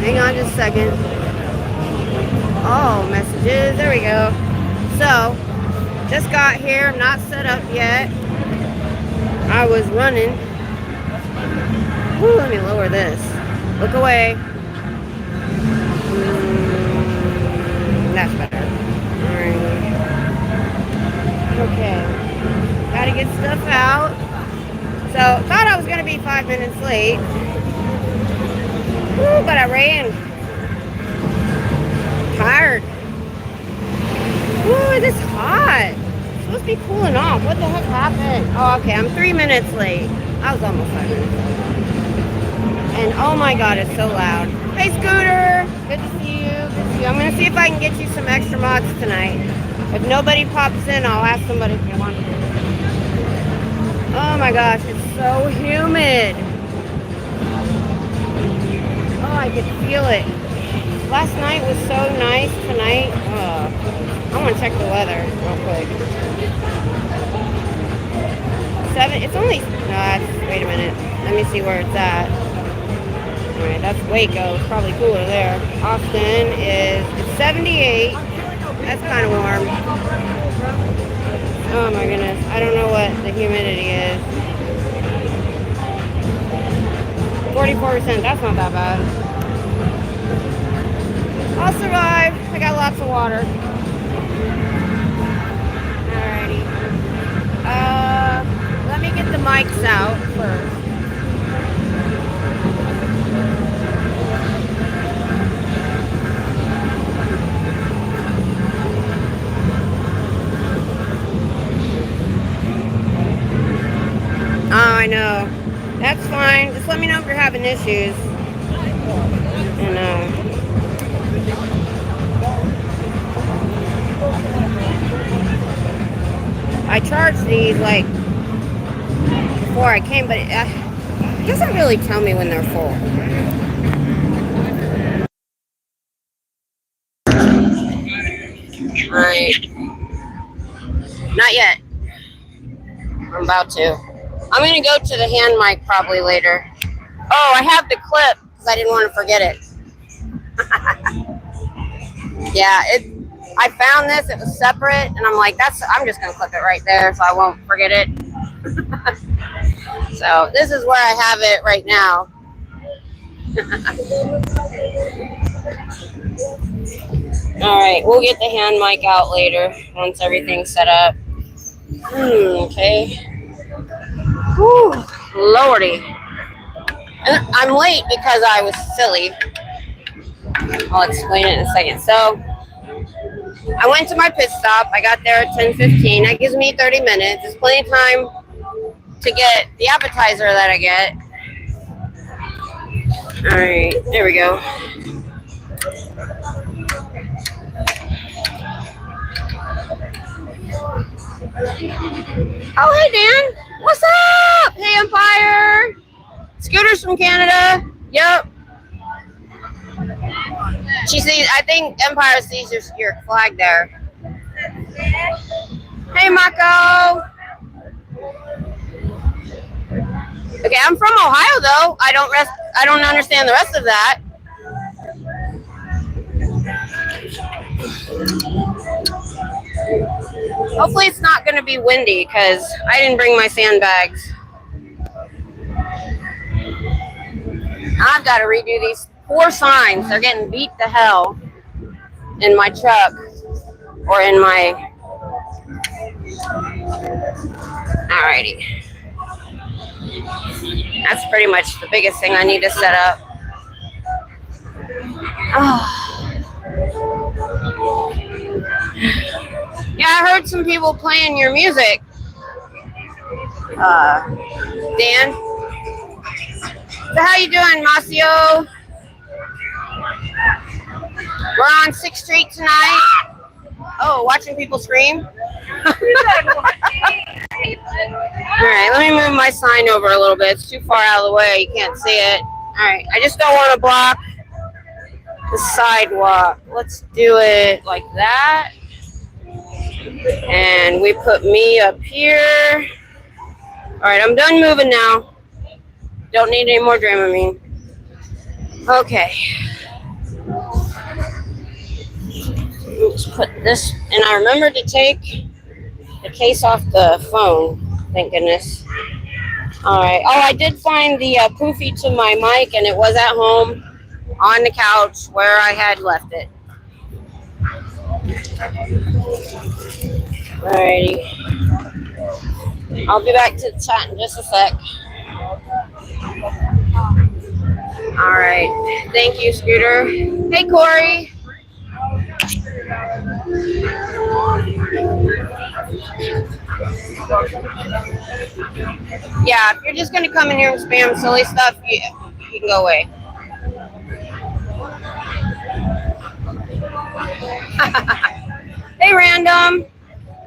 Hang on just a second. Oh, messages. There we go. So, just got here. I'm not set up yet. I was running. Ooh, let me lower this. Look away. That's better. Alright. Okay. Gotta get stuff out. So, thought I was gonna be 5 minutes late. Ooh, but I ran. Tired. Ooh, this is hot. It's supposed to be cooling off. What the heck happened? Oh, okay, I'm 3 minutes late. I was almost 5 minutes late. And oh my god, it's so loud. Hey, Scooter. Good to see you. Good to see you. I'm going to see if I can get you some extra mods tonight. If nobody pops in, I'll ask somebody if they want to. Oh my gosh, it's so humid. Oh, I could feel it. Last night was so nice. Tonight, I want to check the weather real quick. It's only, wait a minute. Let me see where it's at. Alright, that's Waco. It's probably cooler there. Austin it's 78. That's kind of warm. Oh my goodness. I don't know what the humidity is. 44%. That's not that bad. I'll survive. I got lots of water. Alrighty. Let me get the mics out first. Oh, I know. That's fine. Just let me know if you're having issues. And, I charged these, like, before I came, but it doesn't really tell me when they're full. Alright. Not yet. I'm about to. I'm going to go to the hand mic probably later. Oh, I have the clip because I didn't want to forget it. Yeah, I found this. It was separate, and I'm like, I'm just going to clip it right there so I won't forget it. So this is where I have it right now. Alright, we'll get the hand mic out later once everything's set up. Okay. Whew, Lordy. And I'm late because I was silly. I'll explain it in a second. So, I went to my pit stop. I got there at 10:15. That gives me 30 minutes. It's plenty of time to get the appetizer that I get. Alright, there we go. Oh, hey, Dan. What's up? Hey, Empire. Scooter's from Canada. Yep. She sees, I think Empire sees your flag there. Hey, Mako. Okay, I'm from Ohio, though. I don't understand the rest of that. Hopefully it's not going to be windy because I didn't bring my sandbags. I've got to redo these 4 signs. They're getting beat to hell in my truck or in my... Alrighty. That's pretty much the biggest thing I need to set up. Oh. Yeah, I heard some people playing your music. Dan. So how you doing, Masio? We're on 6th Street tonight. Oh, watching people scream? Alright, let me move my sign over a little bit. It's too far out of the way. You can't see it. Alright, I just don't want to block the sidewalk. Let's do it like that. And we put me up here. Alright, I'm done moving now. Don't need any more Dramamine. Okay. Let's put this, and I remembered to take the case off the phone. Thank goodness. All right. Oh, I did find the poofy to my mic, and it was at home on the couch where I had left it. Alrighty. I'll be back to the chat in just a sec. Alright. Thank you, Scooter. Hey, Corey. Yeah, if you're just going to come in here and spam silly stuff, you can go away. Hey, Random.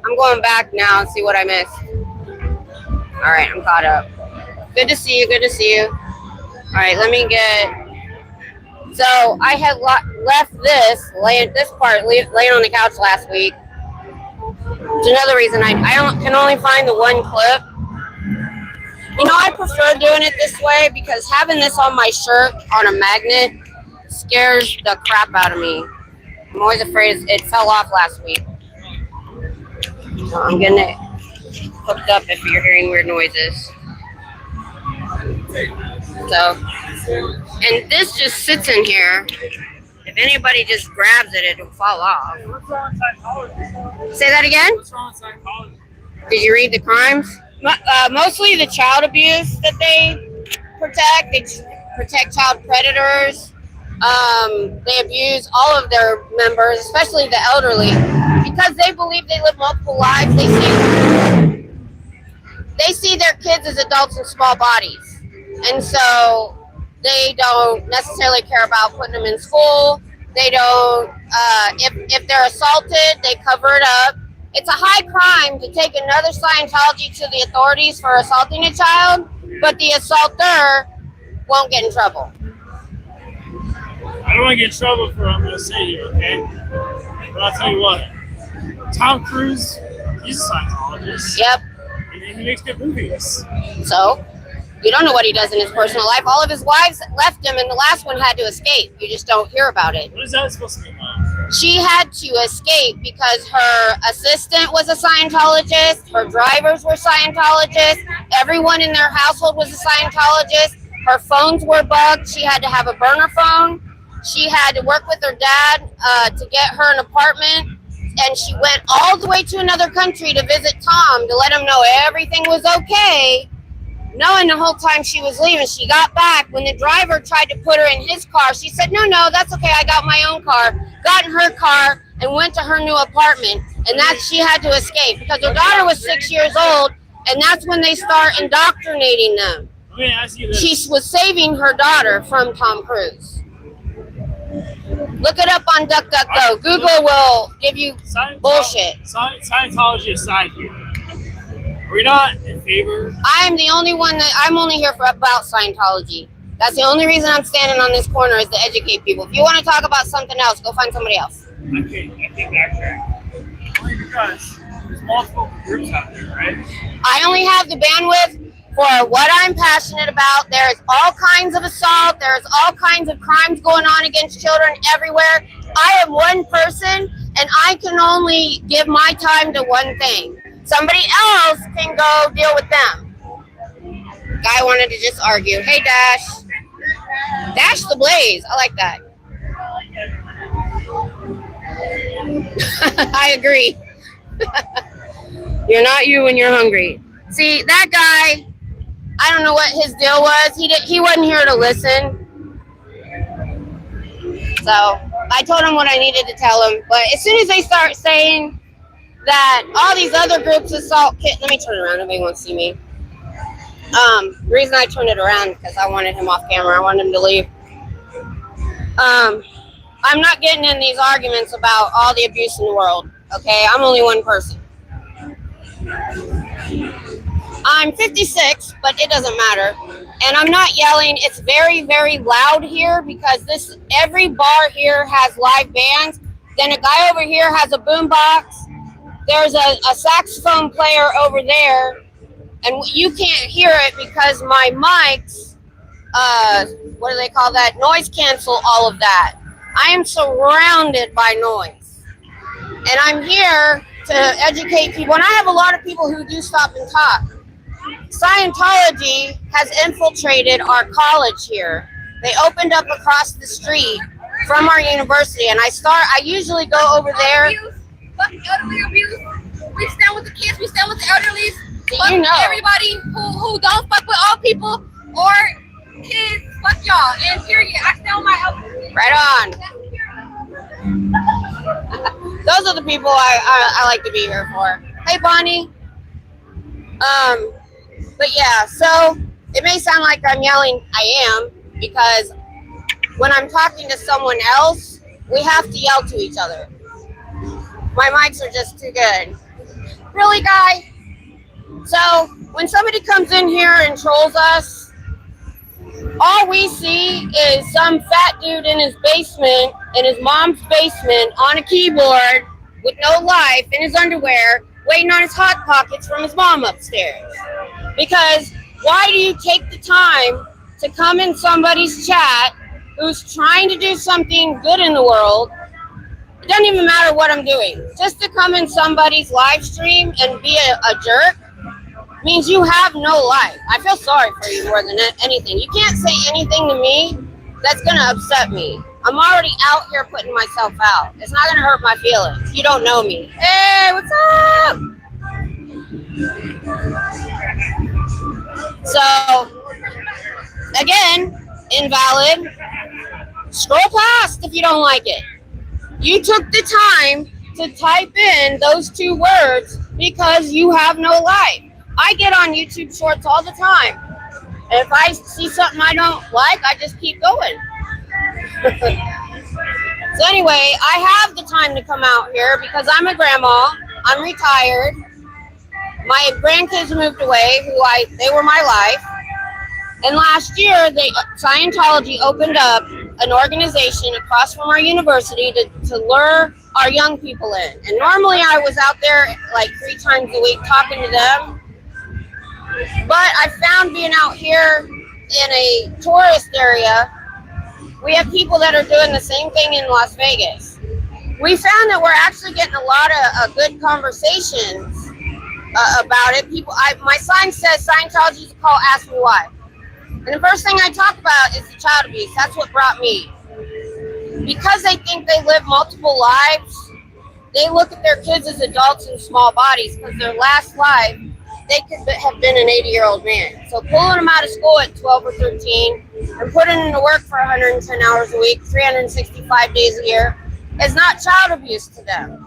I'm going back now and see what I missed. All right, I'm caught up. Good to see you. Good to see you. All right, let me get. So I had left this part laying on the couch last week. It's another reason I can only find the one clip. You know, I prefer doing it this way because having this on my shirt on a magnet scares the crap out of me. I'm always afraid it fell off last week. So I'm getting it hooked up if you're hearing weird noises. So, and this just sits in here. If anybody just grabs it, it'll fall off. What's wrong with Scientology? Say that again? What's wrong with Scientology? Did you read the crimes? Mostly the child abuse that they protect. They protect child predators. They abuse all of their members, especially the elderly, because they believe they live multiple lives. They see their kids as adults in small bodies, and so they don't necessarily care about putting them in school. They don't. If they're assaulted, they cover it up. It's a high crime to take another Scientology to the authorities for assaulting a child, but the assaulter won't get in trouble. I don't want to get in trouble for what I'm going to say here, okay? But I'll tell you what. Tom Cruise, he's a Scientologist. Yep. And he makes good movies. So, you don't know what he does in his personal life. All of his wives left him, and the last one had to escape. You just don't hear about it. What is that supposed to mean? She had to escape because her assistant was a Scientologist, her drivers were Scientologists, everyone in their household was a Scientologist, her phones were bugged, she had to have a burner phone, she had to work with her dad to get her an apartment, and she went all the way to another country to visit Tom to let him know everything was okay, knowing the whole time she was leaving. She got back. When the driver tried to put her in his car, she said, no, that's okay, I got my own car. Got in her car and went to her new apartment. And she had to escape because her daughter was 6 years old, and that's when they start indoctrinating them. Let me ask you this. She was saving her daughter from Tom Cruise. Look it up on DuckDuckGo. Google will give you bullshit. Scientology aside here. Are we not in favor? I'm the only one I'm only here about Scientology. That's the only reason I'm standing on this corner is to educate people. If you want to talk about something else, go find somebody else. I think backtrack. Only because there's multiple groups out there, right? I only have the bandwidth for what I'm passionate about. There's all kinds of assault. There's all kinds of crimes going on against children everywhere. I am one person, and I can only give my time to one thing. Somebody else can go deal with them. Guy wanted to just argue. Hey, Dash. Dash the Blaze. I like that. I agree. You're not you when you're hungry. See, that guy, I don't know what his deal was. He wasn't here to listen. So I told him what I needed to tell him. But as soon as they start saying that all these other groups assault kids, let me turn around. Nobody wants to see me. The reason I turned it around because I wanted him off camera. I wanted him to leave. I'm not getting in these arguments about all the abuse in the world. Okay, I'm only one person. I'm 56, but it doesn't matter. And I'm not yelling. It's very, very loud here because every bar here has live bands. Then a guy over here has a boombox. There's a saxophone player over there. And you can't hear it because my mics, what do they call that? Noise cancel all of that. I am surrounded by noise. And I'm here to educate people. And I have a lot of people who do stop and talk. Scientology has infiltrated our college here. They opened up across the street from our university, and I usually go over there. Fuck elderly abuse. We stand with the kids, we stand with the elderly. Fuck You know. everybody who don't fuck with all people or kids. Fuck y'all. And period. I stand with my elderly. Right on. Those are the people I like to be here for. Hey, Bonnie. But yeah, so it may sound like I'm yelling. I am, because when I'm talking to someone else, we have to yell to each other. My mics are just too good. Really, guy? So when somebody comes in here and trolls us, all we see is some fat dude in his basement, in his mom's basement, on a keyboard with no life, in his underwear, waiting on his Hot Pockets from his mom upstairs. Because why do you take the time to come in somebody's chat who's trying to do something good in the world? It doesn't even matter what I'm doing. Just to come in somebody's live stream and be a jerk means you have no life. I feel sorry for you more than anything. You can't say anything to me that's going to upset me. I'm already out here putting myself out. It's not going to hurt my feelings. You don't know me. Hey, what's up? So, again, invalid. Scroll past if you don't like it. You took the time to type in those 2 words because you have no life. I get on YouTube Shorts all the time. And if I see something I don't like, I just keep going. So anyway, I have the time to come out here because I'm a grandma. I'm retired. My grandkids moved away, they were my life. And last year, Scientology opened up an organization across from our university to lure our young people in. And normally I was out there like 3 times a week talking to them. But I found being out here in a tourist area, we have people that are doing the same thing in Las Vegas. We found that we're actually getting a lot of good conversations about it. My sign says Scientology is a call, ask me why. And the first thing I talk about is the child abuse. That's what brought me. Because they think they live multiple lives, they look at their kids as adults in small bodies because their last life, they could have been an 80-year-old man. So pulling them out of school at 12 or 13 and putting them to work for 110 hours a week, 365 days a year, is not child abuse to them.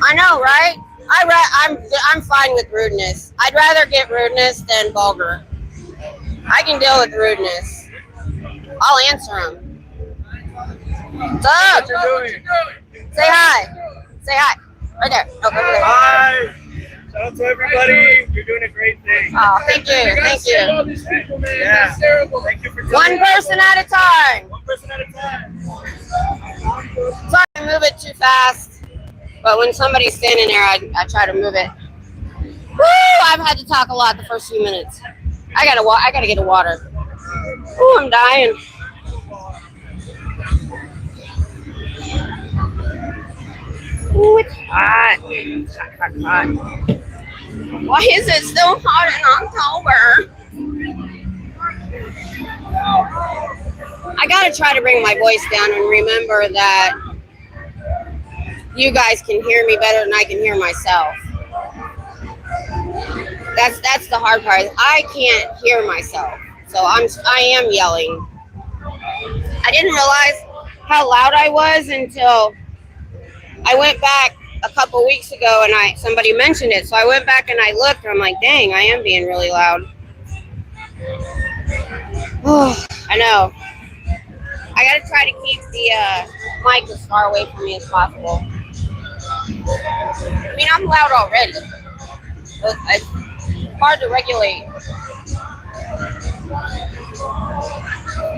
I know, right? I'm fine with rudeness. I'd rather get rudeness than vulgar. I can deal with rudeness. I'll answer them. What's up? What you doing? Say hi. Say hi. Right there. Oh, over there. Hi. Shout out to everybody. You're doing a great thing. Oh, thank you. Thank you. All these people, man. Yeah. That's terrible. Thank you for doing One person at a time. One person at a time. Sorry, I move it too fast. But when somebody's standing there, I try to move it. Woo! I've had to talk a lot the first few minutes. I gotta get a water. Ooh, I'm dying. Ooh, it's hot. Hot, hot, hot. Why is it still hot in October? I gotta try to bring my voice down and remember that you guys can hear me better than I can hear myself. That's the hard part. I can't hear myself, so I am yelling. I didn't realize how loud I was until I went back a couple weeks ago and somebody mentioned it. So I went back and I looked and I'm like, dang, I am being really loud. Oh, I know. I gotta try to keep the mic as far away from me as possible. I mean, I'm loud already. It's hard to regulate.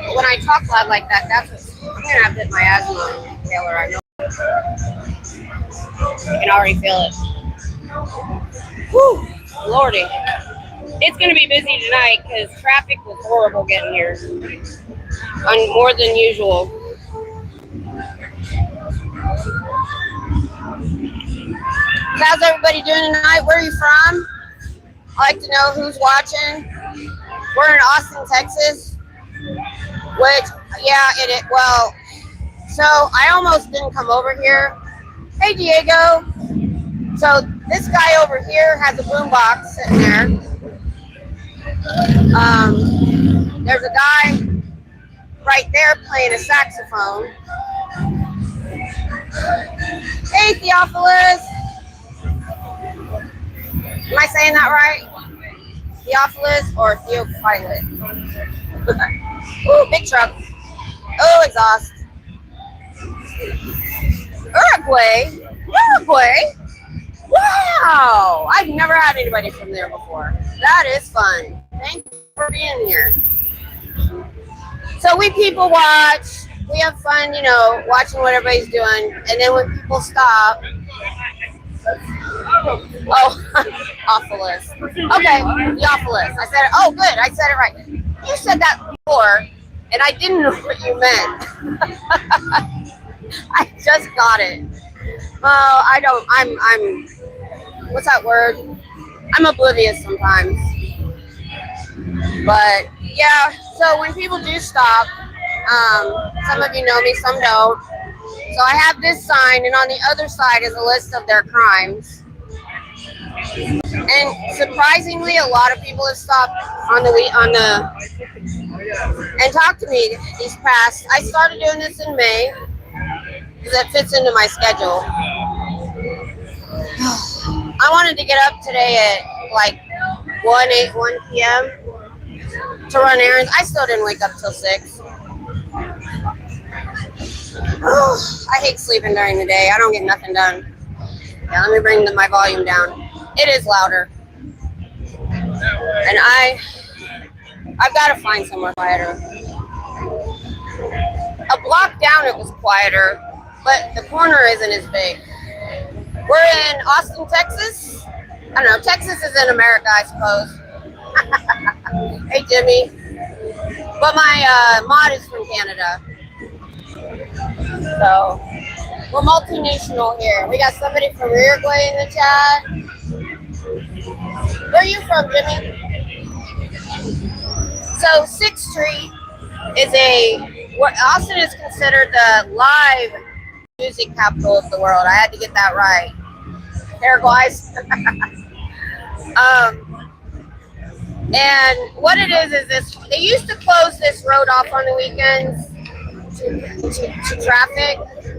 But when I talk loud like that, I'm gonna have to hit my asthma inhaler. I know. I can already feel it. Whew, Lordy. It's gonna be busy tonight because traffic was horrible getting here. More than usual. How's everybody doing tonight? Where are you from? I like to know who's watching. We're in Austin, Texas. Which, yeah, well, so I almost didn't come over here. Hey, Diego. So this guy over here has a boombox sitting there. There's a guy right there playing a saxophone. Hey, Theophilus. Am I saying that right? Theophilus or Theophilus? Ooh, big truck. Oh, exhaust. Uruguay? Wow! I've never had anybody from there before. That is fun. Thank you for being here. So we people watch. We have fun, watching what everybody's doing. And then when people stop, Theophilus. Okay, Theophilus. I said it. Oh, good. I said it right. You said that before, and I didn't know what you meant. I just got it. I don't. I'm. What's that word? I'm oblivious sometimes. But yeah. So when people do stop, some of you know me, some don't. So I have this sign, and on the other side is a list of their crimes. And surprisingly, a lot of people have stopped and talked to me these past. I started doing this in May because it fits into my schedule. I wanted to get up today at like 1 p.m. to run errands. I still didn't wake up till 6. I hate sleeping during the day. I don't get nothing done. Yeah, let me bring my volume down. It is louder. And I've got to find somewhere quieter. A block down it was quieter, but the corner isn't as big. We're in Austin, Texas. I don't know, Texas is in America, I suppose. Hey, Jimmy. But my mod is from Canada. So, we're multinational here. We got somebody from Uruguay in the chat. Where are you from, Jimmy? So, 6th Street is Austin is considered the live music capital of the world. I had to get that right. There, guys. And what it is this, they used to close this road off on the weekends to traffic.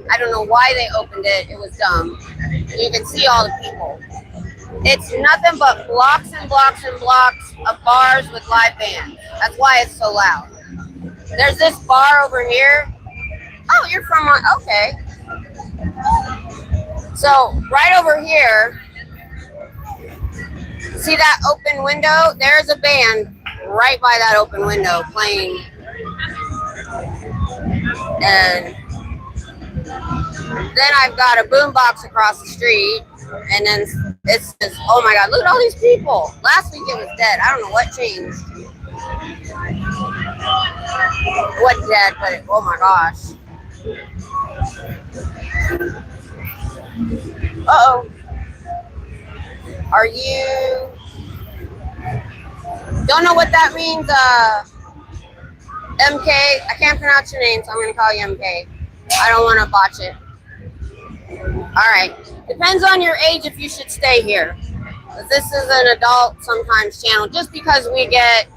I don't know why they opened it. It was dumb. You can see all the people. It's nothing but blocks and blocks and blocks of bars with live bands. That's why it's so loud. There's this bar over here. Oh, you're from, okay. So, right over here, see that open window? There's a band right by that open window playing. And then I've got a boombox across the street. And then it's just, oh my God, look at all these people. Last week it was dead. I don't know what changed. It wasn't dead, but oh my gosh. Uh-oh. Are you... Don't know what that means, MK. I can't pronounce your name, so I'm going to call you MK. I don't want to botch it. Alright. Depends on your age if you should stay here. This is an adult sometimes channel. Just because we get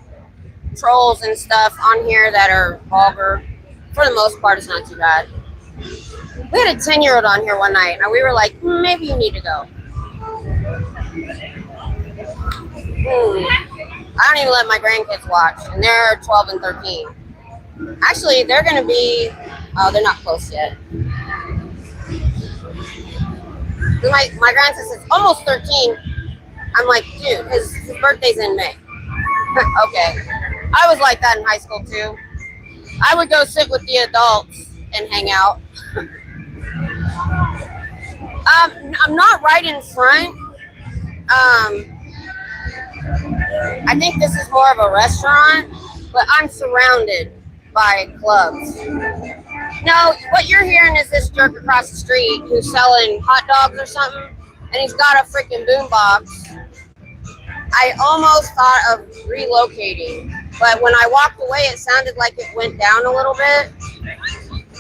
trolls and stuff on here that are vulgar, for the most part, it's not too bad. We had a 10-year-old on here one night, and we were like, maybe you need to go. I don't even let my grandkids watch, and they're 12 and 13. Actually, they're going to be, they're not close yet. My grandson says, almost 13. I'm like, dude, his birthday's in May. Okay. I was like that in high school, too. I would go sit with the adults and hang out. I'm not right in front. I think this is more of a restaurant, but I'm surrounded by clubs. No, what you're hearing is this jerk across the street who's selling hot dogs or something. and he's got a freaking boombox. I almost thought of relocating, but when I walked away, it sounded like it went down a little bit.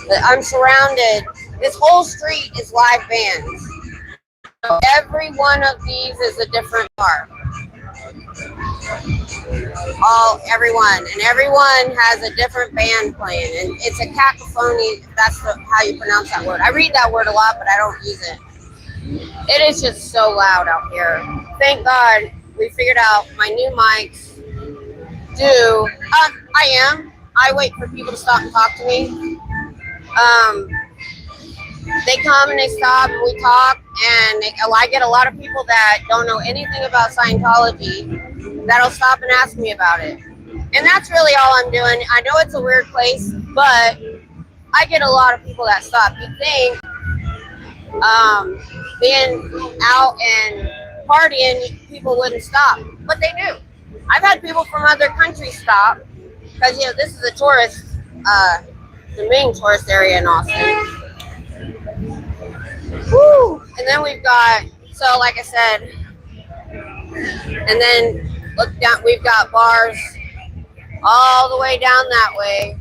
But I'm surrounded. This whole street is live bands. So every one of these is a different bar. Everyone, and everyone has a different band playing, and it's a cacophony. That's how you pronounce that word. I read that word a lot, but I don't use it. It is just so loud out here. Thank God we figured out my new mics do. I wait for people to stop and talk to me. They come and they stop and we talk, and I get a lot of people that don't know anything about Scientology that'll stop and ask me about it. And that's really all I'm doing. I know it's a weird place, but I get a lot of people that stop. You'd think being out and partying, people wouldn't stop, but they do. I've had people from other countries stop because, this is a tourist, the main tourist area in Austin. Woo! And then we've got, so like I said, and then look down, we've got bars all the way down that way.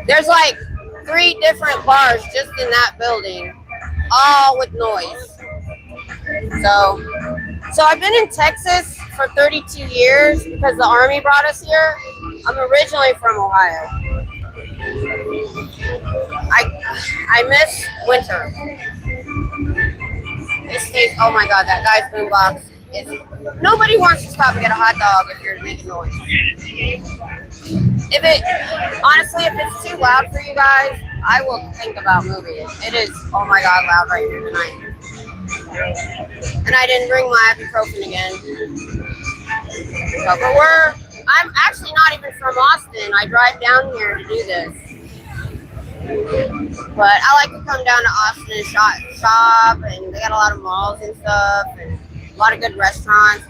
There's like 3 different bars just in that building, all with noise. So I've been in Texas for 32 years because the Army brought us here. I'm originally from Ohio. I miss winter. This stays, oh my God, that guy's boombox is, nobody wants to stop and get a hot dog if you're making noise. Honestly, if it's too loud for you guys, I will think about moving it. It is, oh my God, loud right here tonight. And I didn't bring my ibuprofen again. So, I'm actually not even from Austin. I drive down here to do this. But I like to come down to Austin and shop, and they got a lot of malls and stuff, and a lot of good restaurants.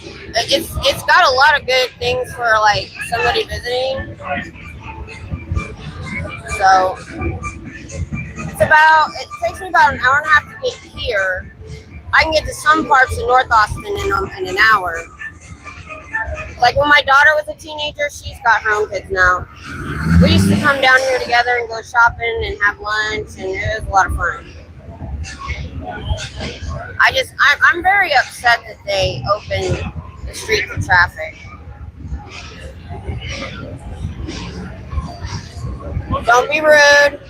It's got a lot of good things for like somebody visiting. So it takes me about an hour and a half to get here. I can get to some parts of North Austin in an hour. Like when my daughter was a teenager, she's got her own kids now. We used to come down here together and go shopping and have lunch, and it was a lot of fun. I'm very upset that they opened the street for traffic. Don't be rude.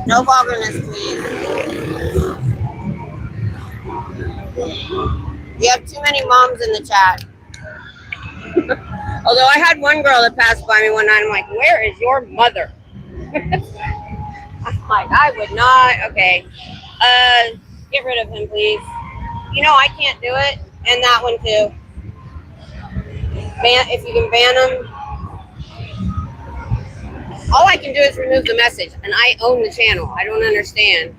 No vulgarness, please. You have too many moms in the chat. Although I had one girl that passed by me one night, I'm like, where is your mother? I'm like, I would not. Okay. Get rid of him, please. I can't do it. And that one too. If you can ban him. All I can do is remove the message, and I own the channel. I don't understand.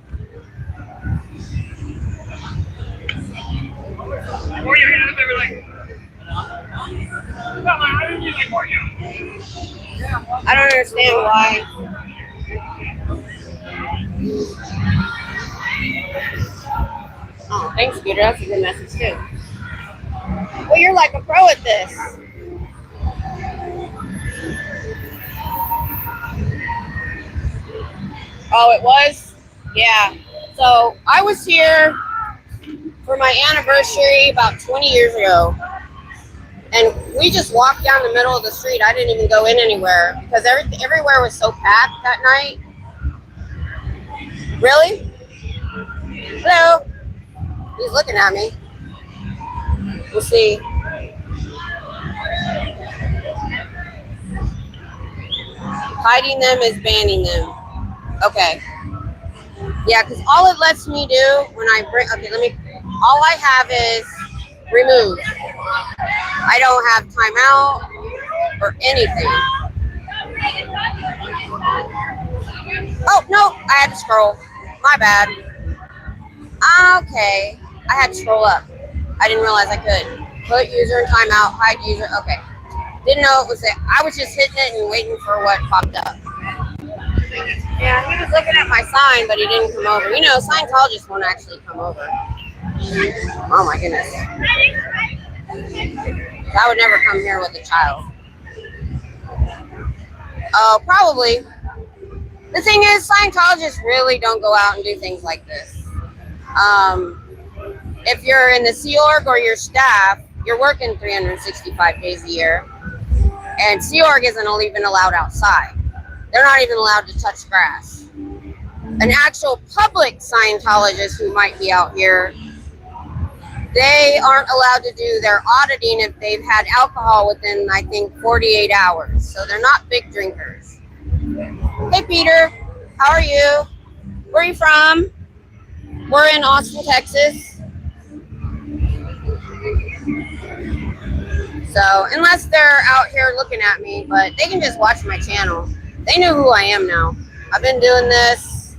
I don't understand why. Oh, thanks, Peter. That's a good message too. Well, you're like a pro at this. Oh, it was? Yeah. So I was here for my anniversary about 20 years ago. And we just walked down the middle of the street. I didn't even go in anywhere because everywhere was so packed that night. Really? Hello? He's looking at me. We'll see. Hiding them is banning them. Okay. Yeah, because all it lets me do when I bring, all I have is remove. I don't have timeout or anything. Oh, no, I had to scroll. My bad. Okay, I had to scroll up. I didn't realize I could. Put user in timeout, hide user, okay. Didn't know it was it. I was just hitting it and waiting for what popped up. Yeah, he was looking at my sign, but he didn't come over. You know, Scientologists won't actually come over. Oh my goodness. I would never come here with a child. Oh, probably. The thing is, Scientologists really don't go out and do things like this. If you're in the Sea Org or your staff, you're working 365 days a year. And Sea Org isn't even allowed outside. They're not even allowed to touch grass. An actual public Scientologist who might be out here, they aren't allowed to do their auditing if they've had alcohol within, I think, 48 hours. So they're not big drinkers. Hey, Peter. How are you? Where are you from? We're in Austin, Texas. So, unless they're out here looking at me, but they can just watch my channel. They know who I am now. I've been doing this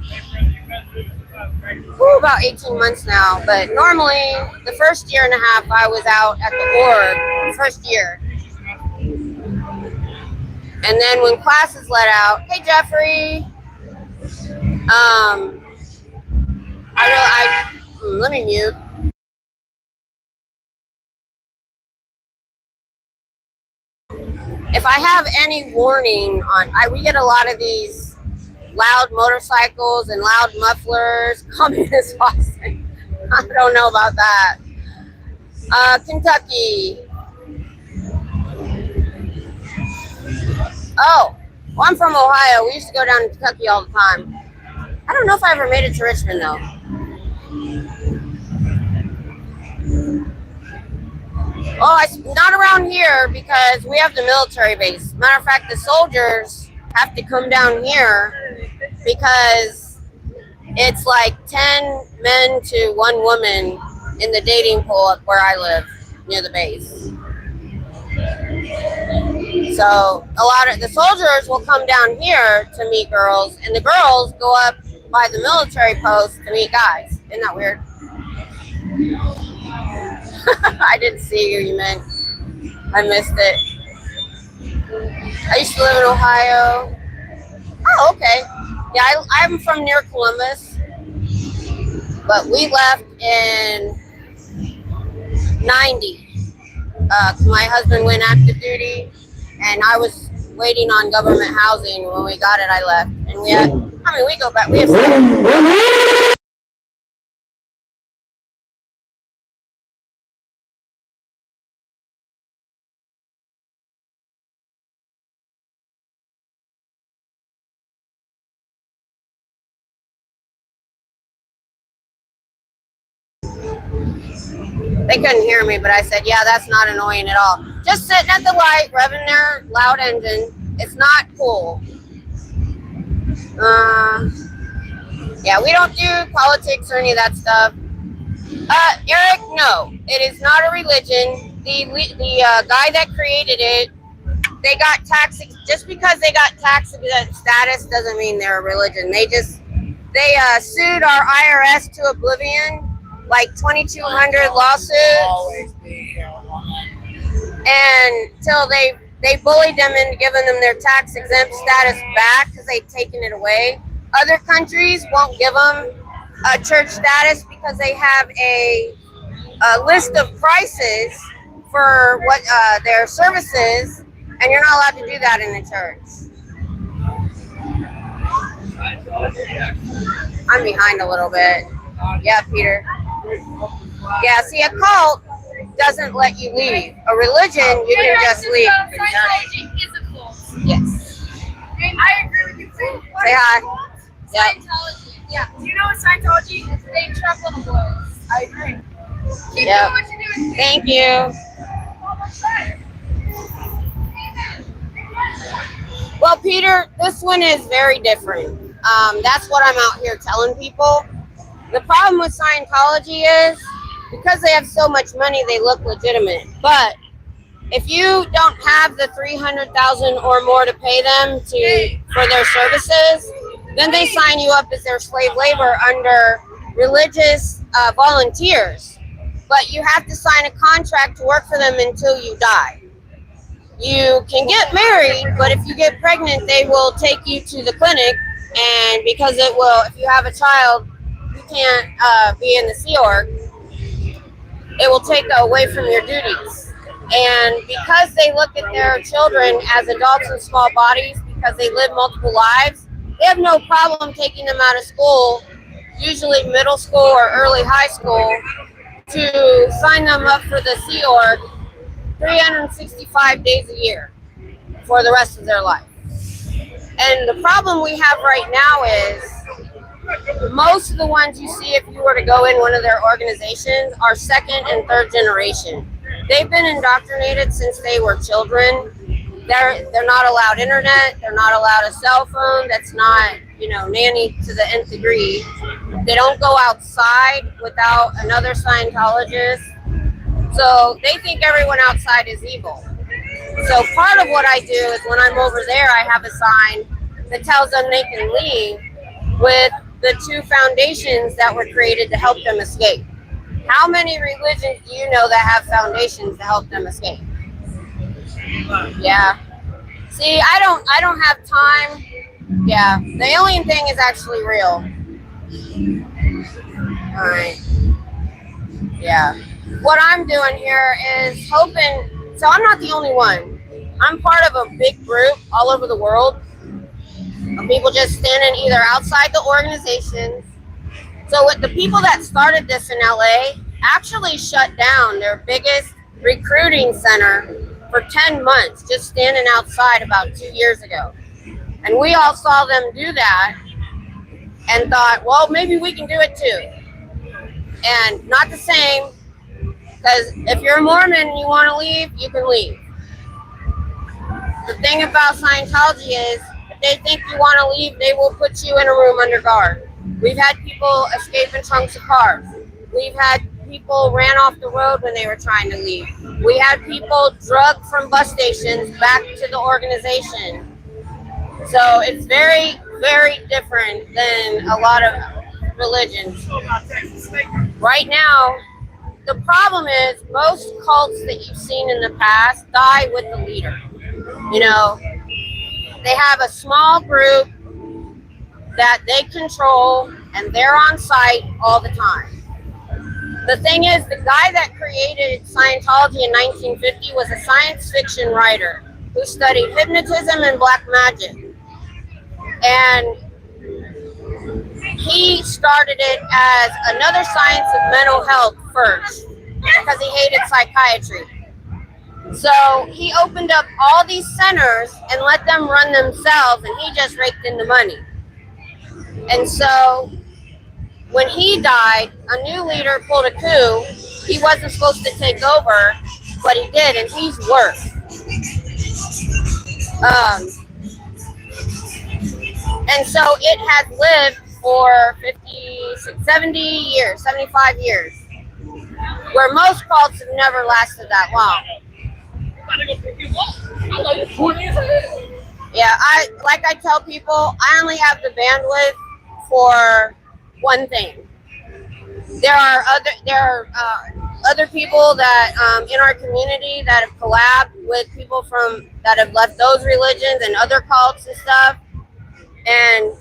about 18 months now, but normally the first year and a half I was out at the org, first year. And then when classes let out, hey Jeffrey, let me mute. If I have any warning on, we get a lot of these loud motorcycles and loud mufflers coming as Austin. I don't know about that. Kentucky. Oh, well, I'm from Ohio. We used to go down to Kentucky all the time. I don't know if I ever made it to Richmond though. Oh, not around here because we have the military base. Matter of fact, the soldiers have to come down here because it's like 10 men to 1 woman in the dating pool up where I live near the base. So a lot of the soldiers will come down here to meet girls, and the girls go up by the military post to meet guys. Isn't that weird? I didn't see you meant. I missed it. I used to live in Ohio. Oh, okay. Yeah, I'm from near Columbus, but we left in 90. My husband went active duty, and I was waiting on government housing. When we got it, I left. And we go back. We have They couldn't hear me, but I said, yeah, that's not annoying at all. Just sitting at the light, revving their loud engine. It's not cool. Yeah, we don't do politics or any of that stuff. Eric, no, it is not a religion. The guy that created it, they got tax. Just because they got tax status doesn't mean they're a religion. They sued our IRS to oblivion. Like 2,200 lawsuits, and till they bullied them into giving them their tax exempt status back because they'd taken it away. Other countries won't give them a church status because they have a list of prices for what their services, and you're not allowed to do that in a church. I'm behind a little bit. Yeah, Peter. Yeah, see, a cult doesn't let you leave. A religion, you can just leave. Scientology is a cult. Yes. I agree with you. Say hi. Yep. Scientology. Yeah. Do you know what Scientology is? They trap little boys. I agree. Keep Yep. doing what you're doing. Thank you. Well, Peter, this one is very different. That's what I'm out here telling people. The problem with Scientology is because they have so much money, they look legitimate. But if you don't have the $300,000 or more to pay them for their services, then they sign you up as their slave labor under religious volunteers. But you have to sign a contract to work for them until you die. you can get married, but if you get pregnant, they will take you to the clinic, and because it will, if you have a child, you can't be in the Sea Org, it will take away from your duties. And because they look at their children as adults in small bodies, because they live multiple lives, they have no problem taking them out of school, usually middle school or early high school, to sign them up for the Sea Org 365 days a year for the rest of their life. And the problem we have right now is most of the ones you see, if you were to go in one of their organizations, are second and third generation. They've been indoctrinated since they were children. They're not allowed internet. They're not allowed a cell phone that's not, nanny to the nth degree. They don't go outside without another Scientologist. So they think everyone outside is evil. So part of what I do is when I'm over there, I have a sign that tells them they can leave with the 2 foundations that were created to help them escape. How many religions do you know that have foundations to help them escape? Yeah. See, I don't have time. Yeah. The alien thing is actually real. All right. Yeah. What I'm doing here is hoping, so I'm not the only one. I'm part of a big group all over the world of people just standing either outside the organizations. So with the people that started this in LA actually shut down their biggest recruiting center for 10 months, just standing outside about 2 years ago. And we all saw them do that and thought, well, maybe we can do it too. And not the same, because if you're a Mormon and you want to leave, you can leave. The thing about Scientology is, if they think you want to leave, they will put you in a room under guard. We've had people escape in trunks of cars. We've had people ran off the road when they were trying to leave. We had people drugged from bus stations back to the organization. So it's very, very different than a lot of religions. Right now, the problem is most cults that you've seen in the past die with the leader. They have a small group that they control and they're on site all the time. The thing is, the guy that created Scientology in 1950 was a science fiction writer who studied hypnotism and black magic. And he started it as another science of mental health first because he hated psychiatry. So he opened up all these centers and let them run themselves, and he just raked in the money. And so when he died, a new leader pulled a coup. He wasn't supposed to take over, but he did, and he's worse. And so it has lived for 50, 70 years, 75 years, where most cults have never lasted that long. Yeah, I tell people, I only have the bandwidth for one thing. There are other people that in our community that have collabed with people that have left those religions and other cults and stuff. And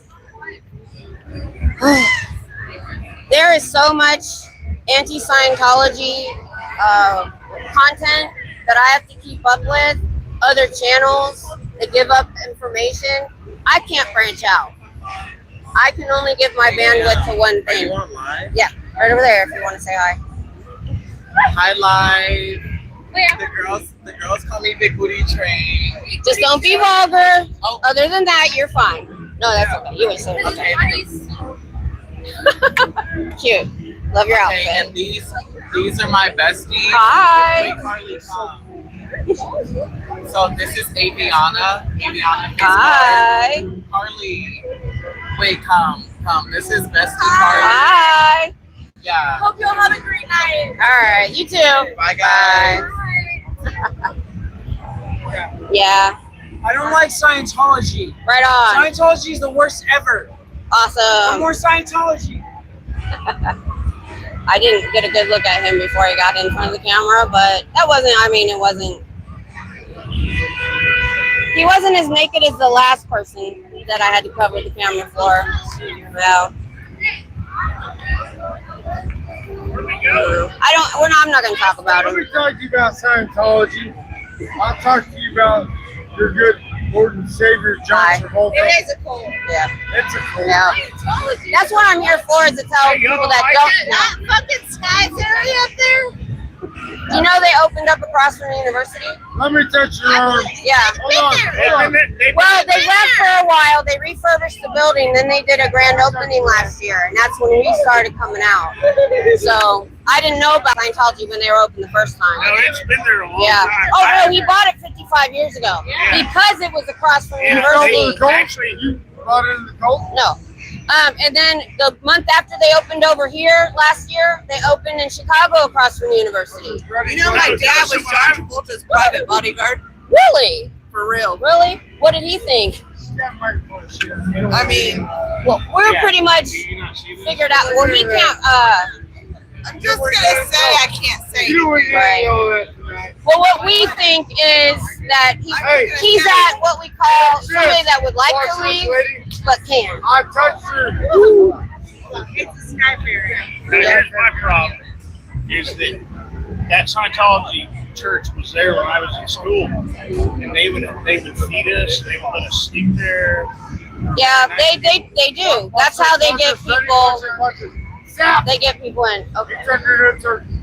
there is so much anti-Scientology content that I have to keep up with, other channels that give up information. I can't branch out. I can only give my bandwidth to one thing. Are you on live? Yeah, right over there if you want to say hi. Hi, live. Where? The girls call me Big Booty Train. Just don't be vulgar. Oh. Other than that, you're fine. No, that's okay. You ain't saying Okay. Cute. Love your Okay, outfit. and these are my besties. Hi. Wait, Carly, come. So this is Aviana. Aviana. Hi. Carly. Wait, come. This is Bestie Carly. Hi. Yeah. Hope you all have a great night. All right. You too. Bye, guys. Yeah. I don't like Scientology. Right on. Scientology is the worst ever. No Awesome. more Scientology. I didn't get a good look at him before he got in front of the camera, but that wasn't, it wasn't He wasn't as naked as the last person that I had to cover the camera for. Well, I'm not going to talk about Let me it. talk to you about Scientology. I'll talk to you about your good Lord and Savior, John Travolta. It is a cult. Yeah. It's a cool. Yeah. That's what I'm here for, is to tell people that don't. That fucking Sky's area up there. Do you know they opened up across from the university? Let me touch your arm. Yeah. Hold on. Well, they left for a while. They refurbished the building. Then they did a grand opening last year, and that's when we started coming out. So I didn't know about Scientology when they were open the first time. No, it's been there a long Yeah. time. Oh no, he bought it 55 years ago because it was across from the Yeah, university. actually, You brought it in the cult? No. And then the month after they opened over here last year, they opened in Chicago across from the university. You know, my dad was John Travolta's private bodyguard. Really? For real. Really? What did he think? I mean, Well, we're pretty much figured out. Well, he can't. I'm just gonna say I can't say. You wouldn't Right. know that tonight. Well, what we think is that he's at what we call somebody that would like Watch to this, leave lady. but can't. I touched her. It's a Sky area. here's my problem, is that Scientology church was there when I was in school, and they would feed us, they would let us sleep there. Yeah, they do. That's how they get people. Stop. They get people in. Okay. Turn her into turkey.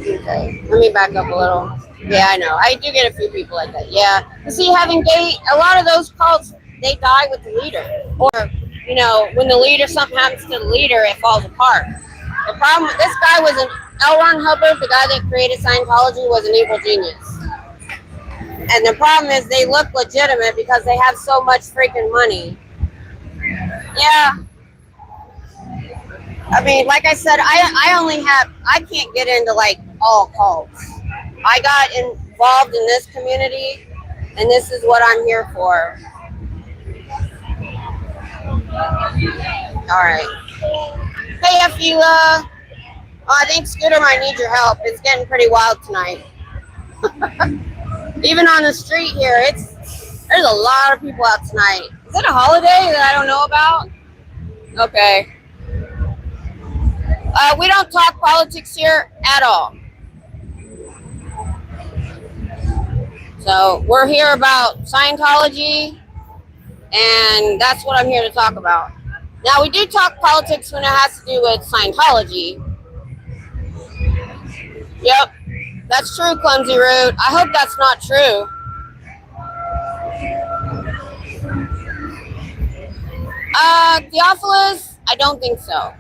Okay. Let me back up a little. Yeah, I know. I do get a few people like that. Yeah. You see, a lot of those cults, they die with the leader. Or, you know, when the leader, something happens to the leader, it falls apart. The problem with this guy was L. Ron Hubbard, the guy that created Scientology, was an evil genius. And the problem is they look legitimate because they have so much freaking money. Yeah. I mean, like I said, I can't get into like all cults. I got involved in this community, and this is what I'm here for. All right. Hey, Afila. Oh, I think Scooter might need your help. It's getting pretty wild tonight. Even on the street here, there's a lot of people out tonight. Is it a holiday that I don't know about? Okay. We don't talk politics here at all. So we're here about Scientology, and that's what I'm here to talk about. Now, we do talk politics when it has to do with Scientology. Yep, that's true, Clumsy Root. I hope that's not true. Theophilus, I don't think so.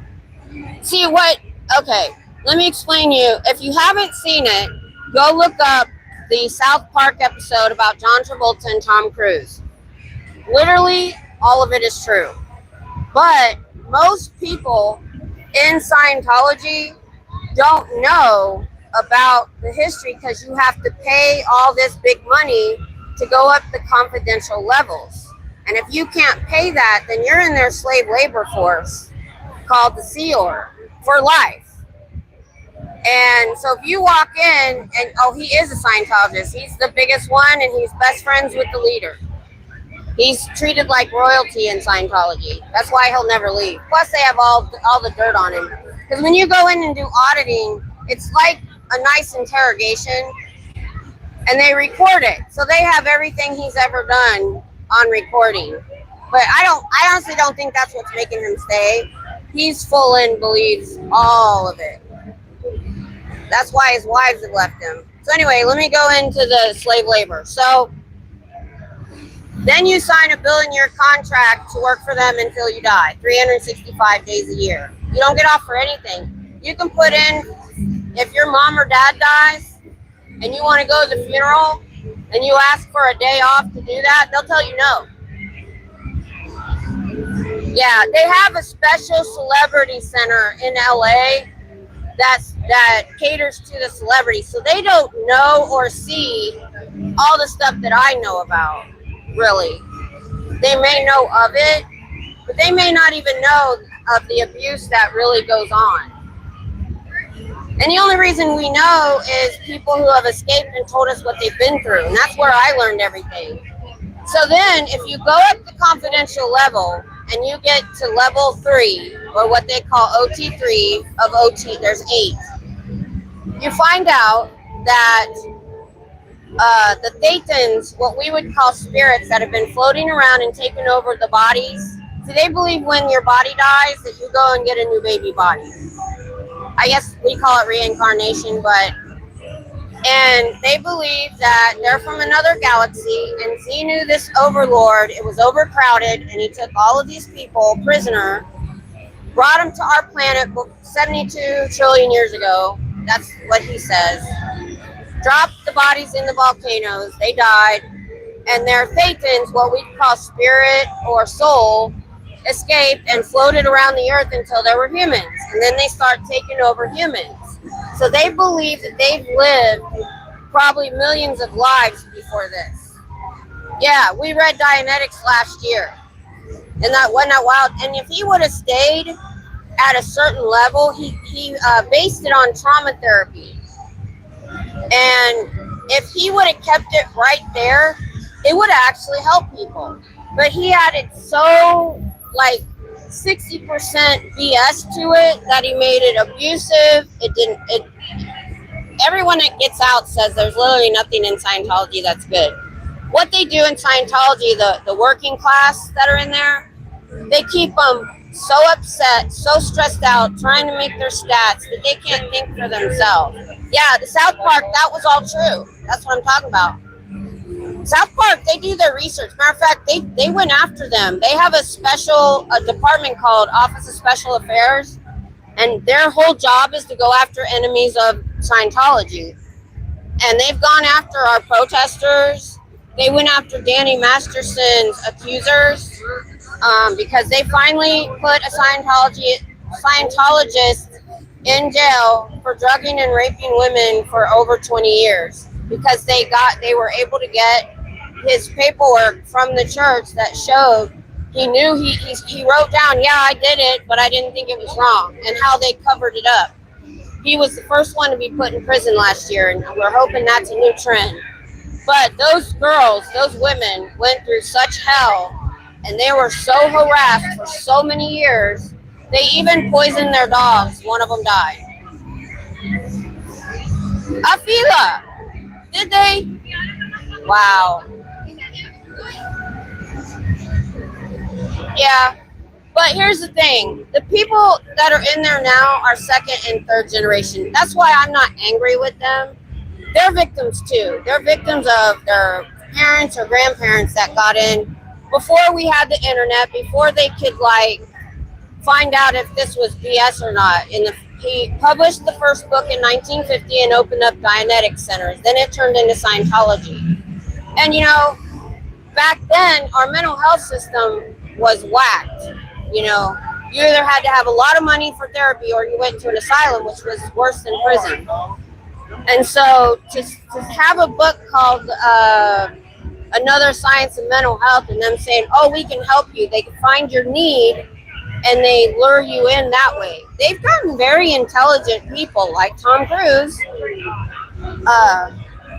See what? Okay, let me explain you. If you haven't seen it, go look up the South Park episode about John Travolta and Tom Cruise. Literally, all of it is true. But most people in Scientology don't know about the history because you have to pay all this big money to go up the confidential levels. And if you can't pay that, then you're in their slave labor force called the Sea Org for life. And so if you walk in and, oh, he is a Scientologist. He's the biggest one and he's best friends with the leader. He's treated like royalty in Scientology. That's why he'll never leave. Plus they have all the dirt on him. Because when you go in and do auditing, it's like a nice interrogation and they record it. So they have everything he's ever done on recording. But I honestly don't think that's what's making him stay. He's full in, believes all of it. That's why his wives have left him. So anyway, let me go into the slave labor. So then you sign a billion-year contract to work for them until you die, 365 days a year. You don't get off for anything. You can put in, if your mom or dad dies and you want to go to the funeral and you ask for a day off to do that, they'll tell you no. Yeah, they have a special celebrity center in LA that caters to the celebrities. So they don't know or see all the stuff that I know about, really. They may know of it, but they may not even know of the abuse that really goes on. And the only reason we know is people who have escaped and told us what they've been through. And that's where I learned everything. So then if you go up the confidential level and you get to level 3, or what they call OT3 of OT, there's 8. You find out that the Thetans, what we would call spirits that have been floating around and taking over the bodies. So they believe when your body dies that you go and get a new baby body. I guess we call it reincarnation, and they believe that they're from another galaxy, and Xenu, this overlord, it was overcrowded, and he took all of these people prisoner, brought them to our planet 72 trillion years ago. That's what he says. Dropped the bodies in the volcanoes, they died, and their Thetans, what we call spirit or soul, escaped and floated around the earth until there were humans, and then they start taking over humans. So they believe that they've lived probably millions of lives before this. Yeah, we read Dianetics last year, and that wasn't that wild. And if he would have stayed at a certain level, he based it on trauma therapy. And if he would have kept it right there, it would have actually helped people. But he had it so like 60% BS to it that he made it abusive. Everyone that gets out says there's literally nothing in Scientology that's good. What they do in Scientology, the working class that are in there, they keep them so upset, so stressed out, trying to make their stats that they can't think for themselves. Yeah, the South Park, that was all true. That's what I'm talking about. South Park, they do their research. Matter of fact, they went after them. They have a department called Office of Special Affairs, and their whole job is to go after enemies of Scientology. And they've gone after our protesters. They went after Danny Masterson's accusers because they finally put a Scientologist in jail for drugging and raping women for over 20 years. Because they were able to get his paperwork from the church that showed he knew he wrote down, yeah, I did it, but I didn't think it was wrong, and how they covered it up. He was the first one to be put in prison last year, and we're hoping that's a new trend. But those girls, those women went through such hell, and they were so harassed for so many years, they even poisoned their dogs. One of them died. Afila! Did they? Wow. Yeah. But here's the thing. The people that are in there now are second and third generation. That's why I'm not angry with them. They're victims too. They're victims of their parents or grandparents that got in before we had the internet, before they could find out if this was BS or not. He published the first book in 1950 and opened up Dianetics centers. Then it turned into Scientology. And back then our mental health system was whacked. You either had to have a lot of money for therapy or you went to an asylum, which was worse than prison. And so to have a book called Another Science of Mental Health, and them saying, oh, we can help you. They can find your need and they lure you in that way. They've gotten very intelligent people like Tom Cruise.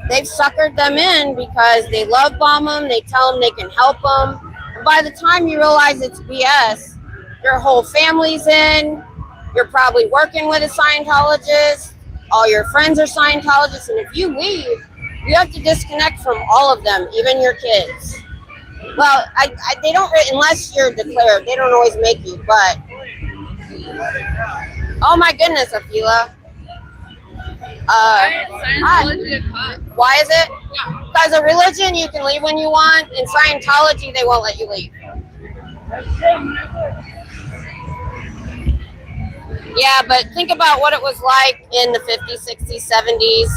They've suckered them in because they love bomb them. They tell them they can help them. And by the time you realize it's BS, your whole family's in. You're probably working with a Scientologist. All your friends are Scientologists. And if you leave, you have to disconnect from all of them, even your kids. Well, they don't, unless you're declared, they don't always make you, but, oh my goodness, Afila. Why is it? Because a religion, you can leave when you want. In Scientology, they won't let you leave. Yeah, but think about what it was like in the 50s, 60s, 70s,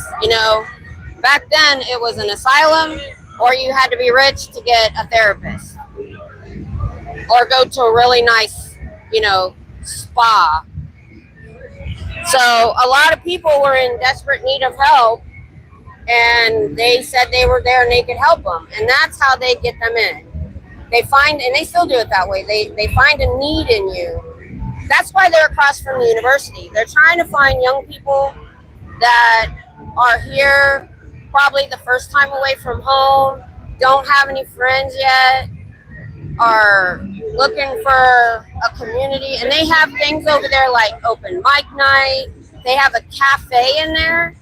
Back then, it was an asylum, or you had to be rich to get a therapist, or go to a really nice, spa. So a lot of people were in desperate need of help, and they said they were there and they could help them, and that's how they get them in. They find, and they still do it that way. They find a need in you. That's why they're across from the university. They're trying to find young people that are here probably the first time away from home, don't have any friends yet, are looking for a community, and they have things over there like open mic night. They have a cafe in there,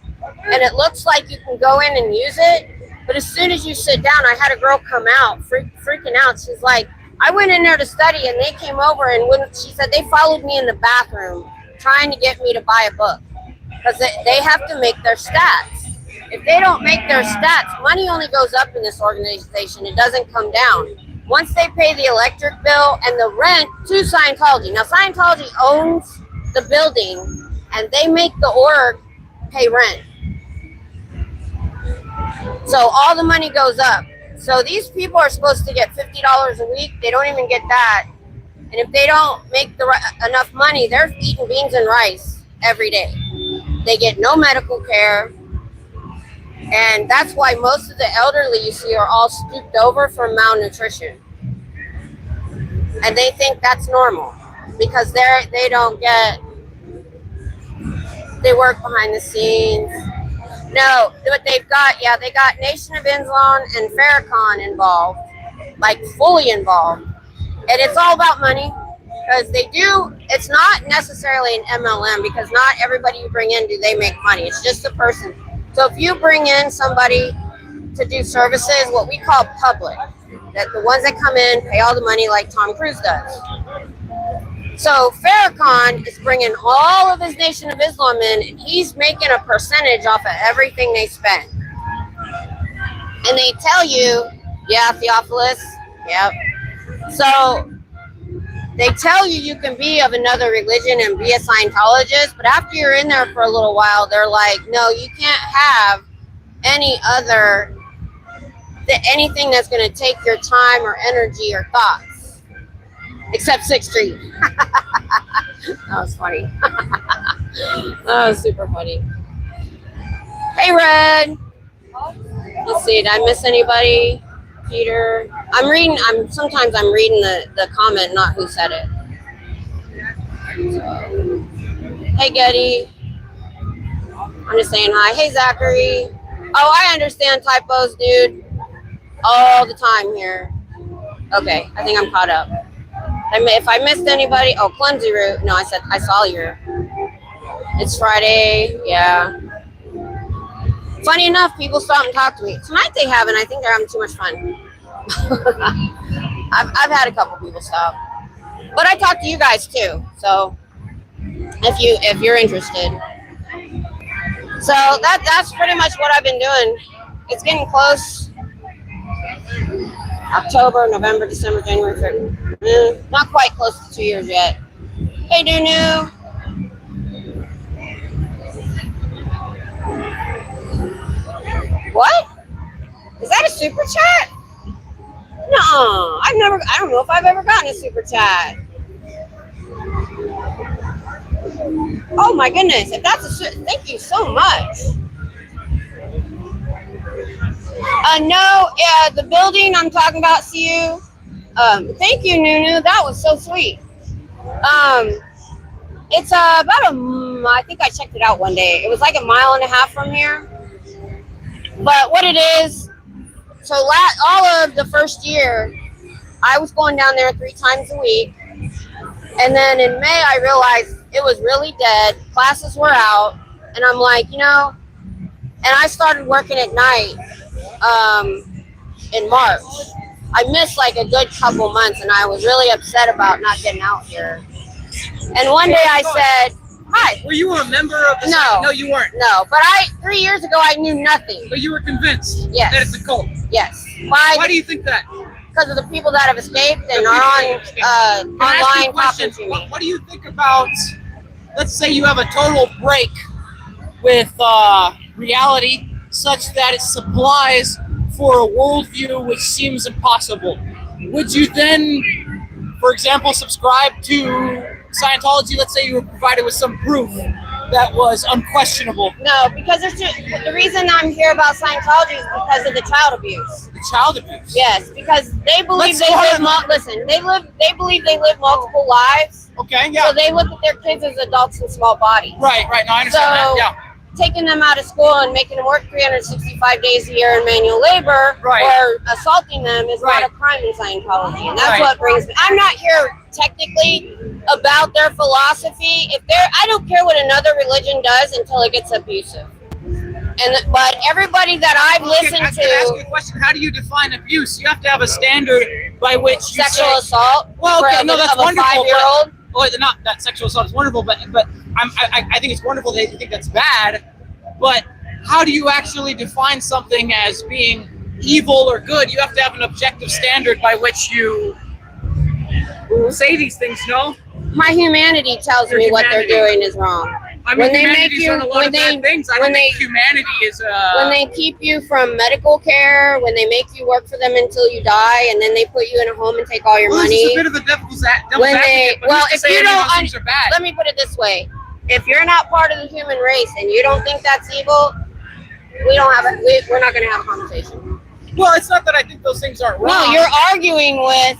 and it looks like you can go in and use it. But as soon as you sit down, I had a girl come out freaking out. She's like, I went in there to study, and they came over, and when she said they followed me in the bathroom trying to get me to buy a book because they have to make their stats. If they don't make their stats, money only goes up in this organization. It doesn't come down. Once they pay the electric bill and the rent to Scientology. Now, Scientology owns the building, and they make the org pay rent. So all the money goes up. So these people are supposed to get $50 a week. They don't even get that. And if they don't make enough money, they're eating beans and rice every day. They get no medical care. And that's why most of the elderly you see are all stooped over from malnutrition. And they think that's normal because they don't get, they work behind the scenes. No, what they've got, they got Nation of Islam and Farrakhan involved, like fully involved. And it's all about money because it's not necessarily an MLM because not everybody you bring in, do they make money? It's just a person. So if you bring in somebody to do services, what we call public, that the ones that come in pay all the money like Tom Cruise does. So Farrakhan is bringing all of his Nation of Islam in, and he's making a percentage off of everything they spend. And they tell you, Theophilus, yep. So they tell you can be of another religion and be a Scientologist, but after you're in there for a little while, they're like, no, you can't have anything that's going to take your time or energy or thoughts, except 6th Street. That was funny. That was super funny. Hey, Red. Let's see, did I miss anybody? Peter. Sometimes I'm reading the comment, not who said it. So, hey, Getty. I'm just saying hi. Hey, Zachary. Oh, I understand typos, dude. All the time here. Okay, I think I'm caught up. If I missed anybody, Clumsy Root. No, I said I saw you. It's Friday, yeah. Funny enough, people stop and talk to me. Tonight they haven't. I think they're having too much fun. I've had a couple people stop, but I talk to you guys too. So if you're interested, so that's pretty much what I've been doing. It's getting close. October, November, December, January, February. Not quite close to 2 years yet. Hey, Dunu. What? Is that a super chat? No, I don't know if I've ever gotten a super chat. Oh my goodness, if that's thank you so much. No, the building I'm talking about, see you. Thank you, Nunu, that was so sweet. It's about I think I checked it out one day. It was like 1.5 miles from here. But what it is, so all of the first year, I was going down there 3 times a week. And then in May, I realized it was really dead. Classes were out. And I'm like, and I started working at night in March. I missed like a good couple months, and I was really upset about not getting out here. And one day I said, hi. Were you a member of the No, you weren't. No, but 3 years ago, I knew nothing. But you were convinced Yes. that it's a cult. Yes. Why do you think that? Because of the people that have escaped and are on online talking to me. What do you think about, let's say you have a total break with reality such that it supplies for a worldview which seems impossible? Would you then, for example, subscribe to Scientology? Let's say you were provided with some proof that was unquestionable. No, because the reason I'm here about Scientology is because of the child abuse. The child abuse? Yes, because they believe they believe they live multiple lives. Okay, yeah. So they look at their kids as adults in small bodies. Right, no, I understand that, yeah. taking them out of school and making them work 365 days a year in manual labor or assaulting them is not a crime in Scientology. And that's what brings me. I'm not here technically about their philosophy. I don't care what another religion does until it gets abusive. But everybody that I've listened to. I can ask you a question. How do you define abuse? You have to have a standard by which sexual assault. Well, okay, no, that's wonderful. 5-year-old. Well, not that sexual assault is wonderful, but I think it's wonderful that you think that's bad. But how do you actually define something as being evil or good? You have to have an objective standard by which you say these things. No, my humanity tells me what they're doing is wrong. I mean, humanity's done a lot of bad things. I don't think humanity is. When they keep you from medical care, when they make you work for them until you die, and then they put you in a home and take all your money. This is a bit of a devil's advocate. If you don't, are bad. Let me put it this way: if you're not part of the human race and you don't think that's evil, we're not going to have a conversation. Well, it's not that I think those things aren't wrong. No, you're arguing with.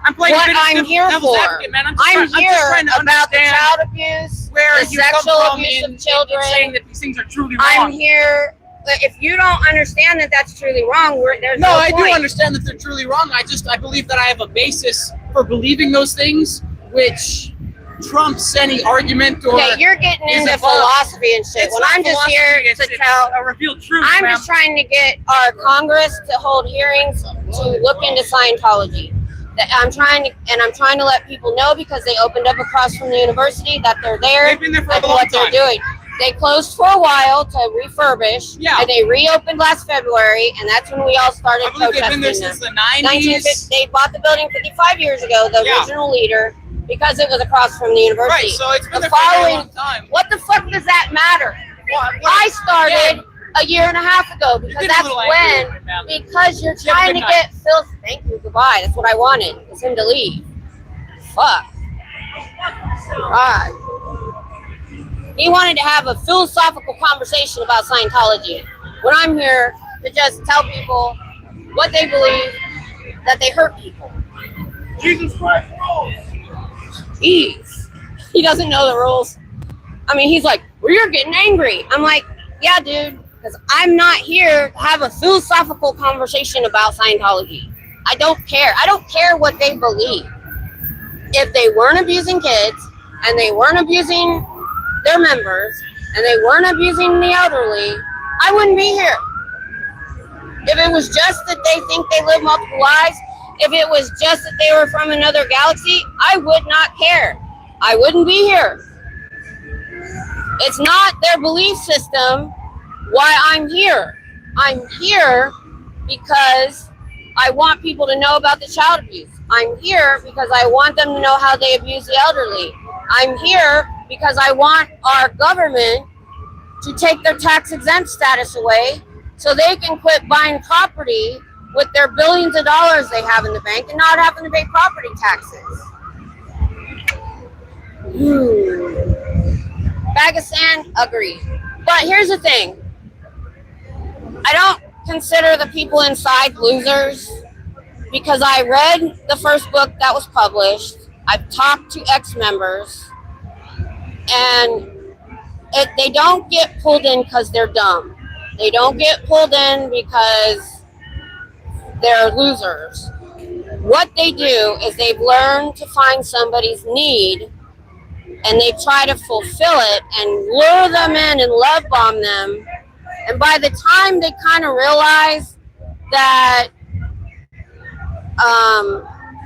I'm playing what I'm here for. I'm here about the child abuse, the sexual abuse of children. Saying that these things are truly wrong. I'm here. If you don't understand that that's truly wrong, there's no point. I do understand that they're truly wrong. I believe that I have a basis for believing those things, which trumps any argument or. Okay, you're getting into philosophy and shit. When I'm just here to tell a revealed truth. I'm just trying to get our Congress to hold hearings to look into Scientology. I'm trying to let people know because they opened up across from the university that they're there. They've been there for a and long what time. They're doing. They closed for a while to refurbish, and they reopened last February, and that's when we all started protesting. They've been there since the 90s. They bought the building 55 years ago. The original leader, because it was across from the university. Right. So it's been there for a long time. What the fuck does that matter? I started a year and a half ago because that's when. Because you're trying to get Phil. Thank you. Goodbye. That's what I wanted. Is him to leave. Fuck. God. He wanted to have a philosophical conversation about Scientology. When I'm here to just tell people what they believe, that they hurt people. Jesus Christ rules. Jeez. He doesn't know the rules. I mean, he's like, well, you're getting angry. I'm like, yeah, dude, because I'm not here to have a philosophical conversation about Scientology. I don't care. I don't care what they believe. If they weren't abusing kids and they weren't abusing their members and they weren't abusing the elderly, I wouldn't be here. If it was just that they think they live multiple lives, if it was just that they were from another galaxy, I would not care. I wouldn't be here. It's not their belief system why I'm here. I'm here because I want people to know about the child abuse. I'm here because I want them to know how they abuse the elderly. I'm here because I want our government to take their tax exempt status away so they can quit buying property with their billions of dollars they have in the bank and not having to pay property taxes. Bag of sand, agree. But here's the thing. I don't consider the people inside losers because I read the first book that was published. I've talked to ex-members and they don't get pulled in because they're dumb. They don't get pulled in because they're losers. What they do is they've learned to find somebody's need and they try to fulfill it and lure them in and love bomb them. And by the time they kind of realize that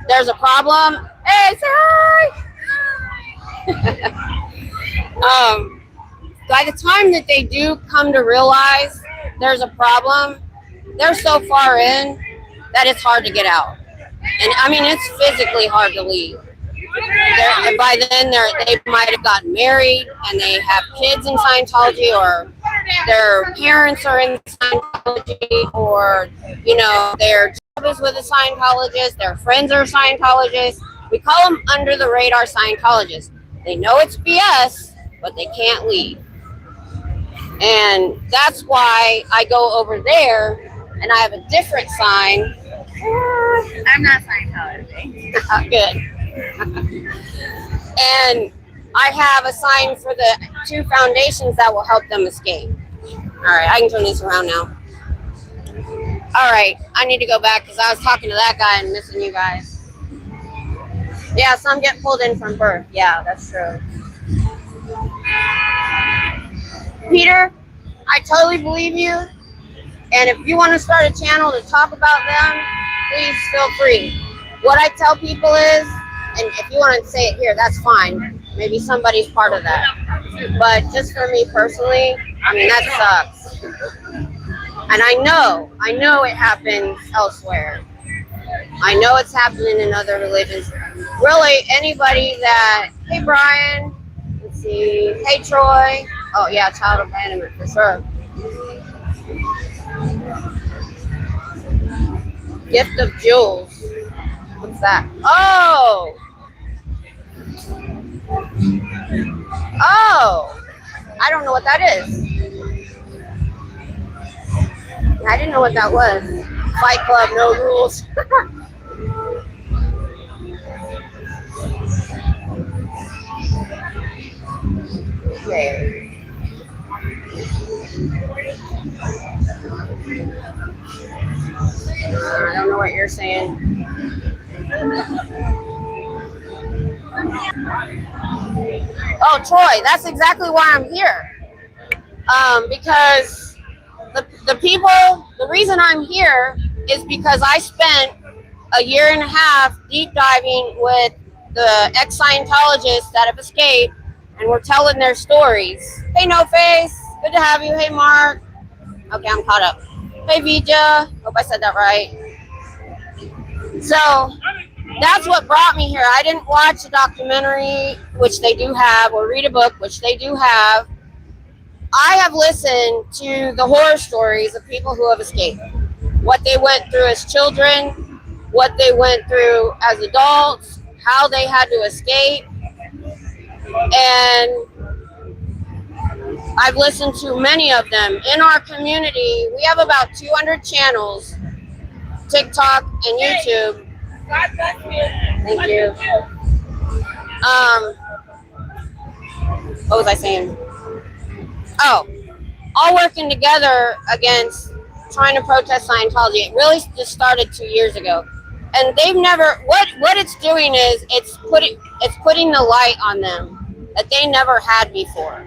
there's a problem, hey, say hi! By the time that they do come to realize there's a problem, they're so far in that it's hard to get out. And I mean, it's physically hard to leave. By then, they might have gotten married and they have kids in Scientology, or their parents are in Scientology, or, you know, their job is with a Scientologist, their friends are Scientologists. We call them under the radar Scientologists. They know it's BS, but they can't leave. And that's why I go over there and I have a different sign. I'm not Scientology. Good. And I have a sign for the two foundations that will help them escape. All right, I can turn this around now. All right, I need to go back because I was talking to that guy and missing you guys. Yeah, some get pulled in from birth. Yeah, that's true. Peter, I totally believe you. And if you want to start a channel to talk about them, please feel free. What I tell people is, and if you want to say it here, that's fine. Maybe somebody's part of that. But just for me personally, I mean, that sucks. And I know it happens elsewhere. I know it's happening in other religions. Really, anybody that, hey Brian, let's see, hey Troy. Oh yeah, child abandonment for sure. Gift of jewels. What's that? Oh! Oh! I don't know what that is. I didn't know what that was. Fight Club, no rules. Okay. I don't know what you're saying. Oh, Troy, that's exactly why I'm here. Because the reason I'm here is because I spent a year and a half deep diving with the ex-Scientologists that have escaped, and we're telling their stories. Hey, No Face, good to have you. Hey, Mark. Okay, I'm caught up. Hey, Vija. Hope I said that right. So that's what brought me here. I didn't watch a documentary, which they do have, or read a book, which they do have. I have listened to the horror stories of people who have escaped. What they went through as children, what they went through as adults, how they had to escape. And I've listened to many of them. In our community, we have about 200 channels, TikTok and YouTube. Thank you. What was I saying? Oh, all working together against trying to protest Scientology. It really just started 2 years ago. And they've never, what it's doing is it's putting the light on them that they never had before.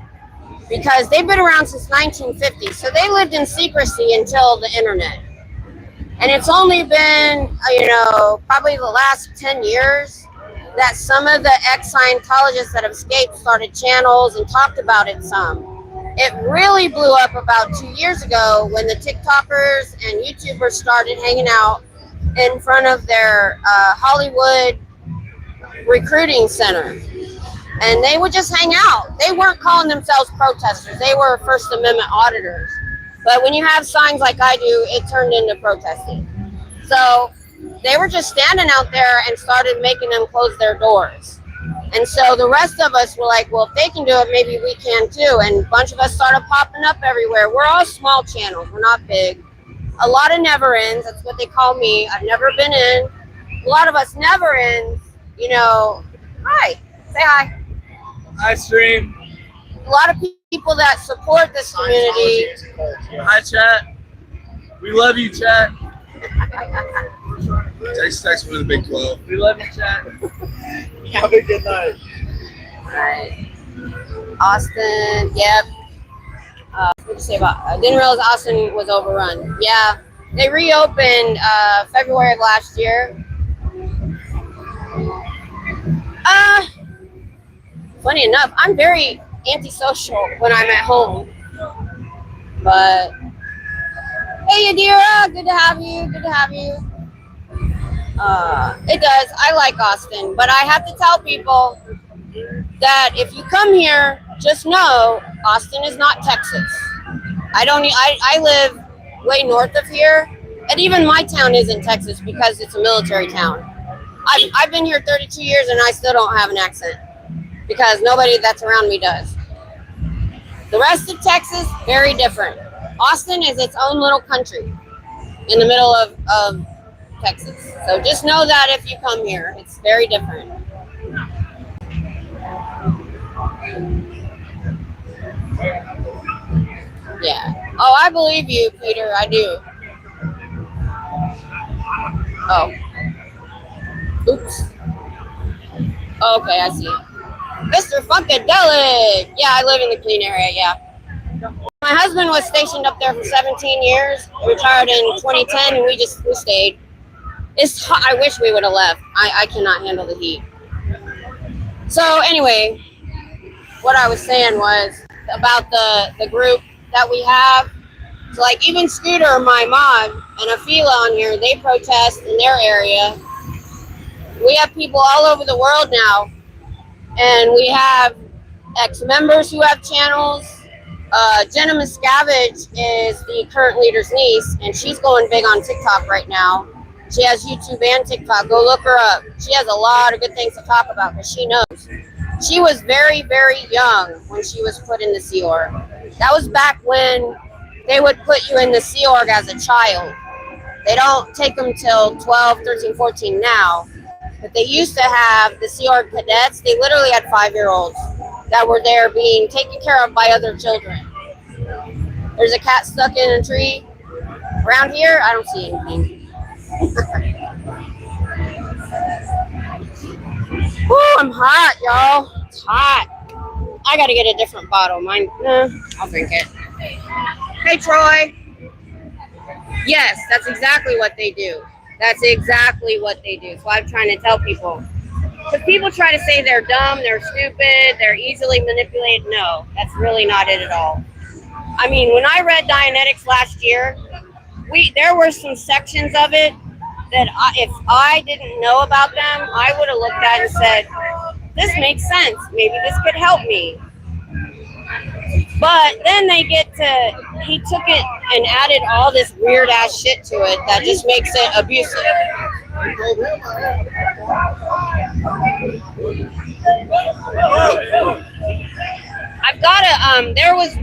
Because they've been around since 1950, so they lived in secrecy until the internet. And it's only been, probably the last 10 years that some of the ex-Scientologists that have escaped started channels and talked about it some. It really blew up about 2 years ago when the TikTokers and YouTubers started hanging out in front of their Hollywood recruiting center. And they would just hang out. They weren't calling themselves protesters. They were First Amendment auditors. But when you have signs like I do, it turned into protesting. So they were just standing out there and started making them close their doors. And so the rest of us were like, well, if they can do it, maybe we can too. And a bunch of us started popping up everywhere. We're all small channels. We're not big. A lot of never ends. That's what they call me. I've never been in. A lot of us never ends. Hi. Say hi. Hi, stream. A lot of people that support this community. Hi, chat. We love you, chat. Text with a big 12. We love you, chat. Have a good night. Right. Austin, yep. What did you say about? I didn't realize Austin was overrun. Yeah, they reopened February of last year. Funny enough, I'm very antisocial when I'm at home. But hey, Yadira, good to have you. Good to have you. It does. I like Austin, but I have to tell people that if you come here, just know Austin is not Texas. I live way north of here, and even my town isn't Texas because it's a military town. I've been here 32 years and I still don't have an accent because nobody that's around me does. The rest of Texas, very different. Austin is its own little country in the middle of Texas. So just know that if you come here, it's very different. Yeah. Oh, I believe you, Peter. I do. Oh. Oops. Okay, I see. Mr. Funkadelic. Yeah, I live in the clean area, yeah. My husband was stationed up there for 17 years, retired in 2010, and we stayed. It's hot. I wish we would have left. I cannot handle the heat. So anyway, what I was saying was about the group that we have. So like even Scooter, my mom, and Afila on here, they protest in their area. We have people all over the world now, and we have ex-members who have channels. Jenna Miscavige is the current leader's niece, and she's going big on TikTok right now. She has YouTube and TikTok. Go look her up. She has a lot of good things to talk about because she knows. She was very, very young when she was put in the Sea Org. That was back when they would put you in the Sea Org as a child. They don't take them till 12, 13, 14 now. But they used to have the Sea Org cadets. They literally had 5-year-olds that were there being taken care of by other children. There's a cat stuck in a tree. Around here, I don't see anything. Woo, I'm hot, y'all. It's hot. I gotta get a different bottle. Mine, I'll drink it. Hey, Troy. Yes, that's exactly what they do. That's exactly what they do. So I'm trying to tell people. Because people try to say they're dumb, they're stupid, they're easily manipulated. No, that's really not it at all. I mean, when I read Dianetics last year, there were some sections of it that if I didn't know about them, I would have looked at and said, this makes sense. Maybe this could help me. But then he took it and added all this weird ass shit to it that just makes it abusive. I've got to, there was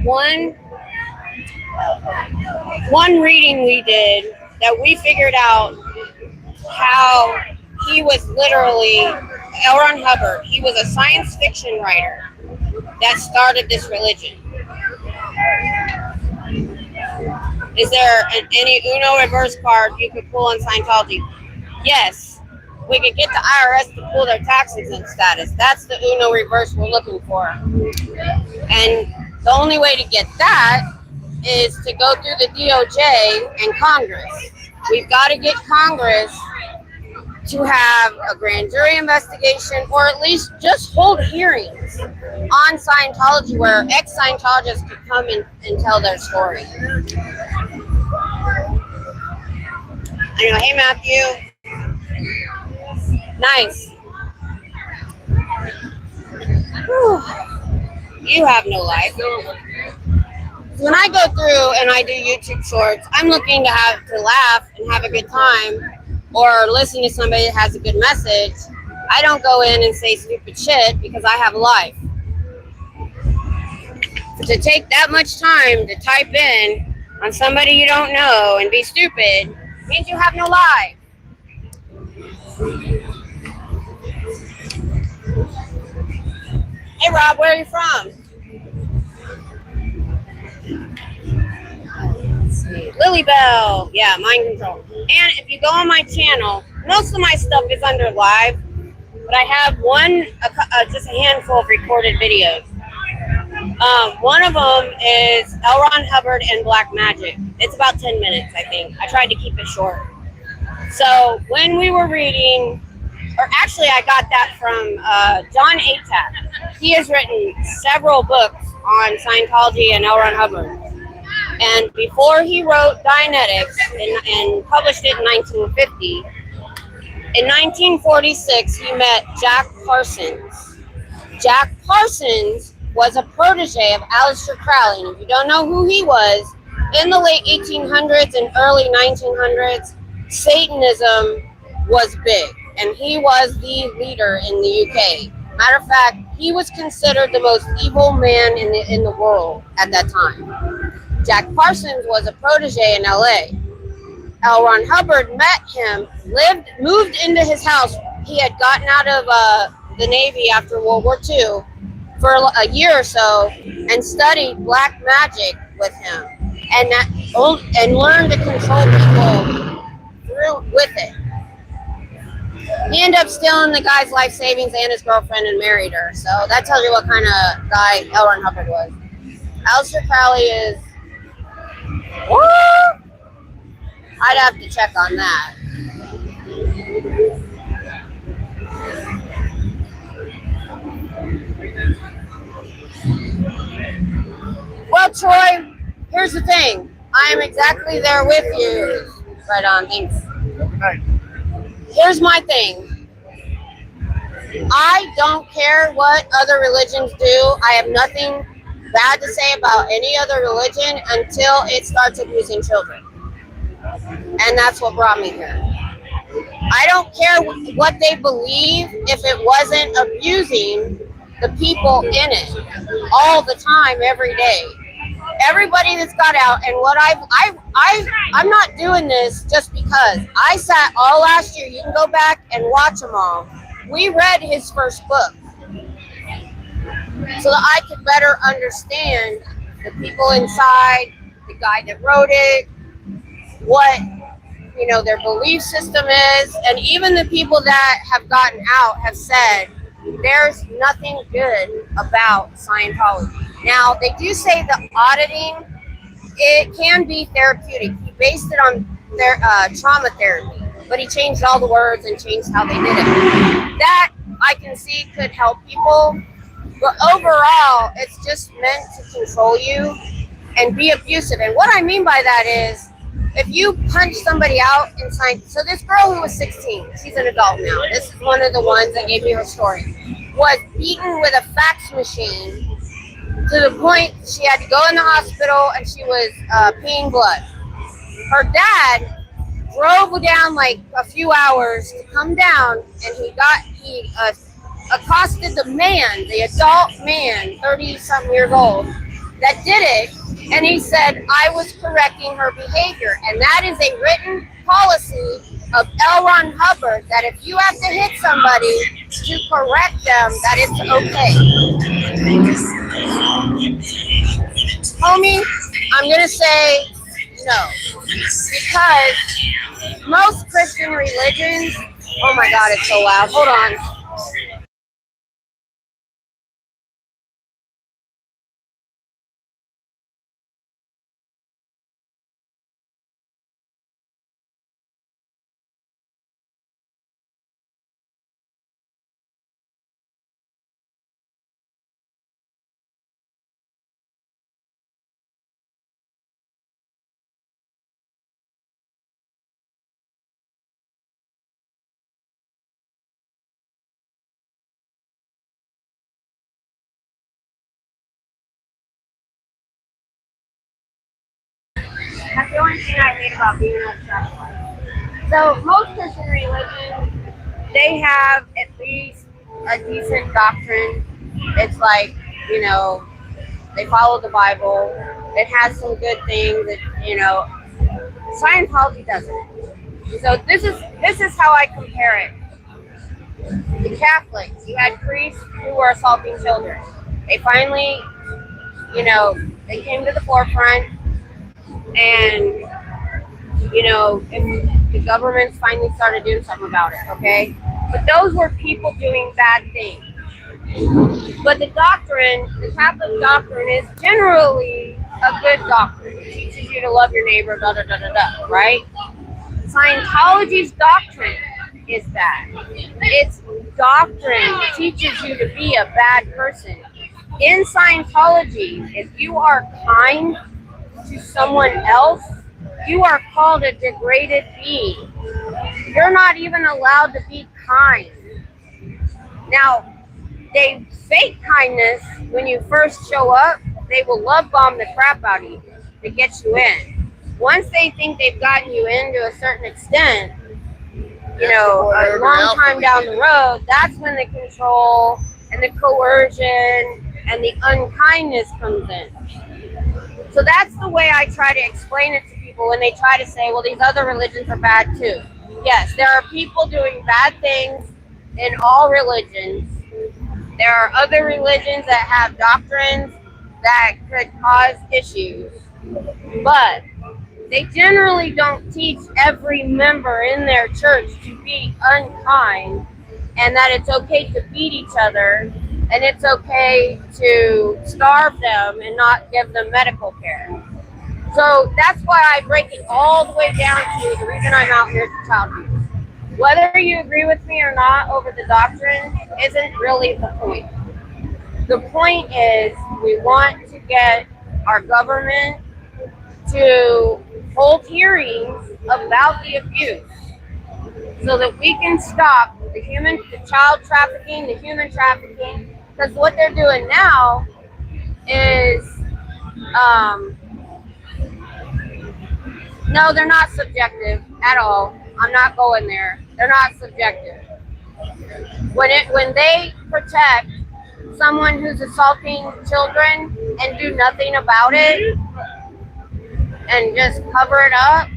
one reading we did that we figured out how he was literally, L. Ron Hubbard, he was a science fiction writer that started this religion. Is there any Uno reverse card you could pull on Scientology? Yes. We could get the IRS to pull their tax exempt status. That's the Uno reverse we're looking for. And the only way to get that is to go through the DOJ and Congress. We've got to get Congress to have a grand jury investigation, or at least just hold hearings on Scientology where ex-Scientologists could come and tell their story. I know, hey Matthew. Nice. Whew. You have no life. When I go through and I do YouTube shorts, I'm looking to laugh and have a good time, or listen to somebody that has a good message. I don't go in and say stupid shit because I have a life. To take that much time to type in on somebody you don't know and be stupid means you have no life. Hey Rob, where are you from? Lily Bell, yeah, mind control. And if you go on my channel, most of my stuff is under live, but I have just a handful of recorded videos. One of them is L. Ron Hubbard and Black Magic. It's about 10 minutes, I think. I tried to keep it short. So when we were reading, or actually I got that from John Atak. He has written several books on Scientology and L. Ron Hubbard. And before he wrote Dianetics and published it in 1950, in 1946 he met Jack Parsons. Jack Parsons was a protege of Aleister Crowley. And if you don't know who he was, in the late 1800s and early 1900s, Satanism was big. And he was the leader in the UK. Matter of fact, he was considered the most evil man in the world at that time. Jack Parsons was a protege in LA. L. Ron Hubbard met him, moved into his house. He had gotten out of the Navy after World War II, for a year or so and studied black magic with him, and learned to control people through with it. He ended up stealing the guy's life savings and his girlfriend and married her. So that tells you what kind of guy L. Ron Hubbard was. Aleister Crowley is, what? I'd have to check on that. Well, Troy, here's the thing. I am exactly there with you. Right on, thanks. Here's my thing. I don't care what other religions do. I have nothing bad to say about any other religion until it starts abusing children. And that's what brought me here. I don't care what they believe if it wasn't abusing the people in it all the time, every day. Everybody that's got out, and what I'm not doing this just because. I sat all last year. You can go back and watch them all. We read his first book so that I could better understand the people inside, the guy that wrote it, what their belief system is, and even the people that have gotten out have said there's nothing good about Scientology. Now, they do say the auditing, it can be therapeutic. He based it on their trauma therapy, but he changed all the words and changed how they did it. That, I can see, could help people, but overall, it's just meant to control you and be abusive. And what I mean by that is, if you punch somebody out in science, so this girl who was 16, she's an adult now, this is one of the ones that gave me her story, was beaten with a fax machine to the point she had to go in the hospital and she was peeing blood. Her dad drove down like a few hours to come down, and he accosted the man, the adult man, 30-something years old, that did it, and he said, I was correcting her behavior. And that is a written policy of L. Ron Hubbard, that if you have to hit somebody to correct them, that it's okay. Homie, I'm going to say no. Because most Christian religions, oh my God, it's so loud. Hold on. That's the only thing I hate about being a Catholic. So most Christian religions, they have at least a decent doctrine. It's like, they follow the Bible. It has some good things that, Scientology doesn't. So this is how I compare it. The Catholics, you had priests who were assaulting children. They finally, they came to the forefront. And, the government finally started doing something about it, okay? But those were people doing bad things. But the doctrine, the Catholic doctrine, is generally a good doctrine. It teaches you to love your neighbor, da da da da da, right? Scientology's doctrine is bad. Its doctrine teaches you to be a bad person. In Scientology, if you are kind to someone else, you are called a degraded being. You're not even allowed to be kind. Now, they fake kindness when you first show up. They will love bomb the crap out of you to get you in. Once they think they've gotten you in to a certain extent, a long time down the road, that's when the control and the coercion and the unkindness comes in. So that's the way I try to explain it to people when they try to say, well, these other religions are bad too. Yes, there are people doing bad things in all religions, There are other religions that have doctrines that could cause issues, but they generally don't teach every member in their church to be unkind, and that it's okay to beat each other, and it's okay to starve them and not give them medical care. So that's why I break it all the way down to the reason I'm out here to tell you. Whether you agree with me or not over the doctrine isn't really the point. The point is we want to get our government to hold hearings about the abuse so that we can stop the child trafficking, the human trafficking, because what they're doing now is, no, they're not subjective at all. I'm not going there. They're not subjective. When they protect someone who's assaulting children and do nothing about it and just cover it up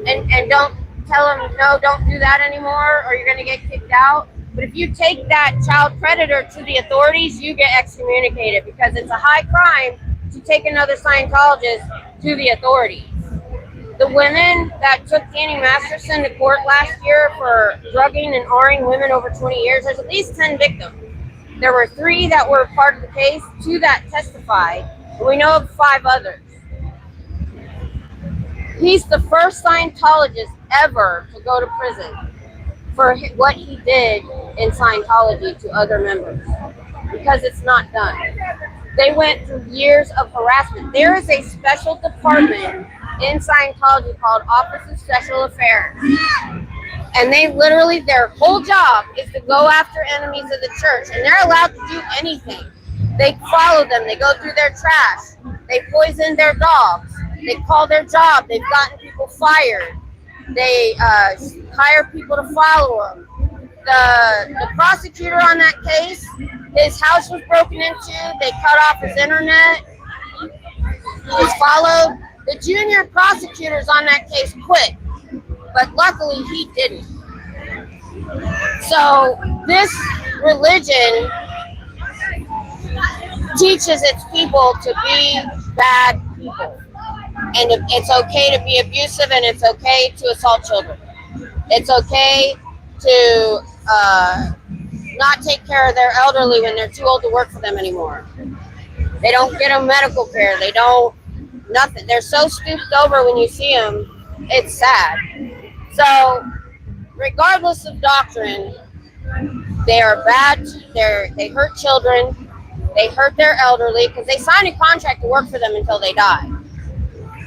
and don't tell them, no, don't do that anymore or you're going to get kicked out. But if you take that child predator to the authorities, you get excommunicated because it's a high crime to take another Scientologist to the authorities. The women that took Danny Masterson to court last year for drugging and R-ing women over 20 years, there's at least 10 victims. There were 3 that were part of the case, 2 that testified, and we know of 5 others. He's the first Scientologist ever to go to prison for what he did in Scientology to other members, because it's not done. They went through years of harassment. There is a special department in Scientology called Office of Special Affairs. And they literally, their whole job is to go after enemies of the church. And they're allowed to do anything. They follow them. They go through their trash. They poison their dogs. They call their job. They've gotten people fired. They hire people to follow them. The prosecutor on that case, his house was broken into. They cut off his internet. He was followed. The junior prosecutors on that case quit, but luckily he didn't. So this religion teaches its people to be bad people. And it's okay to be abusive, and it's okay to assault children. It's okay to not take care of their elderly when they're too old to work for them anymore. They don't get them medical care. They don't, nothing. They're so stooped over when you see them, it's sad. So regardless of doctrine, they are bad. They hurt children. They hurt their elderly because they signed a contract to work for them until they die.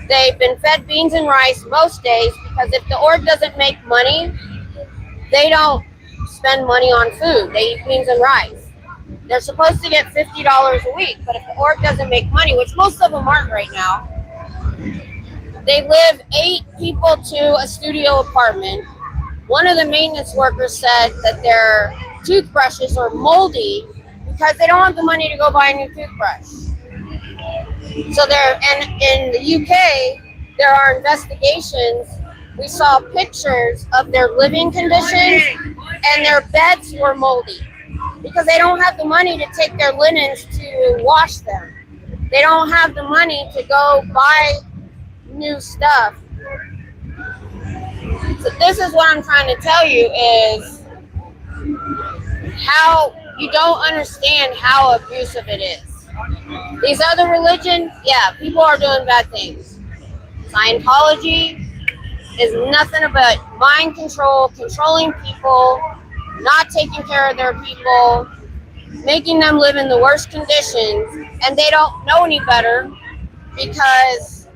They've been fed beans and rice most days because if the org doesn't make money, they don't spend money on food. They eat beans and rice. They're supposed to get $50 a week, but if the org doesn't make money, which most of them aren't right now, they live 8 people to a studio apartment. One of the maintenance workers said that their toothbrushes are moldy because they don't have the money to go buy a new toothbrush. So and in the UK, there are investigations. We saw pictures of their living conditions, and their beds were moldy because they don't have the money to take their linens to wash them. They don't have the money to go buy new stuff. So this is what I'm trying to tell you is how you don't understand how abusive it is. These other religions, yeah, people are doing bad things. Scientology is nothing but mind control, controlling people, not taking care of their people, making them live in the worst conditions, and they don't know any better because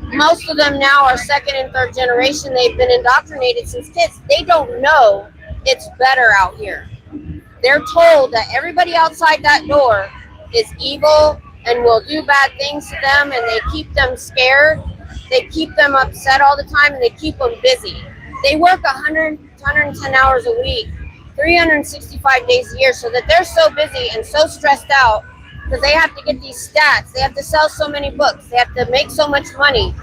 most of them now are 2nd and 3rd generation. They've been indoctrinated since kids. They don't know it's better out here. They're told that everybody outside that door is evil and will do bad things to them, and they keep them scared. They keep them upset all the time, and they keep them busy. They work 100, 110 hours a week, 365 days a year, so that they're so busy and so stressed out because they have to get these stats. They have to sell so many books. They have to make so much money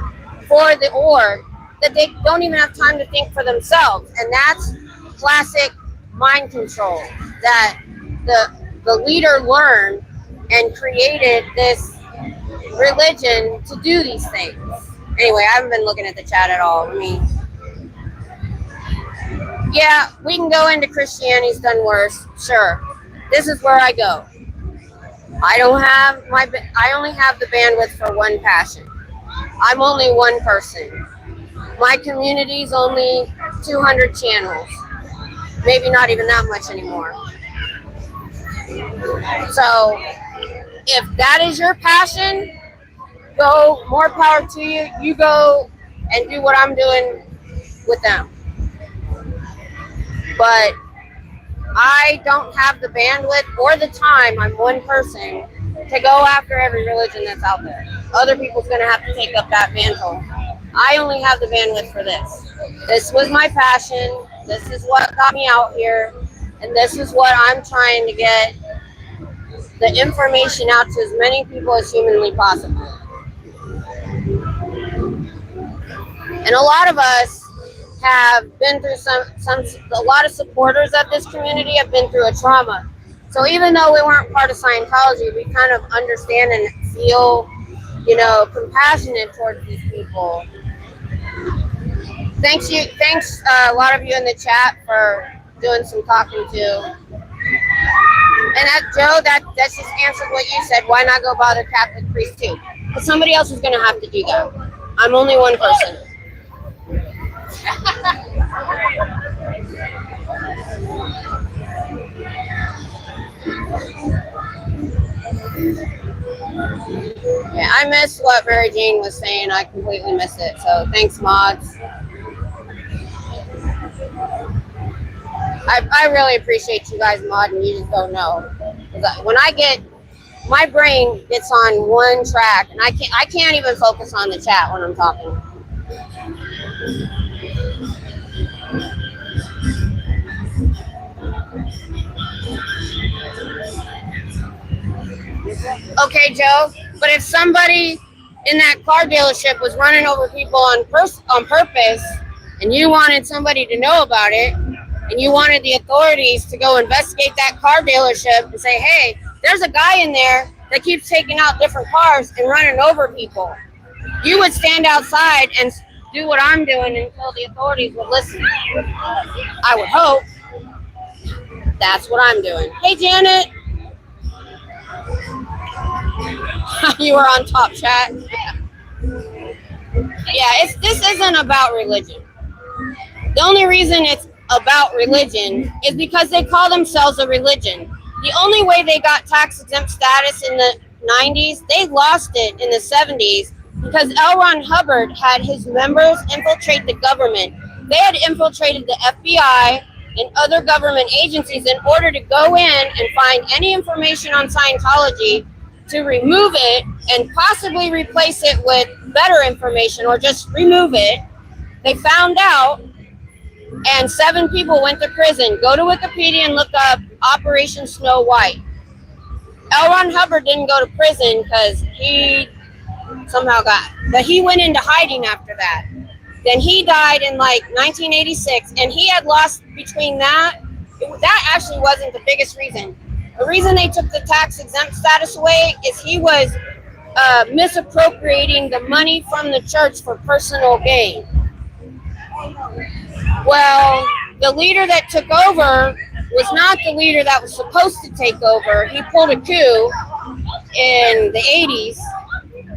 for the org that they don't even have time to think for themselves. And that's classic mind control that the leader learned and created this religion to do these things. Anyway, I haven't been looking at the chat at all. I mean, yeah, we can go into Christianity's done worse. Sure. This is where I go. I only have the bandwidth for one passion. I'm only one person. My community's only 200 channels. Maybe not even that much anymore. So, if that is your passion, go, more power to you. You go and do what I'm doing with them. But I don't have the bandwidth or the time. I'm one person to go after every religion that's out there. Other people's going to have to take up that mantle. I only have the bandwidth for this. This was my passion. This is what got me out here. And this is what I'm trying to get the information out to as many people as humanly possible. And a lot of us have been through a lot of supporters of this community have been through a trauma. So even though we weren't part of Scientology, we kind of understand and feel, compassionate towards these people. Thanks a lot of you in the chat for doing some talking to. And Joe, that just answered what you said. Why not go bother Catholic priests too? Because somebody else is going to have to do that. I'm only one person. Yeah, I missed what Mary Jane was saying. I completely missed it. So thanks, mods. I really appreciate you guys modding. You just don't know. When my brain gets on one track, and I can't even focus on the chat when I'm talking. Okay, Joe, but if somebody in that car dealership was running over people on purpose, and you wanted somebody to know about it, and you wanted the authorities to go investigate that car dealership and say, hey, there's a guy in there that keeps taking out different cars and running over people, you would stand outside and do what I'm doing until the authorities would listen. I would hope. That's what I'm doing. Hey, Janet. You were on top, chat. Yeah, this isn't about religion. The only reason it's about religion is because they call themselves a religion. The only way they got tax-exempt status in the 90s, they lost it in the 70s because L. Ron Hubbard had his members infiltrate the government. They had infiltrated the FBI and other government agencies in order to go in and find any information on Scientology, to remove it and possibly replace it with better information or just remove it. They found out, and 7 people went to prison. Go to Wikipedia and look up Operation Snow White. L. Ron Hubbard didn't go to prison because he somehow but he went into hiding after that. Then he died in like 1986, and he had lost between that actually wasn't the biggest reason. The reason they took the tax-exempt status away is he was misappropriating the money from the church for personal gain. Well, the leader that took over was not the leader that was supposed to take over. He pulled a coup in the 80s,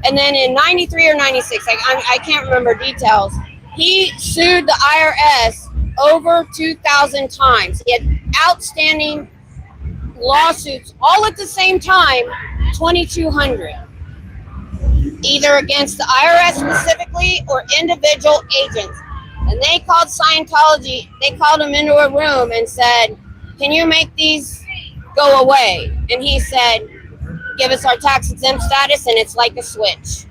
and then in 93 or 96, I can't remember details, he sued the IRS over 2,000 times. He had outstanding lawsuits all at the same time, 2,200, either against the IRS specifically or individual agents. And they called Scientology, they called him into a room and said, can you make these go away? And he said, give us our tax exempt status and it's like a switch.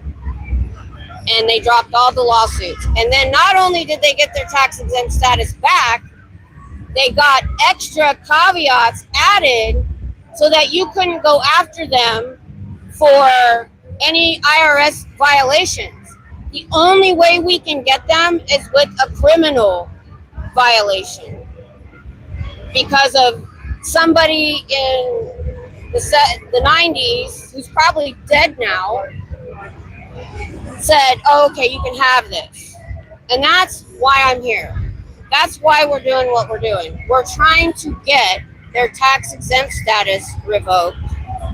And they dropped all the lawsuits. And then not only did they get their tax exempt status back, they got extra caveats added so that you couldn't go after them for any IRS violations. The only way we can get them is with a criminal violation because of somebody in the 90s, who's probably dead now, said, oh, okay, you can have this. And that's why I'm here. That's why we're doing what we're doing. We're trying to get their tax exempt status revoked.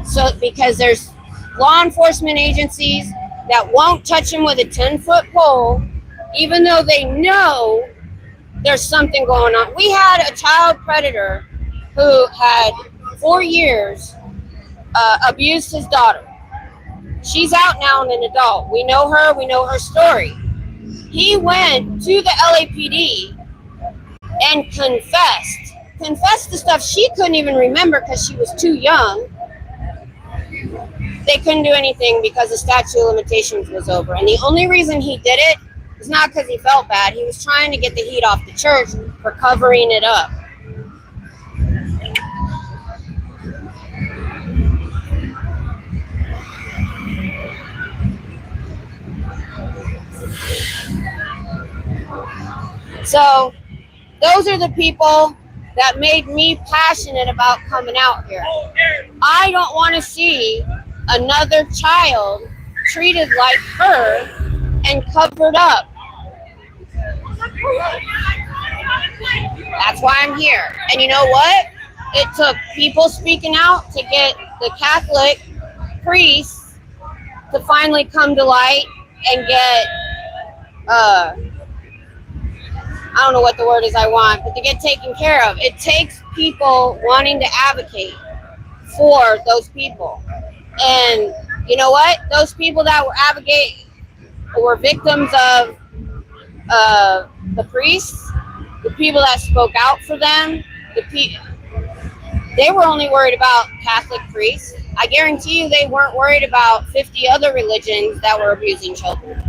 So because there's law enforcement agencies that won't touch them with a 10-foot pole, even though they know there's something going on. We had a child predator who had 4 years abused his daughter. She's out now and an adult. We know her story. He went to the LAPD and confessed to stuff she couldn't even remember because she was too young. They couldn't do anything because the statute of limitations was over. And the only reason he did it was not because he felt bad. He was trying to get the heat off the church for covering it up. So those are the people that made me passionate about coming out here. I don't want to see another child treated like her and covered up. That's why I'm here. And you know what? It took people speaking out to get the Catholic priests to finally come to light and get I don't know what the word is I want, but to get taken care of. It takes people wanting to advocate for those people. And you know what? Those people that were victims of the priests, the people that spoke out for them, they were only worried about Catholic priests. I guarantee you they weren't worried about 50 other religions that were abusing children.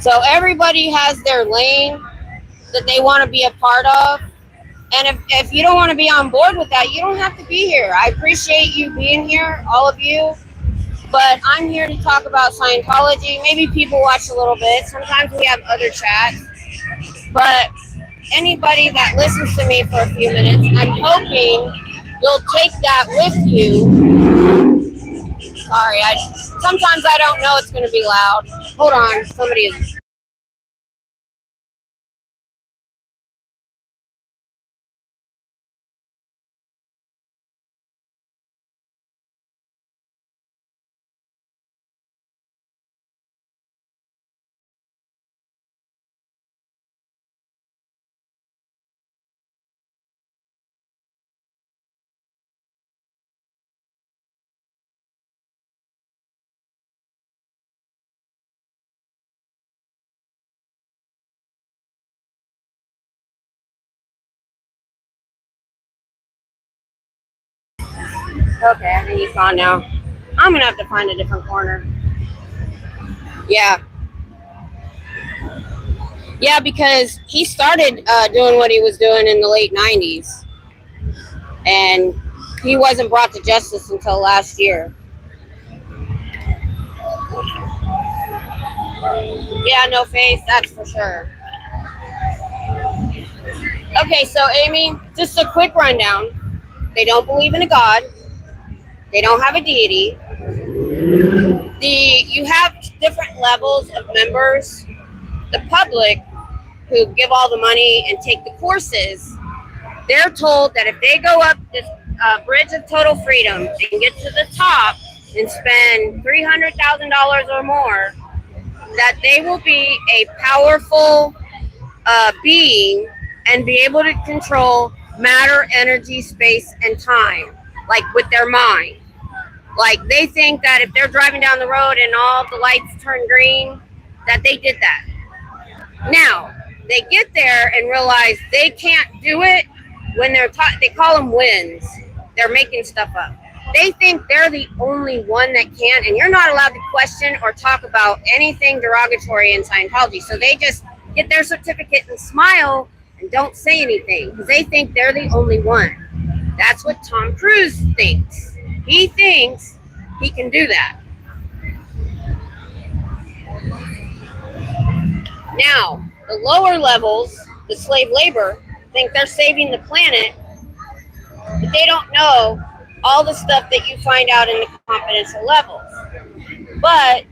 So everybody has their lane that they want to be a part of. And if you don't want to be on board with that, you don't have to be here. I appreciate you being here, all of you. But I'm here to talk about Scientology. Maybe people watch a little bit. Sometimes we have other chats. But anybody that listens to me for a few minutes, I'm hoping you'll take that with you. Sorry, sometimes I don't know it's going to be loud. Hold on, somebody is... Okay, I think he's gone now. I'm going to have to find a different corner. Yeah. Yeah, because he started doing what he was doing in the late 90s. And he wasn't brought to justice until last year. Yeah, no face, that's for sure. Okay, so Amy, just a quick rundown. They don't believe in a God. They don't have a deity. You have different levels of members. The public, who give all the money and take the courses, they're told that if they go up this bridge of total freedom and get to the top and spend $300,000 or more, that they will be a powerful being and be able to control matter, energy, space, and time, like with their mind. Like they think that if they're driving down the road and all the lights turn green, that they did that. Now, they get there and realize they can't do it when they call them wins. They're making stuff up. They think they're the only one that can, and you're not allowed to question or talk about anything derogatory in Scientology. So they just get their certificate and smile and don't say anything because they think they're the only one. That's what Tom Cruise thinks. He thinks he can do that. Now, the lower levels, the slave labor, think they're saving the planet but they don't know all the stuff that you find out in the confidential levels. But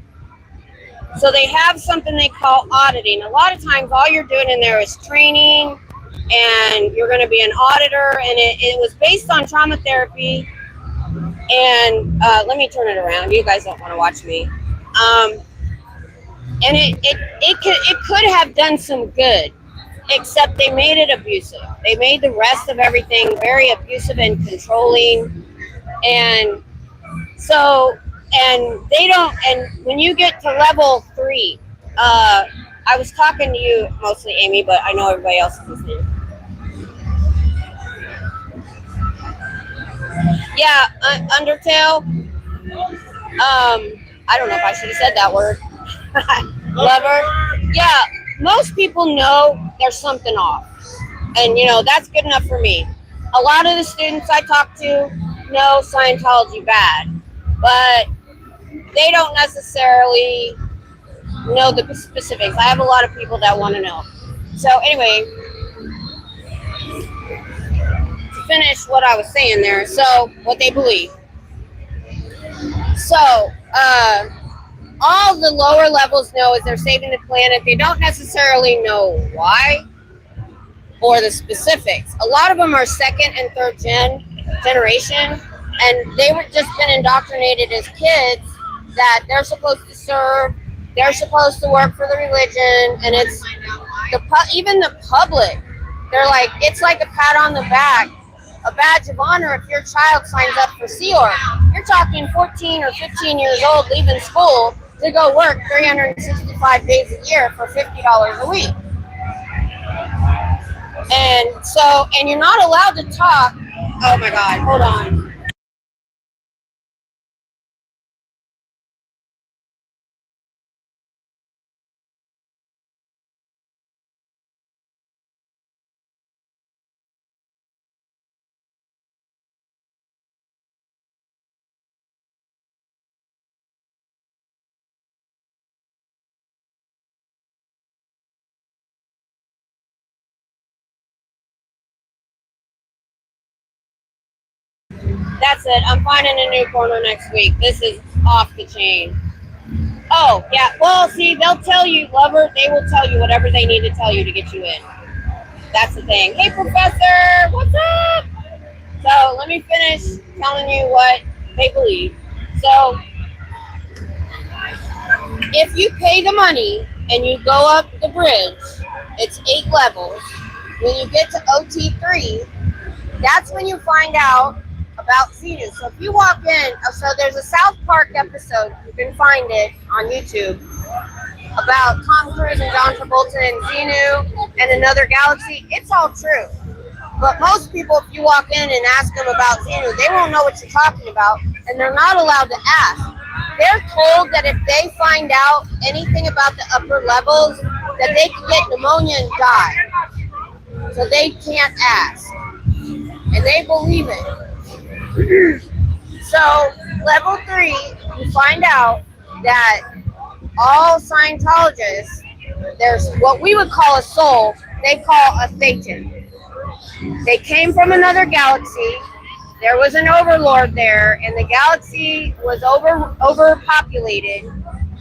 so they have something they call auditing. A lot of times all you're doing in there is training, and you're going to be an auditor, and it was based on trauma therapy. And let me turn it around. You guys don't want to watch me. And it could have done some good, except they made it abusive. They made the rest of everything very abusive and controlling. And so, and they don't, and when you get to level 3, I was talking to you mostly, Amy, but I know everybody else is listening. Yeah, Undertale. I don't know if I should have said that word. Lover. Yeah, most people know there's something off. And, you know, that's good enough for me. A lot of the students I talk to know Scientology bad, but they don't necessarily know the specifics. I have a lot of people that want to know. So anyway, to finish what I was saying there, so what they believe. So, all the lower levels know is they're saving the planet. They don't necessarily know why or the specifics. A lot of them are second and third generation, and they were just been indoctrinated as kids that they're supposed to serve, they're supposed to work for the religion, and it's even the public. They're like, it's like a pat on the back, a badge of honor if your child signs up for Sea Org. You're talking 14 or 15 years old leaving school to go work 365 days a year for $50 a week. And so, and you're not allowed to talk. Oh my God, hold on. That's it. I'm finding a new corner next week. This is off the chain. Oh, yeah. Well, see, they'll tell you, Lover, they will tell you whatever they need to tell you to get you in. That's the thing. Hey, Professor, what's up? So let me finish telling you what they believe. So if you pay the money and you go up the bridge, it's 8 levels. When you get to OT3, that's when you find out about Xenu. So if you walk in, so there's a South Park episode, you can find it on YouTube, about Tom Cruise and John Travolta and Xenu and another galaxy. It's all true. But most people, if you walk in and ask them about Xenu, they won't know what you're talking about, and they're not allowed to ask. They're told that if they find out anything about the upper levels, that they can get pneumonia and die. So they can't ask. And they believe it. So, level 3, you find out that all Scientologists, there's what we would call a soul, they call a Thetan. They came from another galaxy. There was an overlord there, and the galaxy was overpopulated.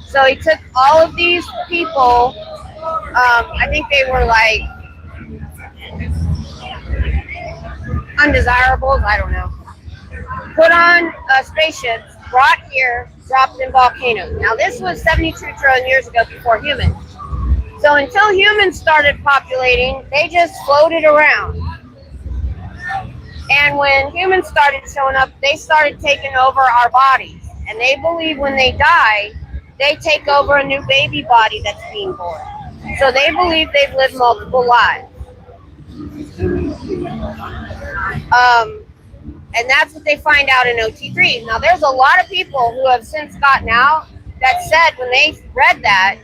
So he took all of these people, I think they were like undesirables, I don't know. Put on spaceships, brought here, dropped in volcanoes. Now this was 72 trillion years ago before humans. So until humans started populating, they just floated around. And when humans started showing up, they started taking over our bodies. And they believe when they die, they take over a new baby body that's being born. So they believe they've lived multiple lives. And that's what they find out in OT3. Now, there's a lot of people who have since gotten out that said when they read that,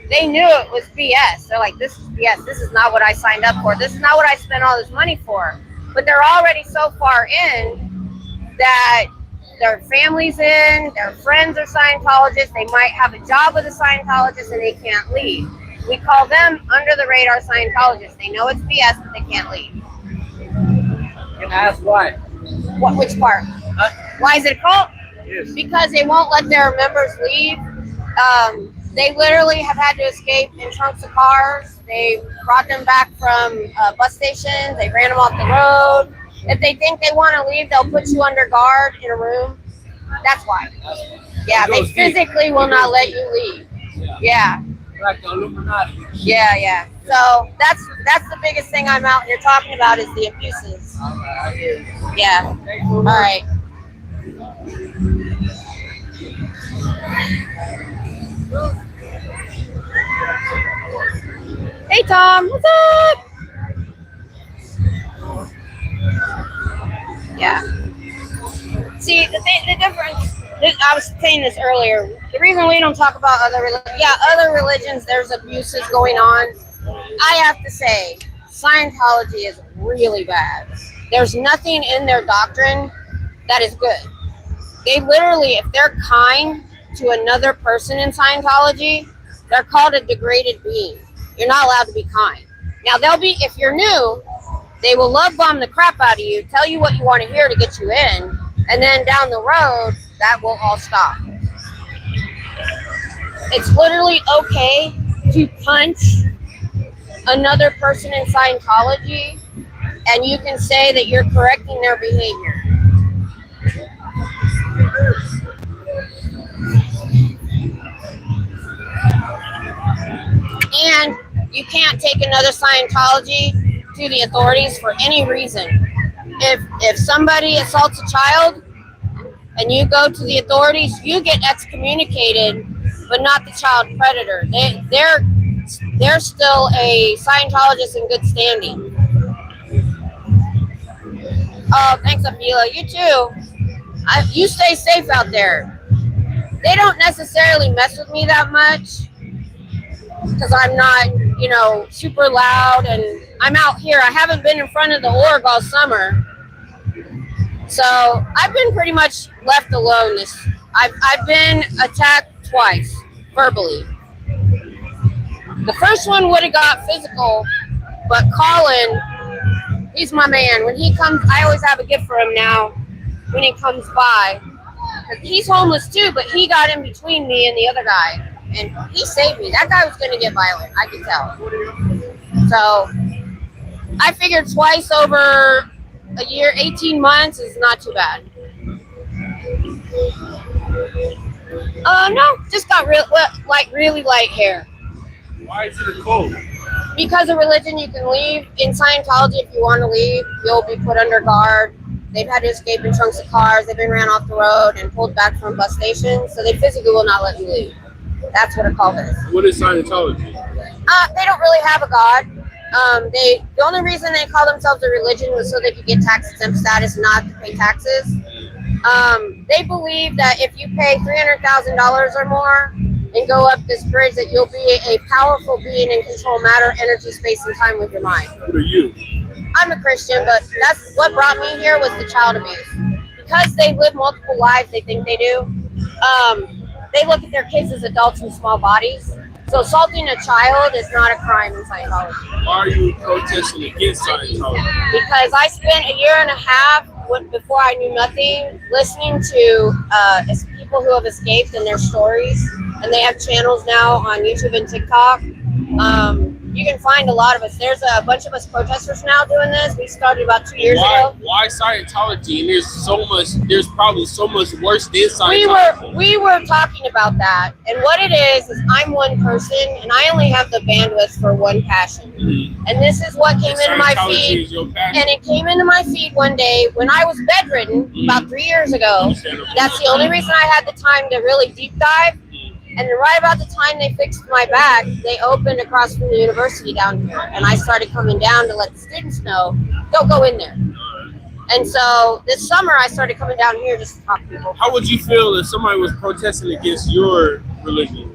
they knew it was BS. They're like, this is BS. This is not what I signed up for. This is not what I spent all this money for. But they're already so far in that their family's in, their friends are Scientologists, they might have a job with a Scientologist and they can't leave. We call them under the radar Scientologists. They know it's BS, but they can't leave. Can I ask why? Which part? Why is it a cult? Yes. Because they won't let their members leave. They literally have had to escape in trunks of cars. They brought them back from bus stations. They ran them off the road. If they think they want to leave, they'll put you under guard in a room. That's why. Yeah, they physically will not let you leave. Yeah. Like the Illuminati. Yeah. So that's the biggest thing I'm out here talking about is the abuses. Yeah. All right. Hey Tom, what's up? Yeah. See, the difference. I was saying this earlier. The reason we don't talk about other religions, there's abuses going on. I have to say, Scientology is really bad. There's nothing in their doctrine that is good. They literally, if they're kind to another person in Scientology, they're called a degraded being. You're not allowed to be kind. Now, they'll be, if you're new, they will love bomb the crap out of you, tell you what you want to hear to get you in, and then down the road, that will all stop. It's literally okay to punch another person in Scientology, and you can say that you're correcting their behavior. And you can't take another Scientology to the authorities for any reason. If somebody assaults a child and you go to the authorities, you get excommunicated, but not the child predator. They're still a Scientologist in good standing. Oh, thanks, Avila. You too. You stay safe out there. They don't necessarily mess with me that much because I'm not, super loud, and I'm out here. I haven't been in front of the org all summer. So I've been pretty much left alone. I've been attacked twice, verbally. The first one would have got physical, but Colin, he's my man. When he comes, I always have a gift for him now when he comes by. He's homeless too, but he got in between me and the other guy, and he saved me. That guy was going to get violent, I could tell. So I figured twice over a year, 18 months is not too bad. No, just got really light hair. Why is it a cult? Because of religion, you can leave. In Scientology, if you want to leave, you'll be put under guard. They've had to escape in trunks of cars. They've been ran off the road and pulled back from bus stations. So they physically will not let you leave. That's what a cult is. What is Scientology? They don't really have a god. The only reason they call themselves a religion was so they could get tax exempt status, not to pay taxes. They believe that if you pay $300,000 or more and go up this bridge, that you'll be a powerful being and control matter, energy, space, and time with your mind. What are you? I'm a Christian, but that's what brought me here was the child abuse. Because they live multiple lives, they think they do. They look at their kids as adults in small bodies. So assaulting a child is not a crime in Scientology. Why are you protesting against Scientology? Because I spent a year and a half before I knew nothing, listening to people who have escaped and their stories. And they have channels now on YouTube and TikTok. You can find a lot of us. There's a bunch of us protesters now doing this. We started about 2 years ago. Why Scientology? And there's probably so much worse than Scientology. We were talking about that. And what it is I'm one person and I only have the bandwidth for one passion. Mm-hmm. And this is what came into my feed. And it came into my feed one day when I was bedridden about 3 years ago. That's the only reason I had the time to really deep dive. And right about the time they fixed my back, they opened across from the university down here. And I started coming down to let the students know, don't go in there. And so this summer, I started coming down here just to talk to people. How would you feel if somebody was protesting against your religion?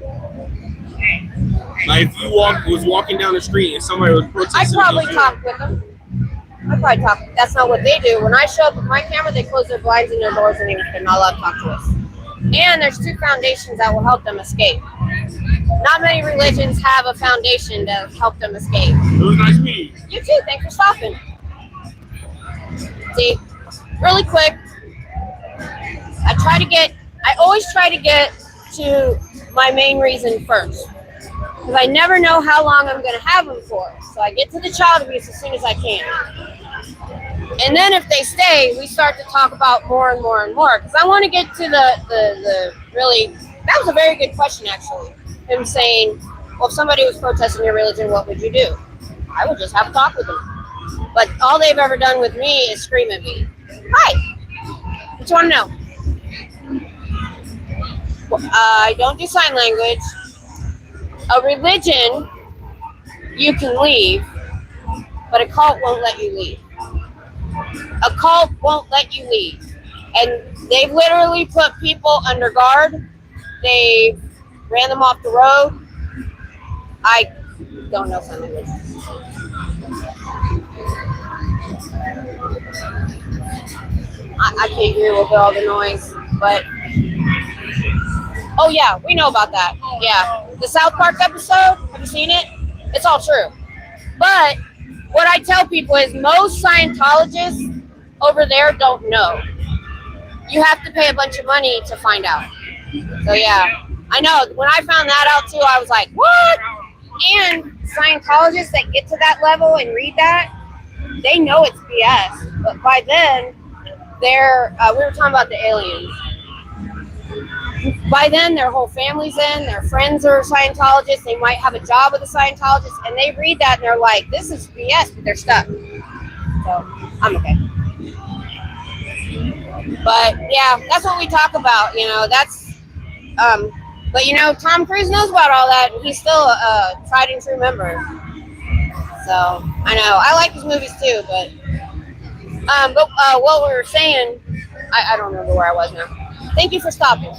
Like if you was walking down the street and somebody was protesting I'd probably talk with them. That's not what they do. When I show up with my camera, they close their blinds and their doors and they're not allowed to talk to us. And there's 2 foundations that will help them escape. Not many religions have a foundation to help them escape. It was nice meeting you. You too. Thanks for stopping. See, really quick, I always try to get to my main reason first. Because I never know how long I'm going to have them for. So I get to the child abuse as soon as I can. And then if they stay, we start to talk about more and more and more. Because I want to get to the really, that was a very good question actually. Him saying, well, if somebody was protesting your religion, what would you do? I would just have a talk with them. But all they've ever done with me is scream at me. Hi, what you want to know? I don't do sign language. A religion, you can leave, but a cult won't let you leave. A cult won't let you leave. And they've literally put people under guard. They ran them off the road. I don't know sign language. I can't hear with all the noise, but oh yeah, we know about that. Yeah, the South Park episode, have you seen it? It's all true. But what I tell people is most Scientologists over there don't know. You have to pay a bunch of money to find out. So yeah, I know. When I found that out too, I was like, what? And Scientologists that get to that level and read that, they know it's BS. But by then, they're, we were talking about the aliens. By then, their whole family's in, their friends are Scientologists, they might have a job with a Scientologist, and they read that and they're like, this is BS, but they're stuck. So, I'm okay. But, yeah, that's what we talk about, you know, that's, but, you know, Tom Cruise knows about all that, and he's still a tried and true member. So, I know, I like his movies too, but what we were saying, I don't remember where I was now. Thank you for stopping.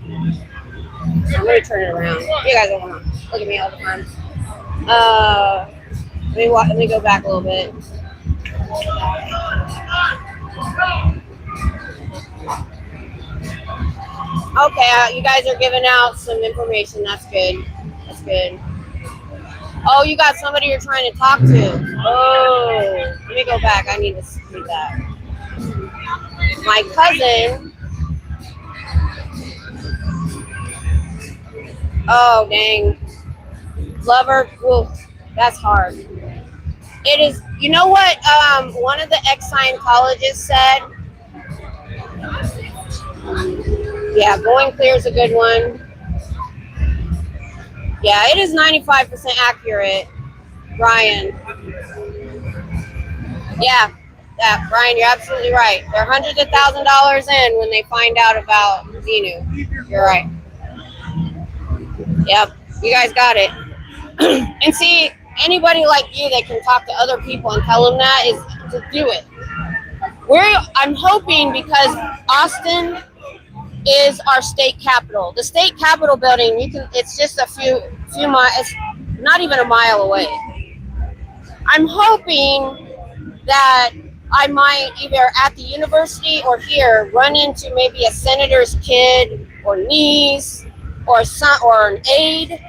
I'm going to turn it around. You guys don't want to look at me all the time. Let me go back a little bit. Okay, you guys are giving out some information. That's good. That's good. Oh, you got somebody you're trying to talk to. Oh, let me go back. I need to read that. My cousin. Oh, dang. Lover. Ooh, that's hard. It is. You know what? One of the ex-Scientologists said. Yeah, going clear is a good one. Yeah, it is 95% accurate, Brian. Yeah, Brian, you're absolutely right. They're hundreds of $1,000s in when they find out about Xenu. You're right. Yep, you guys got it. And see, anybody like you that can talk to other people and tell them that is to do it. I'm hoping because Austin is our state capital. The state capitol building, it's just a few miles, it's not even a mile away. I'm hoping that I might either at the university or here run into maybe a senator's kid or niece or son or an aide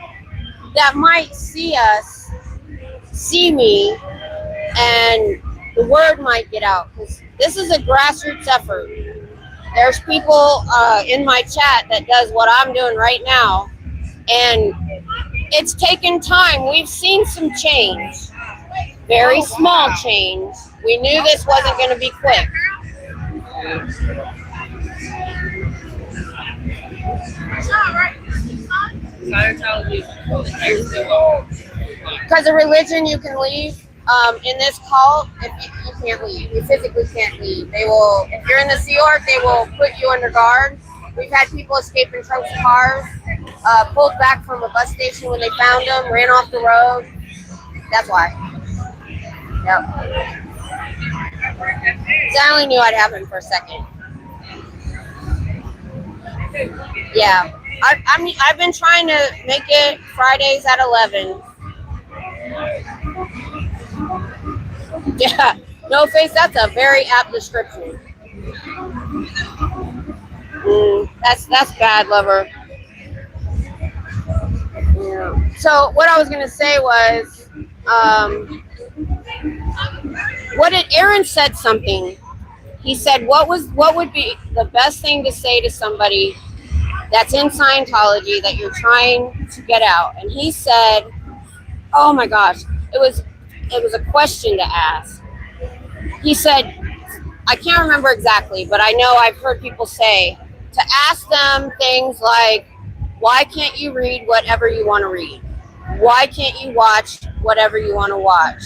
that might see me, and the word might get out, because this is a grassroots effort. There's people in my chat that does what I'm doing right now, and it's taken time. We've seen some change, very small change. We knew this wasn't going to be quick. Because of religion, you can leave. In this cult, if you can't leave, you physically can't leave. They will, if you're in the Sea Org, they will put you under guard. We've had people escape in trunks of cars, pulled back from a bus station when they found them, ran off the road. That's why. Yep. I only knew I'd have him for a second. Yeah. I've been trying to make it Fridays at 11. Yeah, no face, that's a very apt description. That's bad, lover. Yeah. So what I was gonna say was, Aaron said something. he said, what would be the best thing to say to somebody that's in Scientology that you're trying to get out? And he said, oh my gosh, it was a question to ask. He said, I can't remember exactly, but I know I've heard people say to ask them things like, why can't you read whatever you want to read? Why can't you watch whatever you want to watch?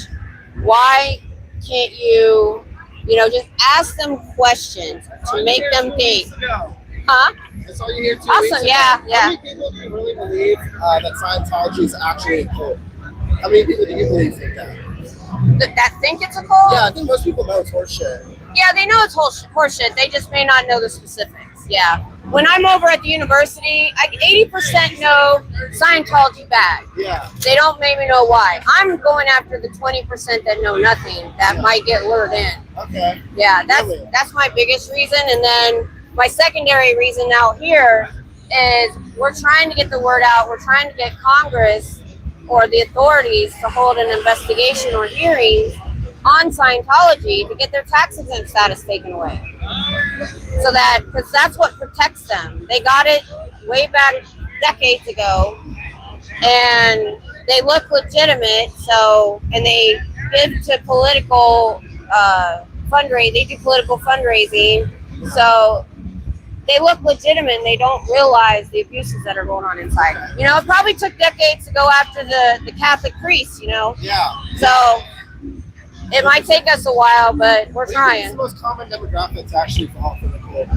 Why can't you, just ask them questions to make them think. Huh? I saw you here 2 weeks Awesome, ago. yeah. How many people do you really believe that Scientology is actually a cult? How many people do you believe think that? That think it's a cult? Yeah, I think most people know it's horseshit. Yeah, they know it's horseshit. They just may not know the specifics. Yeah. When I'm over at the university, 80% know Scientology bad. Yeah. They don't maybe know why. I'm going after the 20% that know nothing that might get lured in. Okay. Yeah, Really? that's my biggest reason. And then my secondary reason out here is we're trying to get the word out. We're trying to get Congress or the authorities to hold an investigation or hearings on Scientology to get their tax exempt status taken away. So because that's what protects them. They got it way back decades ago, and they look legitimate. So, and they give to political fundraising. They do political fundraising. So they look legitimate. And they don't realize the abuses that are going on inside. It probably took decades to go after the Catholic priests. Yeah. So it might take us a while, but we're It's trying. the most common demographic to actually fall for the cult.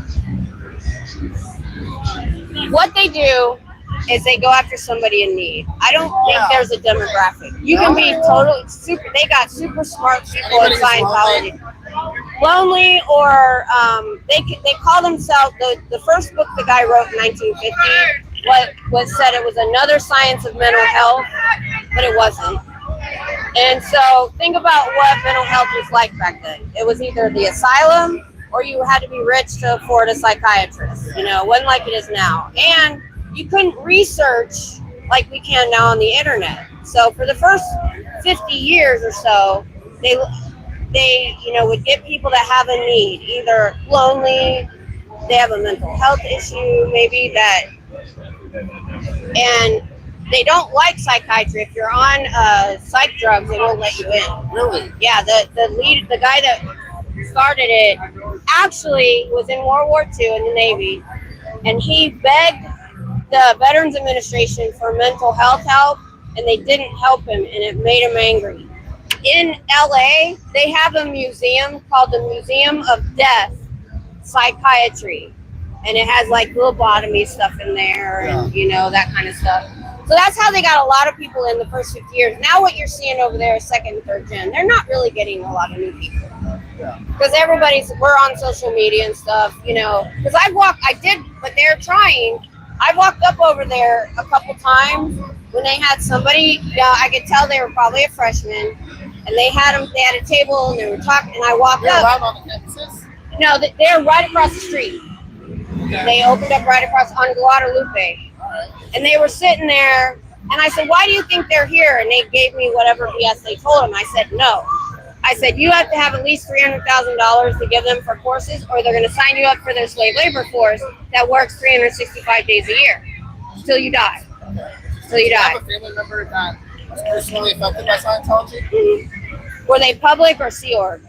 What they do is they go after somebody in need. I don't think there's a demographic. You can be totally super. They got super smart people in Scientology. Lonely, or they call themselves the first book the guy wrote in 1950. What said it was another science of mental health, but it wasn't. And so think about what mental health was like back then. It was either the asylum or you had to be rich to afford a psychiatrist. It wasn't like it is now. And you couldn't research like we can now on the internet. So for the first 50 years or so, they would get people that have a need, either lonely, they have a mental health issue, maybe that, and they don't like psychiatry. If you're on psych drugs, they won't let you in. Really? Yeah, the guy that started it actually was in World War II in the Navy, and he begged the Veterans Administration for mental health help, and they didn't help him, and it made him angry. In LA, they have a museum called the Museum of Death Psychiatry, and it has like lobotomy stuff in there, and that kind of stuff. So that's how they got a lot of people in the first 50 years. Now what you're seeing over there is second and third gen. They're not really getting a lot of new people. Because we're on social media and stuff, Because but they're trying. I walked up over there a couple times when they had somebody, I could tell they were probably a freshman, and they had a table and they were talking, and I walked up. On the campuses? No, they're right across the street. Okay. They opened up right across on Guadalupe. And they were sitting there, and I said, why do you think they're here? And they gave me whatever BS they told them. I said, no. I said, you have to have at least $300,000 to give them for courses, or they're going to sign you up for their slave labor force that works 365 days a year till you die. Till you Do you die. have a family member that was personally affected by Scientology? Mm-hmm. Were they public or Sea Org?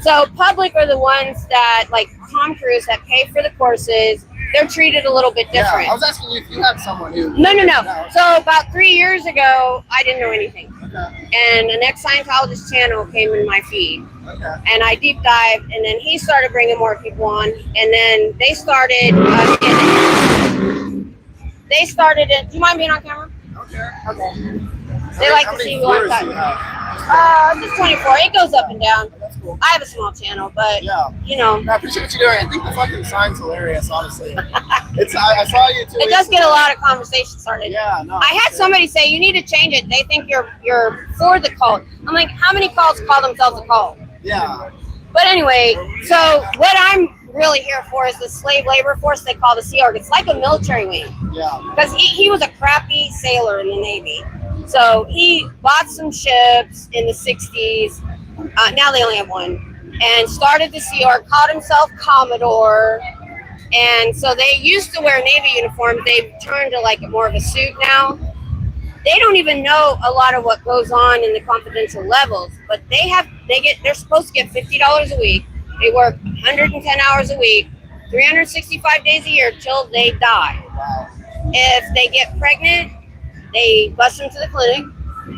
So public are the ones that, like Tom Cruise, that pay for the courses. They're treated a little bit different. Yeah, I was asking you if you had someone who... No. So about 3 years ago, I didn't know anything. Okay. And an ex-Scientologist channel came in my feed. Okay. And I deep dived, and then he started bringing more people on. And then they started... do you mind being on camera? Okay. Okay. They like to see you on time. time. Just 24. It goes up and down. That's cool. I have a small channel, but, Yeah. I appreciate what you're doing. I think the fucking sign's hilarious, honestly. I saw you too. It does get a lot of conversation started. Yeah, no. I had somebody say, you need to change it. They think you're for the cult. I'm like, how many cults call themselves a cult? Yeah. But anyway, so what I'm really here for is the slave labor force they call the Sea Org. It's like a military wing. Yeah. Because he was a crappy sailor in the Navy. So he bought some ships in the 60s. Now they only have one. and started the Sea Org, called himself Commodore. And so they used to wear Navy uniforms. They've turned to like more of a suit now. They don't even know a lot of what goes on in the confidential levels, but they're supposed to get $50 a week. They work 110 hours a week, 365 days a year till they die. If they get pregnant, they bust them to the clinic.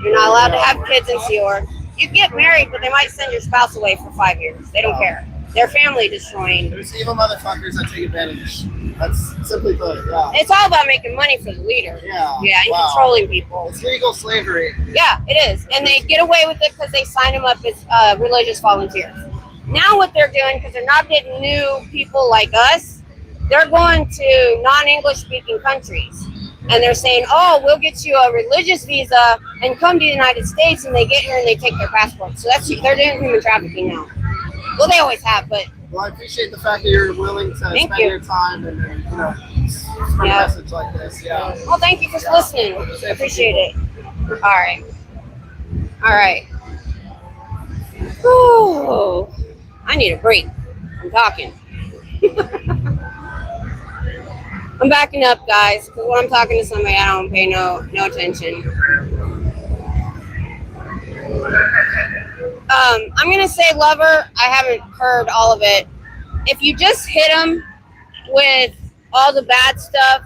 You're not allowed to have kids in Sea Org. You get married, but they might send your spouse away for 5 years. They don't care. They're family destroying. There's evil motherfuckers that take advantage. That's simply put. Yeah. It's all about making money for the leader. Yeah. And controlling people. It's legal slavery. Yeah, it is. And they get away with it because they sign them up as religious volunteers. Now what they're doing, because they're not getting new people like us, they're going to non-English speaking countries. And they're saying, oh, we'll get you a religious visa and come to the United States. And they get here and they take their passport. So they're doing human trafficking now. Well, they always have, but... Well, I appreciate the fact that you're willing to spend your time and spread a message like this. Yeah. Well, thank you for listening. I appreciate it. All right. Whew. I need a break. I'm talking. I'm backing up, guys, because when I'm talking to somebody, I don't pay no attention. I'm gonna say lover. I haven't heard all of it. If you just hit them with all the bad stuff,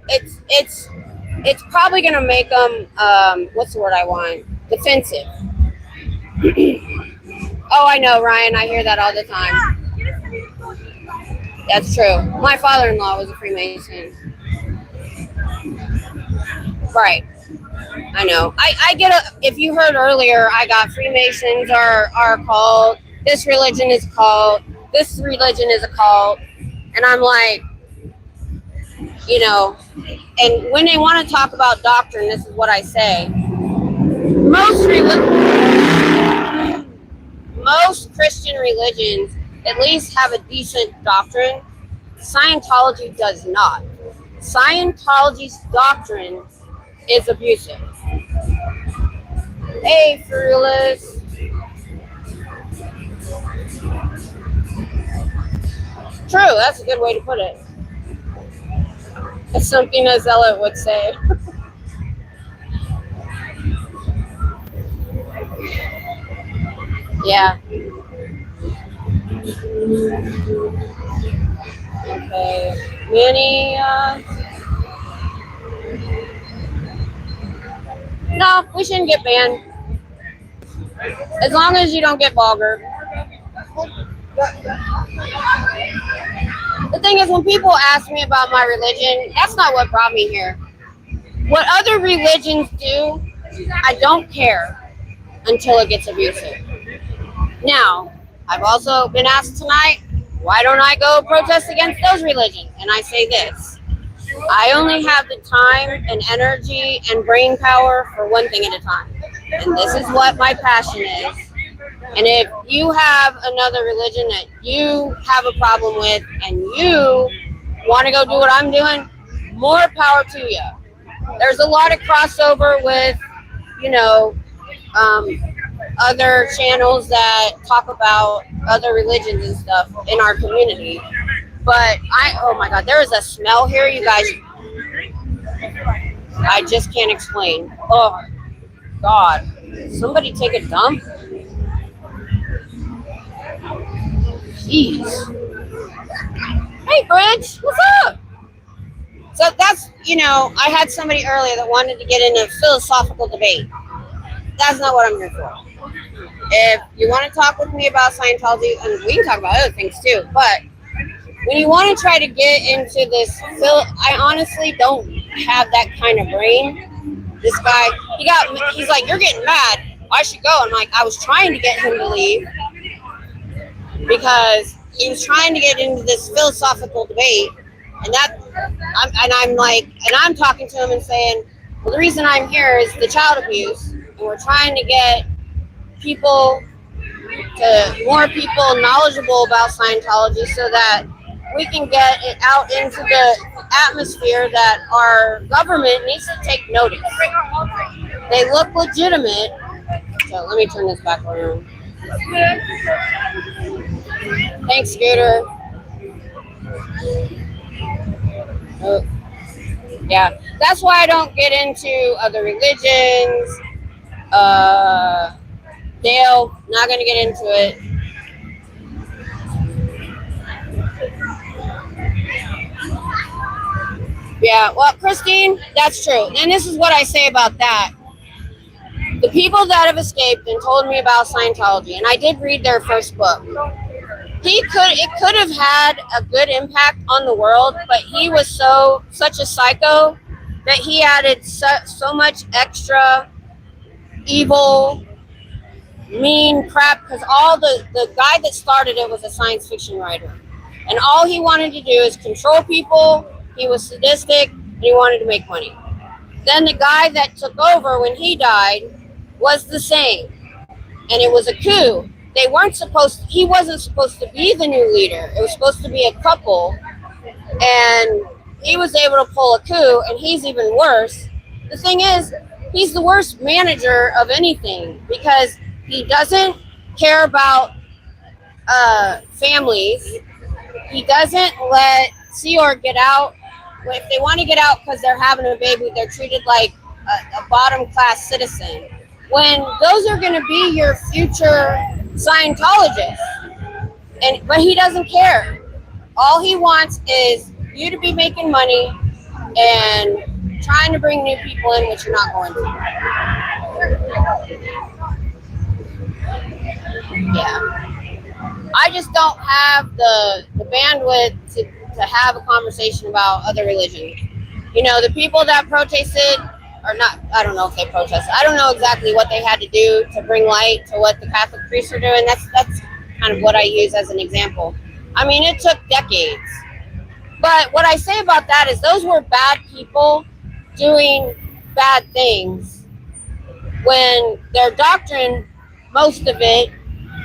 it's probably gonna make them what's the word I want? Defensive. Oh, I know, Ryan. I hear that all the time. That's true. My father-in-law was a Freemason. Right. I know. I get if you heard earlier, I got Freemasons are a cult. This religion is a cult. This religion is a cult. And I'm like, and when they want to talk about doctrine, this is what I say. Most Christian religions at least have a decent doctrine. Scientology does not. Scientology's doctrine is abusive. Hey, Fearless. True, that's a good way to put it. It's something a zealot would say. Yeah. Okay. Manny, no, we shouldn't get banned. As long as you don't get vulgar. The thing is, when people ask me about my religion, that's not what brought me here. What other religions do, I don't care until it gets abusive. Now, I've also been asked tonight, why don't I go protest against those religions? And I say this, I only have the time and energy and brain power for one thing at a time. And this is what my passion is. And if you have another religion that you have a problem with and you want to go do what I'm doing, more power to you. There's a lot of crossover with, other channels that talk about other religions and stuff in our community. But oh my God, there is a smell here, you guys. I just can't explain. Oh God, somebody take a dump. Jeez. Hey, Bridge, what's up? So that's, I had somebody earlier that wanted to get in a philosophical debate. That's not what I'm here for. If you want to talk with me about Scientology, and we can talk about other things too, but when you want to try to get into this, I honestly don't have that kind of brain. This guy, he's like, you're getting mad. I should go. I'm like, I was trying to get him to leave because he was trying to get into this philosophical debate, and I'm talking to him and saying, well, the reason I'm here is the child abuse, and we're trying to get more people knowledgeable about Scientology so that we can get it out into the atmosphere that our government needs to take notice. They look legitimate. So let me turn this back around. Thanks, Scooter. Oh, yeah, that's why I don't get into other religions. Dale, not gonna get into it. Yeah, well, Christine, that's true. And this is what I say about that. The people that have escaped and told me about Scientology, and I did read their first book. It could have had a good impact on the world, but he was such a psycho that he added so much extra evil, mean crap, because all the guy that started it was a science fiction writer, and all he wanted to do is control people. He was sadistic and he wanted to make money. Then the guy that took over when he died was the same, and it was a coup. He wasn't supposed to be the new leader. It was supposed to be a couple, and he was able to pull a coup, and he's even worse. The thing is, he's the worst manager of anything because he doesn't care about families. He doesn't let Sea Org get out. If they want to get out because they're having a baby, they're treated like a bottom-class citizen. When those are going to be your future Scientologists. But he doesn't care. All he wants is you to be making money and trying to bring new people in, which you're not going to. Yeah. I just don't have the bandwidth to have a conversation about other religions. You know, the people that protested, or not, I don't know if they protested. I don't know exactly what they had to do to bring light to what the Catholic priests are doing. That's kind of what I use as an example. I mean, it took decades. But what I say about that is those were bad people doing bad things when their doctrine, most of it,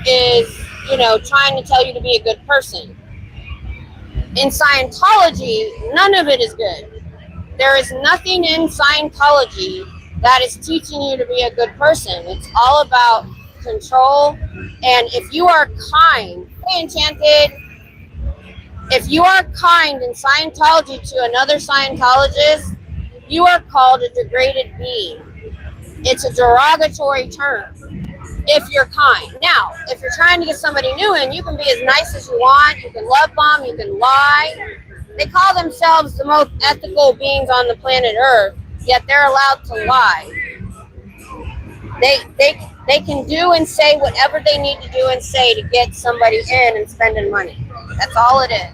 is, you know, trying to tell you to be a good person. In Scientology, none of it is good. There is nothing in Scientology that is teaching you to be a good person. It's all about control. And if you are kind, hey, Enchanted, if you are kind in Scientology to another Scientologist, you are called a degraded being. It's a derogatory term if you're kind. Now, if you're trying to get somebody new in, you can be as nice as you want. You can love bomb. You can lie. They call themselves the most ethical beings on the planet Earth, yet they're allowed to lie. They can do and say whatever they need to do and say to get somebody in and spending money. That's all it is.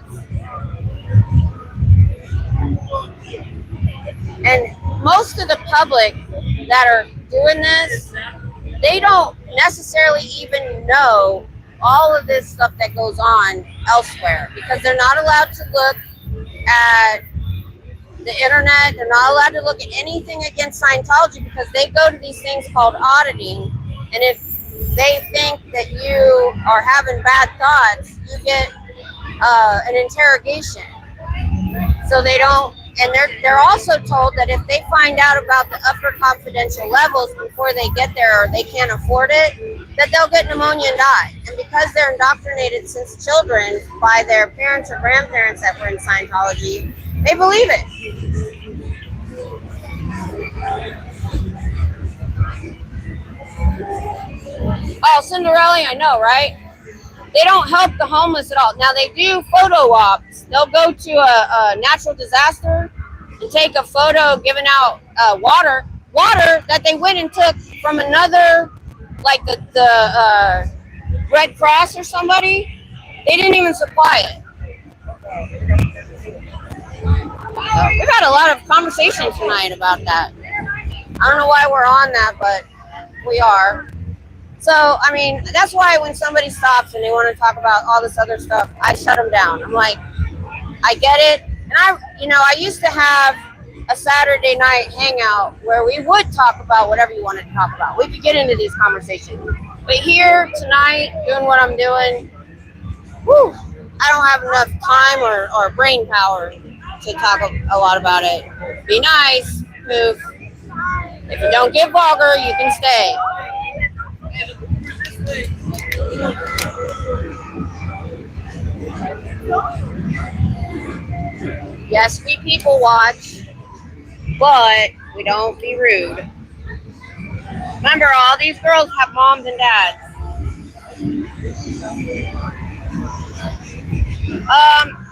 And most of the public that are doing this, they don't necessarily even know all of this stuff that goes on elsewhere because they're not allowed to look at the internet. They're not allowed to look at anything against Scientology because they go to these things called auditing, and if they think that you are having bad thoughts, you get an interrogation. So they don't, and they're also told that if they find out about the upper confidential levels before they get there or they can't afford it, that they'll get pneumonia and die. And because they're indoctrinated since children by their parents or grandparents that were in Scientology, they believe it. Oh, Cinderella, I know, right? They don't help the homeless at all. Now, they do photo ops. They'll go to a natural disaster and take a photo giving out water that they went and took from another, like the Red Cross or somebody. They didn't even supply it. We've had a lot of conversation tonight about that. I don't know why we're on that, but we are. So, I mean, that's why when somebody stops and they want to talk about all this other stuff, I shut them down. I'm like, I get it. And I used to have a Saturday night hangout where we would talk about whatever you wanted to talk about. We could get into these conversations. But here tonight, doing what I'm doing, whew, I don't have enough time or brain power to talk a lot about it. Be nice, poof. If you don't get vulgar, you can stay. Yes, we people watch, but we don't be rude. Remember, all these girls have moms and dads.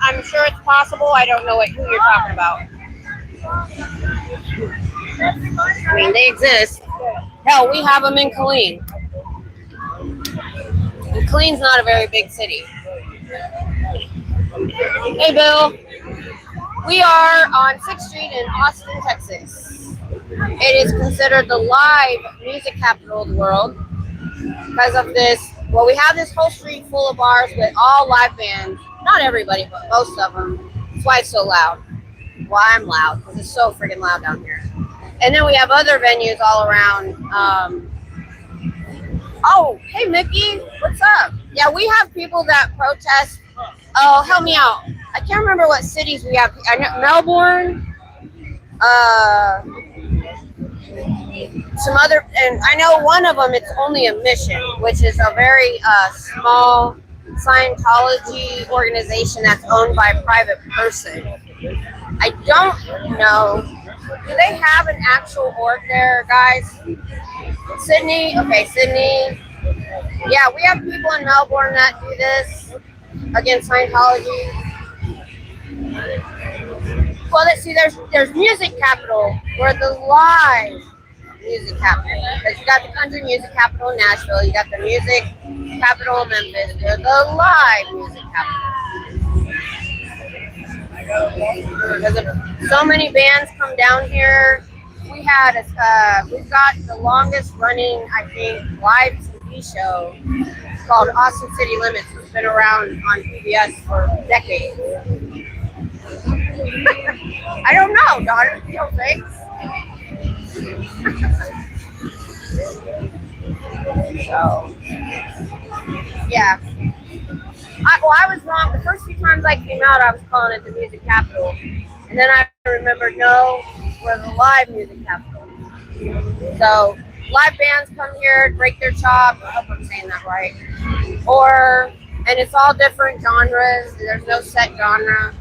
I'm sure it's possible. I don't know who you're talking about. I mean, they exist. Hell, we have them in Killeen. And Killeen's not a very big city. Hey, Bill. We are on 6th Street in Austin, Texas. It is considered the live music capital of the world because of this. Well, we have this whole street full of bars with all live bands. Not everybody, but most of them. That's why it's so loud. Why I'm loud, because it's so freaking loud down here. And then we have other venues all around. Oh, hey, Mickey, what's up? Yeah, we have people that protest. Oh, help me out. I can't remember what cities we have. I know Melbourne, some other, and I know one of them, it's only a mission, which is a very small Scientology organization that's owned by a private person. I don't know. Do they have an actual org there, guys? Sydney? Okay, Sydney. Yeah, we have people in Melbourne that do this against Scientology. Well, let's see, there's music capital. We're the live music capital. Because you got the country music capital in Nashville. You got the music capital in Memphis. We're the live music capital. Because so many bands come down here. We've got the longest running, I think, live TV show called Austin City Limits. It's been around on PBS for decades. I don't know, daughter. You don't think? So, yeah. I was wrong. The first few times I came out, I was calling it the music capital. And then I remembered, no, we're the live music capital. So, live bands come here, break their chop. I hope I'm saying that right. And it's all different genres. There's no set genre.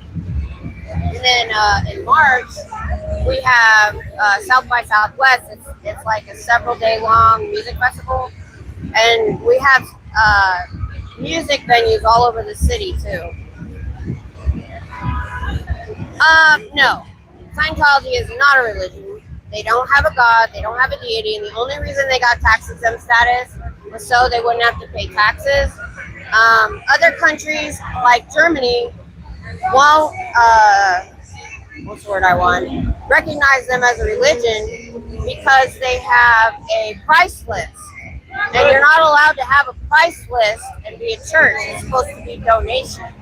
And then in March, we have South by Southwest. It's like a several day long music festival. And we have music venues all over the city too. No, Scientology is not a religion. They don't have a god. They don't have a deity. And the only reason they got tax exempt status was so they wouldn't have to pay taxes. Other countries like Germany won't, what's the word I want? Recognize them as a religion because they have a price list. And you're not allowed to have a price list and be a church. It's supposed to be donation.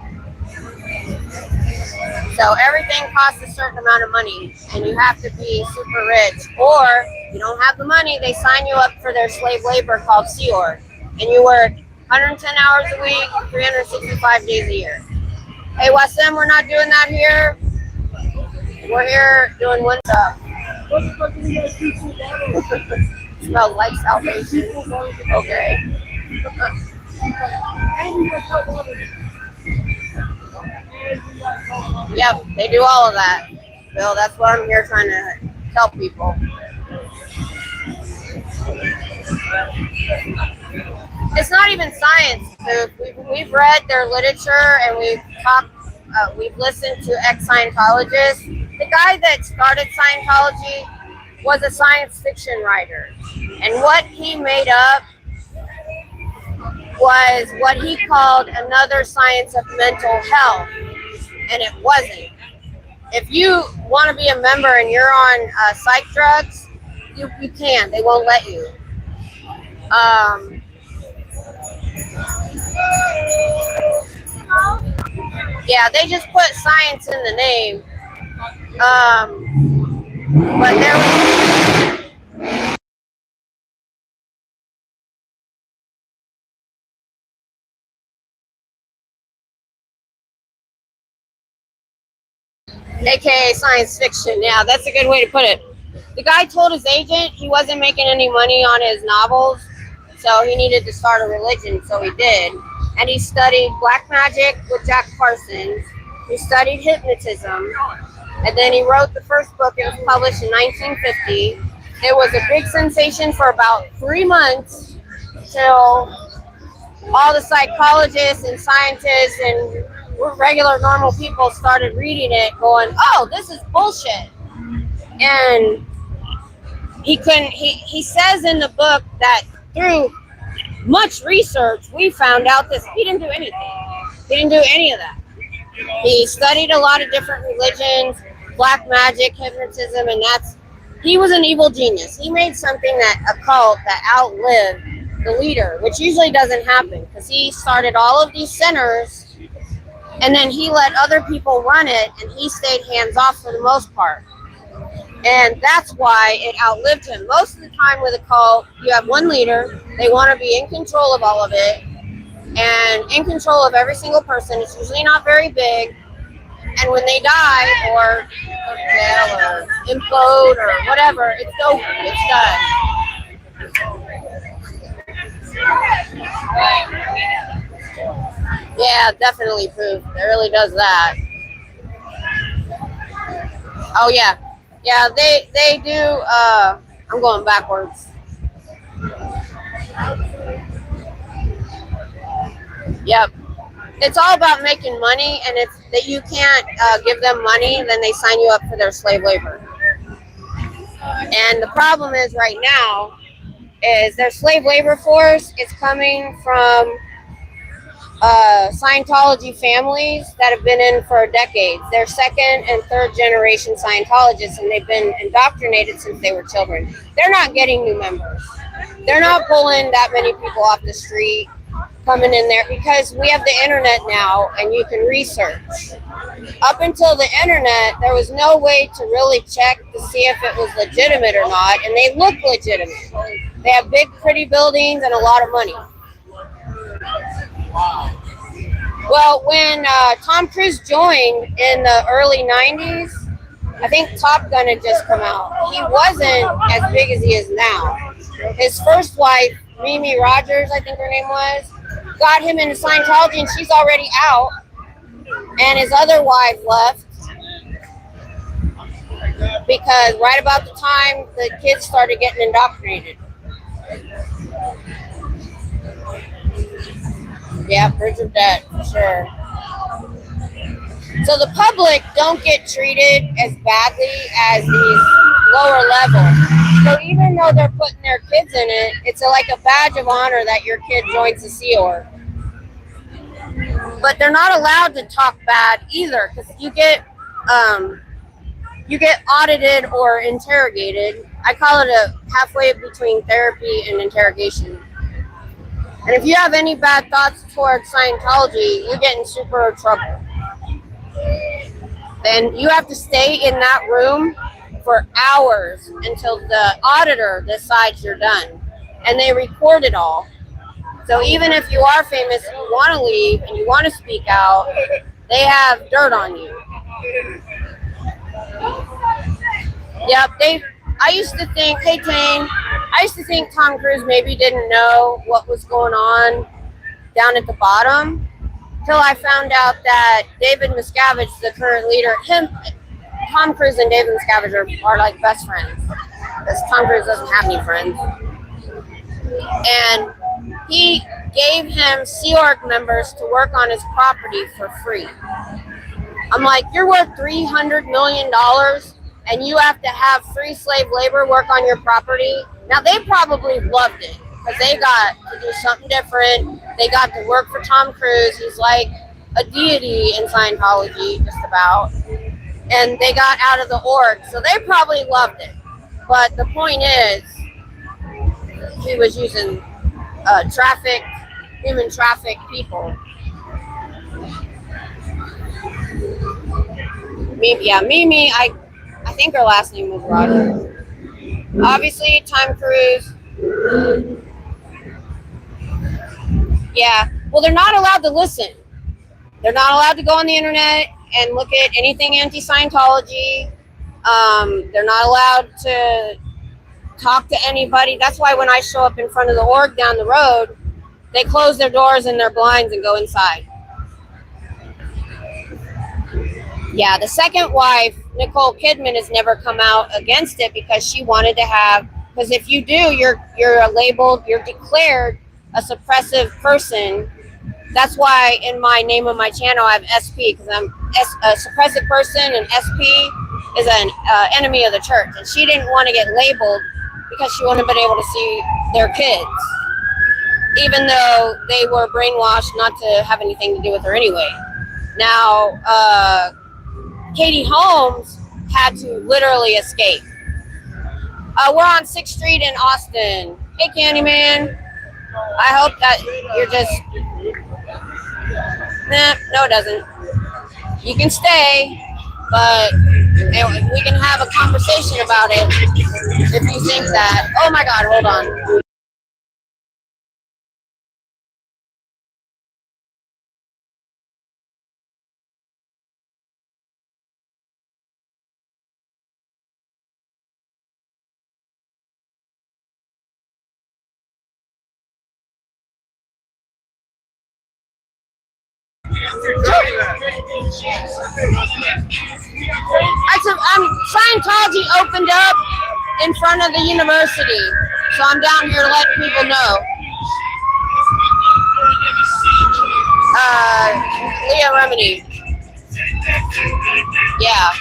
So everything costs a certain amount of money, and you have to be super rich. Or you don't have the money, they sign you up for their slave labor called Sea Org. And you work 110 hours a week, 365 days a year. Hey, Wasim, we're not doing that here. We're here doing one stuff. Smells like salvation. Okay. Yep, they do all of that. Bill, that's what I'm here trying to tell people. It's not even science. We've read their literature and we've listened to ex-Scientologists. The guy that started Scientology was a science fiction writer. And what he made up was what he called another science of mental health. And it wasn't. If you want to be a member and you're on psych drugs, you can. They won't let you. Yeah, they just put science in the name. But there was... AKA science fiction. Yeah, that's a good way to put it. The guy told his agent he wasn't making any money on his novels, So he needed to start a religion, so he did. And he studied black magic with Jack Parsons. He studied hypnotism. And then he wrote the first book. It was published in 1950. It was a big sensation for about 3 months till all the psychologists and scientists and regular normal people started reading it going, oh, this is bullshit. And he says in the book that through much research, we found out this. He didn't do anything. He didn't do any of that. He studied a lot of different religions, black magic, hypnotism, and he was an evil genius. He made something a cult that outlived the leader, which usually doesn't happen because he started all of these centers and then he let other people run it and he stayed hands off for the most part. And that's why it outlived him. Most of the time with a cult, you have one leader. They want to be in control of all of it and in control of every single person. It's usually not very big. And when they die or fail or implode or whatever, it's over. It's done. Yeah, definitely proof. It really does that. Oh, yeah. Yeah, they do. I'm going backwards. Yep. It's all about making money, and if that you can't give them money, then they sign you up for their slave labor. And the problem is right now is their slave labor force is coming from Scientology families that have been in for decades. They're second and third generation Scientologists, and they've been indoctrinated since they were children. They're not getting new members. They're not pulling that many people off the street coming in there because we have the internet now and you can research. Up until the internet, there was no way to really check to see if it was legitimate or not, and they look legitimate. They have big, pretty buildings and a lot of money. Well, when Tom Cruise joined in the early 90s, I think Top Gun had just come out. He wasn't as big as he is now. His first wife, Mimi Rogers, I think her name was, got him into Scientology, and she's already out. And his other wife left because right about the time the kids started getting indoctrinated. Yeah, Bridge of Death, for sure. So the public don't get treated as badly as these lower levels. So even though they're putting their kids in it, it's like a badge of honor that your kid joins the Sea Org. But they're not allowed to talk bad either, because you get audited or interrogated. I call it a halfway between therapy and interrogation. And if you have any bad thoughts towards Scientology, you get in super trouble. Then you have to stay in that room for hours until the auditor decides you're done. And they record it all. So even if you are famous and you want to leave and you want to speak out, they have dirt on you. Yep, I used to think, hey Tane, I used to think Tom Cruise maybe didn't know what was going on down at the bottom, till I found out that David Miscavige, the current leader, Tom Cruise and David Miscavige are like best friends, because Tom Cruise doesn't have any friends. And he gave him Sea Org members to work on his property for free. I'm like, you're worth $300 million and you have to have free slave labor work on your property? Now, they probably loved it because they got to do something different. They got to work for Tom Cruise. He's like a deity in Scientology, just about. And they got out of the org, so they probably loved it. But the point is, he was using human traffic people. Mimi, I think her last name was Rogers. Obviously, Tom Cruise. Yeah, well, they're not allowed to listen. They're not allowed to go on the internet and look at anything anti-Scientology. They're not allowed to talk to anybody. That's why when I show up in front of the org down the road, they close their doors and their blinds and go inside. Yeah, the second wife, Nicole Kidman, has never come out against it because she wanted to have, because if you do, you're labeled, you're declared a suppressive person. That's why in my name of my channel I have SP, because I'm a suppressive person, and SP is an enemy of the church. And she didn't want to get labeled because she wouldn't have been able to see their kids, even though they were brainwashed not to have anything to do with her anyway. Now, Katie Holmes had to literally escape. We're on 6th Street in Austin. Hey, Candyman. I hope that you're just... Nah, no, it doesn't. You can stay, but we can have a conversation about it if you think that... Oh, my God, hold on. Scientology opened up in front of the university, so I'm down here letting people know. Leah Remini. Yeah.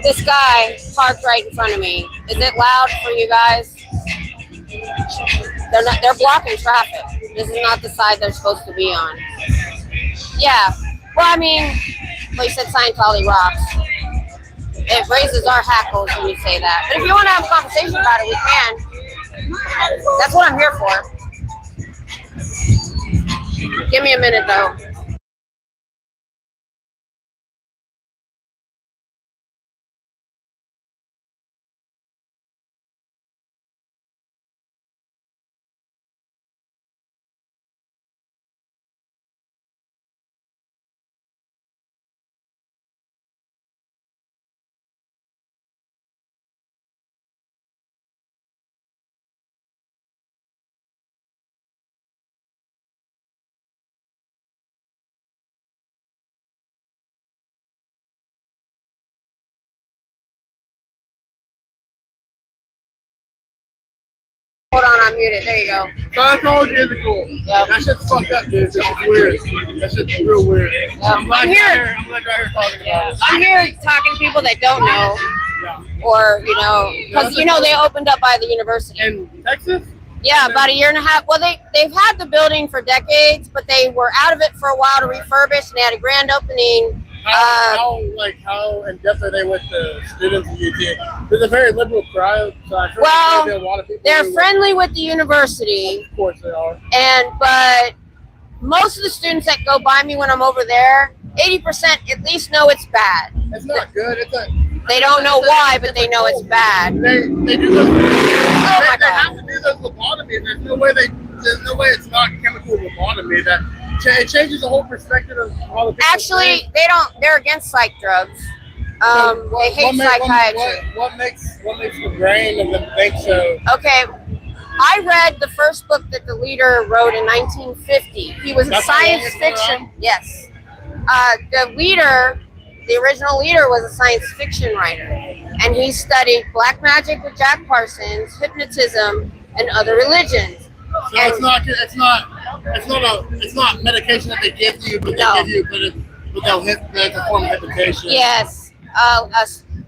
This guy parked right in front of me. Is it loud for you guys? They're blocking traffic. This is not the side they're supposed to be on. Yeah. Well, I mean, well, you said Scientology rocks. It raises our hackles when you say that. But if you want to have a conversation about it, we can. That's what I'm here for. Give me a minute, though. Hold on, I'm muted. There you go. Scientology is cool. Yep. That shit's fucked up, dude. That shit's weird. That shit's real weird. I'm glad I'm you're here. here. I'm glad you're here talking about it. I'm here talking to people that don't know, or because they opened up by the university. In Texas? Yeah, about a year and a half. Well, they've had the building for decades, but they were out of it for a while to refurbish, and they had a grand opening. How in depth are they with the students at UT? There's a very liberal crowd, so I feel like there's a lot of people. They're friendly with the university. Of course they are. But most of the students that go by me when I'm over there, 80% at least know it's bad. It's not good. They don't know why, but they know it's bad. They do those. Oh my They God. have to do those lobotomies. There's no way it's not chemical lobotomy. It changes the whole perspective of all the people. Actually, they're against psych drugs. They hate psychiatry. What makes the brain of them think so? Okay, I read the first book that the leader wrote in 1950. He was a science fiction. Yes. The original leader was a science fiction writer, and he studied black magic with Jack Parsons, hypnotism, and other religions. So it's not medication that they give you, but they give you, but it's a form of hypnotication. Yes.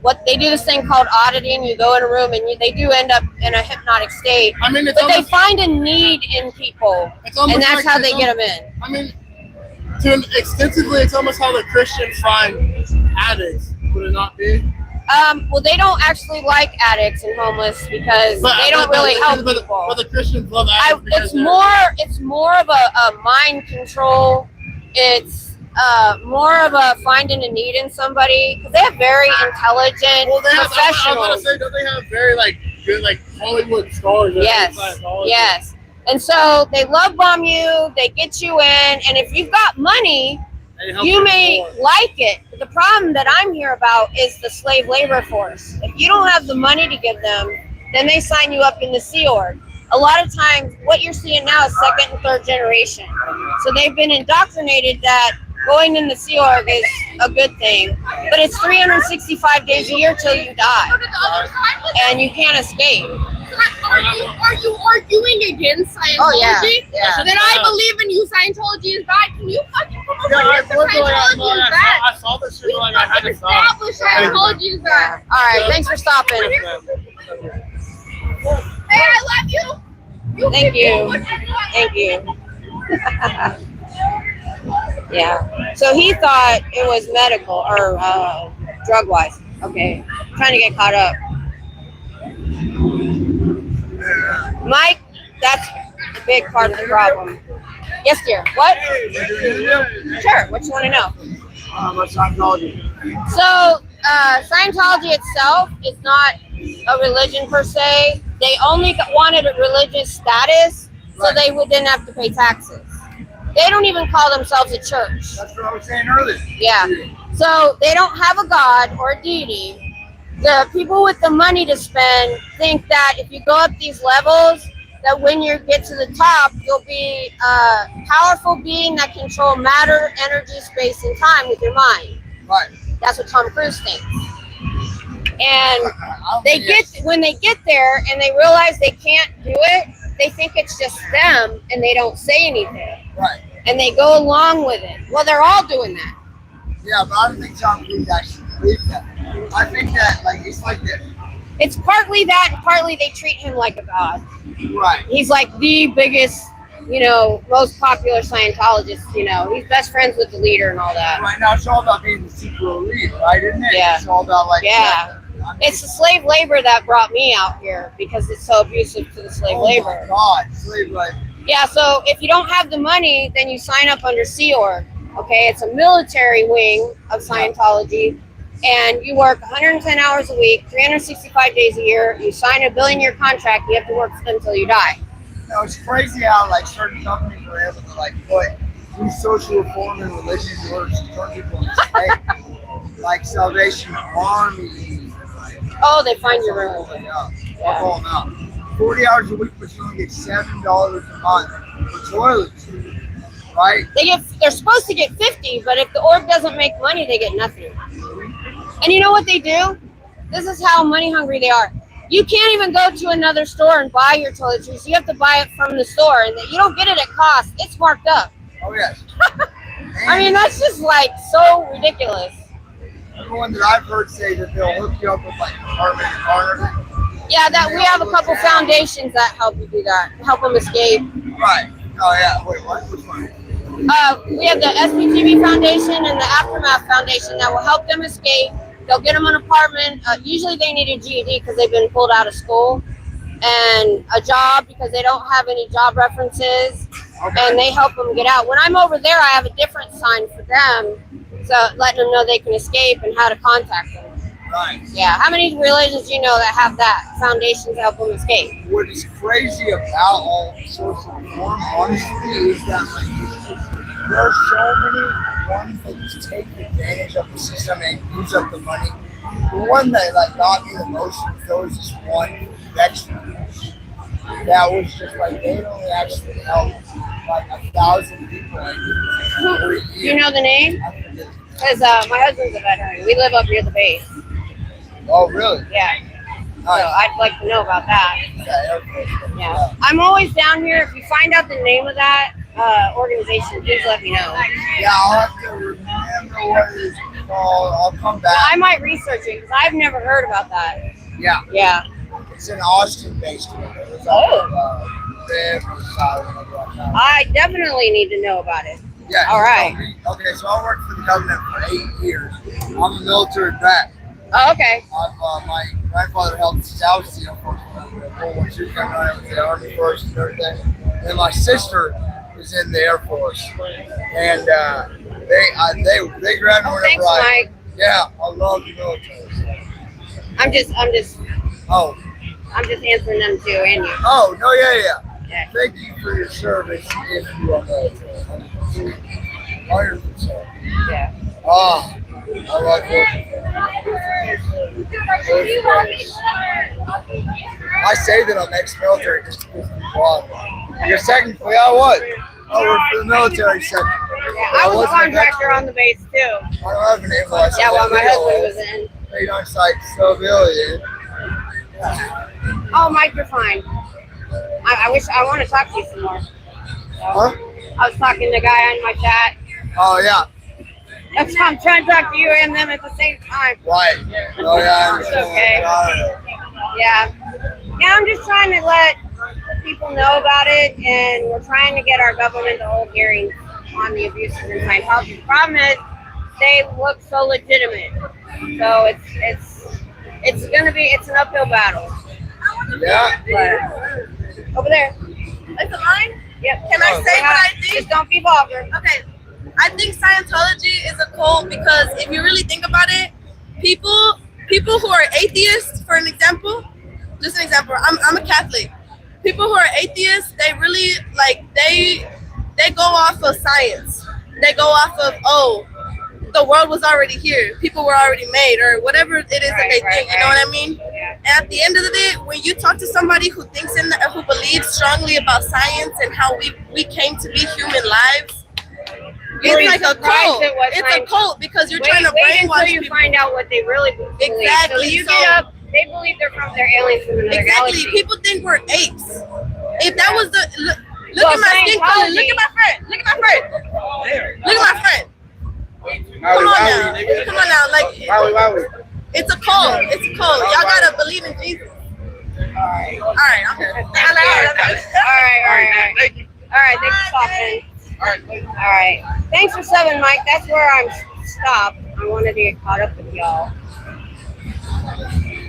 what they do this thing called auditing. You go in a room and they do end up in a hypnotic state. I mean, it's but they almost, find a need in people, it's almost and that's like- how they get them in. I mean, extensively, it's almost how the Christians find addicts. Would it not be? Well, they don't actually like addicts and homeless because they don't really help people. But the Christians love addicts. It's more of a mind control. It's more of a finding a need in somebody because they have very intelligent professionals. I was gonna say, don't they have very good Hollywood stars? Yes. And so they love bomb you. They get you in, and if you've got money, you may like it. But the problem that I'm here about is the slave labor force. If you don't have the money to give them, then they sign you up in the Sea Org. A lot of times, what you're seeing now is second and third generation. So they've been indoctrinated that going in the Sea Org is a good thing, but it's 365 days a year till you die, and you can't escape. Are you arguing against Scientology? Oh, yeah. Then I believe in you. Scientology is bad. Can you fucking come over here? Scientology is bad. I saw this shit I had to stop. Establish Scientology is bad. All right, thanks for stopping. Hey, I love you. Thank you. Thank you. Yeah. So he thought it was medical or drug wise. Okay. Trying to get caught up. Mike, that's a big part of the problem. Yes, dear. What? Sure. What you want to know? So, Scientology itself is not a religion per se. They only wanted a religious status, so they would then have to pay taxes. They don't even call themselves a church. That's what I was saying earlier. Yeah. So they don't have a god or a deity. The people with the money to spend think that if you go up these levels, that when you get to the top, you'll be a powerful being that control matter, energy, space, and time with your mind. Right. That's what Tom Cruise thinks. And when they get there and they realize they can't do it, they think it's just them and they don't say anything. Right. And they go along with it. Well, they're all doing that. Yeah, but I don't think Tom Cruise actually believes that. I think that it's like this. It's partly that, and partly they treat him like a god. Right. He's like the biggest, most popular Scientologist. He's best friends with the leader and all that. Right now, it's all about being the super elite, right? Isn't it? Yeah. It's all about It's the slave labor that brought me out here because it's so abusive to the slave labor. Oh my God, slave labor. Yeah, so if you don't have the money, then you sign up under Sea Org. Okay, it's a military wing of Scientology, and you work 110 hours a week, 365 days a year. You sign a billion-year contract. You have to work for them until you die. It's crazy how certain companies were able to put through social reform and religion in order to turn people into slaves. Like Salvation Army. Oh, they find you ruined. Yeah. 40 hours a week, but you only get $7 a month for toilets. Right? They're supposed to get 50, but if the org doesn't make money, they get nothing. And you know what they do? This is how money hungry they are. You can't even go to another store and buy your toiletries. You have to buy it from the store, and you don't get it at cost. It's marked up. Oh yes. I mean, that's just so ridiculous. Everyone that I've heard say that they'll hook you up with apartment and car. Yeah, we have a couple foundations that help you do that, help them escape. Right. Oh yeah. Wait, what? Which one? We have the SPTV Foundation and the Aftermath Foundation that will help them escape. They'll get them an apartment. Usually they need a GED because they've been pulled out of school, and a job because they don't have any job references, and they help them get out. When I'm over there, I have a different sign for them, so letting them know they can escape and how to contact them. Right. Yeah. How many religions do you know that have that foundation to help them escape? What is crazy about all social reform, honestly, is that there are so many ones that just take advantage of the system and use up the money. The one that got me the most was there was this one vegetable that was just they only actually helped 1,000 people every year. Do you know the name? Because my husband's a veteran. We live up near the base. Oh, really? Yeah. Nice. So I'd like to know about that. Yeah. I'm always down here. If you find out the name of that organization, please let me know. Yeah, I'll have to remember what it is I'll come Well, I back. might research it because I've never heard about that. Yeah, Yeah. it's an Austin based one. It's I definitely need to know about it. Yeah. All right. Okay, so I worked for the government for 8 years. I'm a military vet. Oh, okay. My grandfather helped us out with the World War II, coming out with the Army Force and everything. And my sister was in the Air Force, and they grabbed me Oh, whenever thanks, Mike. Yeah, I love the military. I'm just Oh, answering them too, and you. oh no, yeah. Yeah. Thank you for your service if you are military. 100%. Yeah. Oh, I love it. I say that I'm ex-military just because people are. Because technically I was. I worked for the military sector. Yeah, I was a contractor on the base too. I don't have an invoice. Yeah, while my husband was in. Paid on site civilian. Oh, Mike, you're fine. I want to talk to you some more. So, Huh? I was talking to the guy on my chat. Oh yeah. That's why I'm trying to talk to you and them at the same time. Right. Oh yeah. It's okay. Yeah. Yeah, I'm just trying to let people know about it, and we're trying to get our government to hold hearings on the abuses in Scientology. The problem is they look so legitimate. So it's an uphill battle. Yeah. But over there. It's a line? Yep. Can I say what I think? Just don't be vulgar. Okay. I think Scientology is a cult because if you really think about it, people who are atheists, for an example, just an example, I'm a Catholic. People who are atheists, they really they go off of science. They go off of, oh, the world was already here. People were already made, or whatever it is that they think. You know what I mean? Yeah. And at the end of the day, when you talk to somebody who thinks who believes strongly about science and how we came to be human lives, it's like a cult. It's a cult because you're trying to wait brainwash until you people. find out what they really believe. Exactly. So you So- get up, they believe they're aliens from another Exactly. galaxy. People think we're apes. If that was the look Well, at my skin color. Scientology- Look at my friend. Look at my friend. Look at my friend. Come on now. Come on now. Like it's a cult. It's a cult. Y'all gotta believe in Jesus. All right. I'm here. All right. Thank you. All right, thanks for stopping. All right. All right. Thanks for subbing, Mike. That's where I'm stopped. I wanted to get caught up with y'all.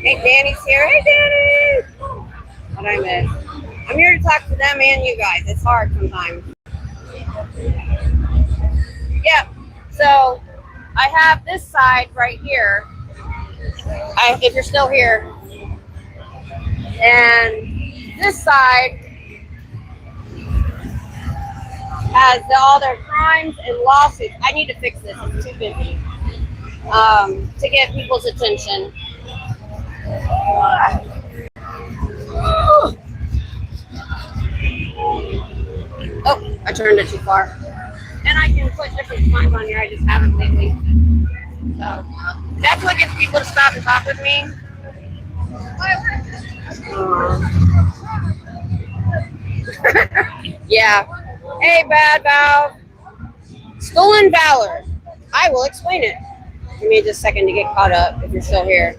Hey, Danny's here. Hey, Danny. What I miss? I'm here to talk to them and you guys. It's hard sometimes. Yep. So I have this side right here. If you're still here. And this side has all their crimes and lawsuits. I need to fix this. It's too busy. To get people's attention. Oh, I turned it too far. And I can put different spots on here. I just haven't lately. So that's what gets people to stop and talk with me. Yeah. Hey, Bad Valve. Stolen valor. I will explain it. Give me just a second to get caught up if you're still here.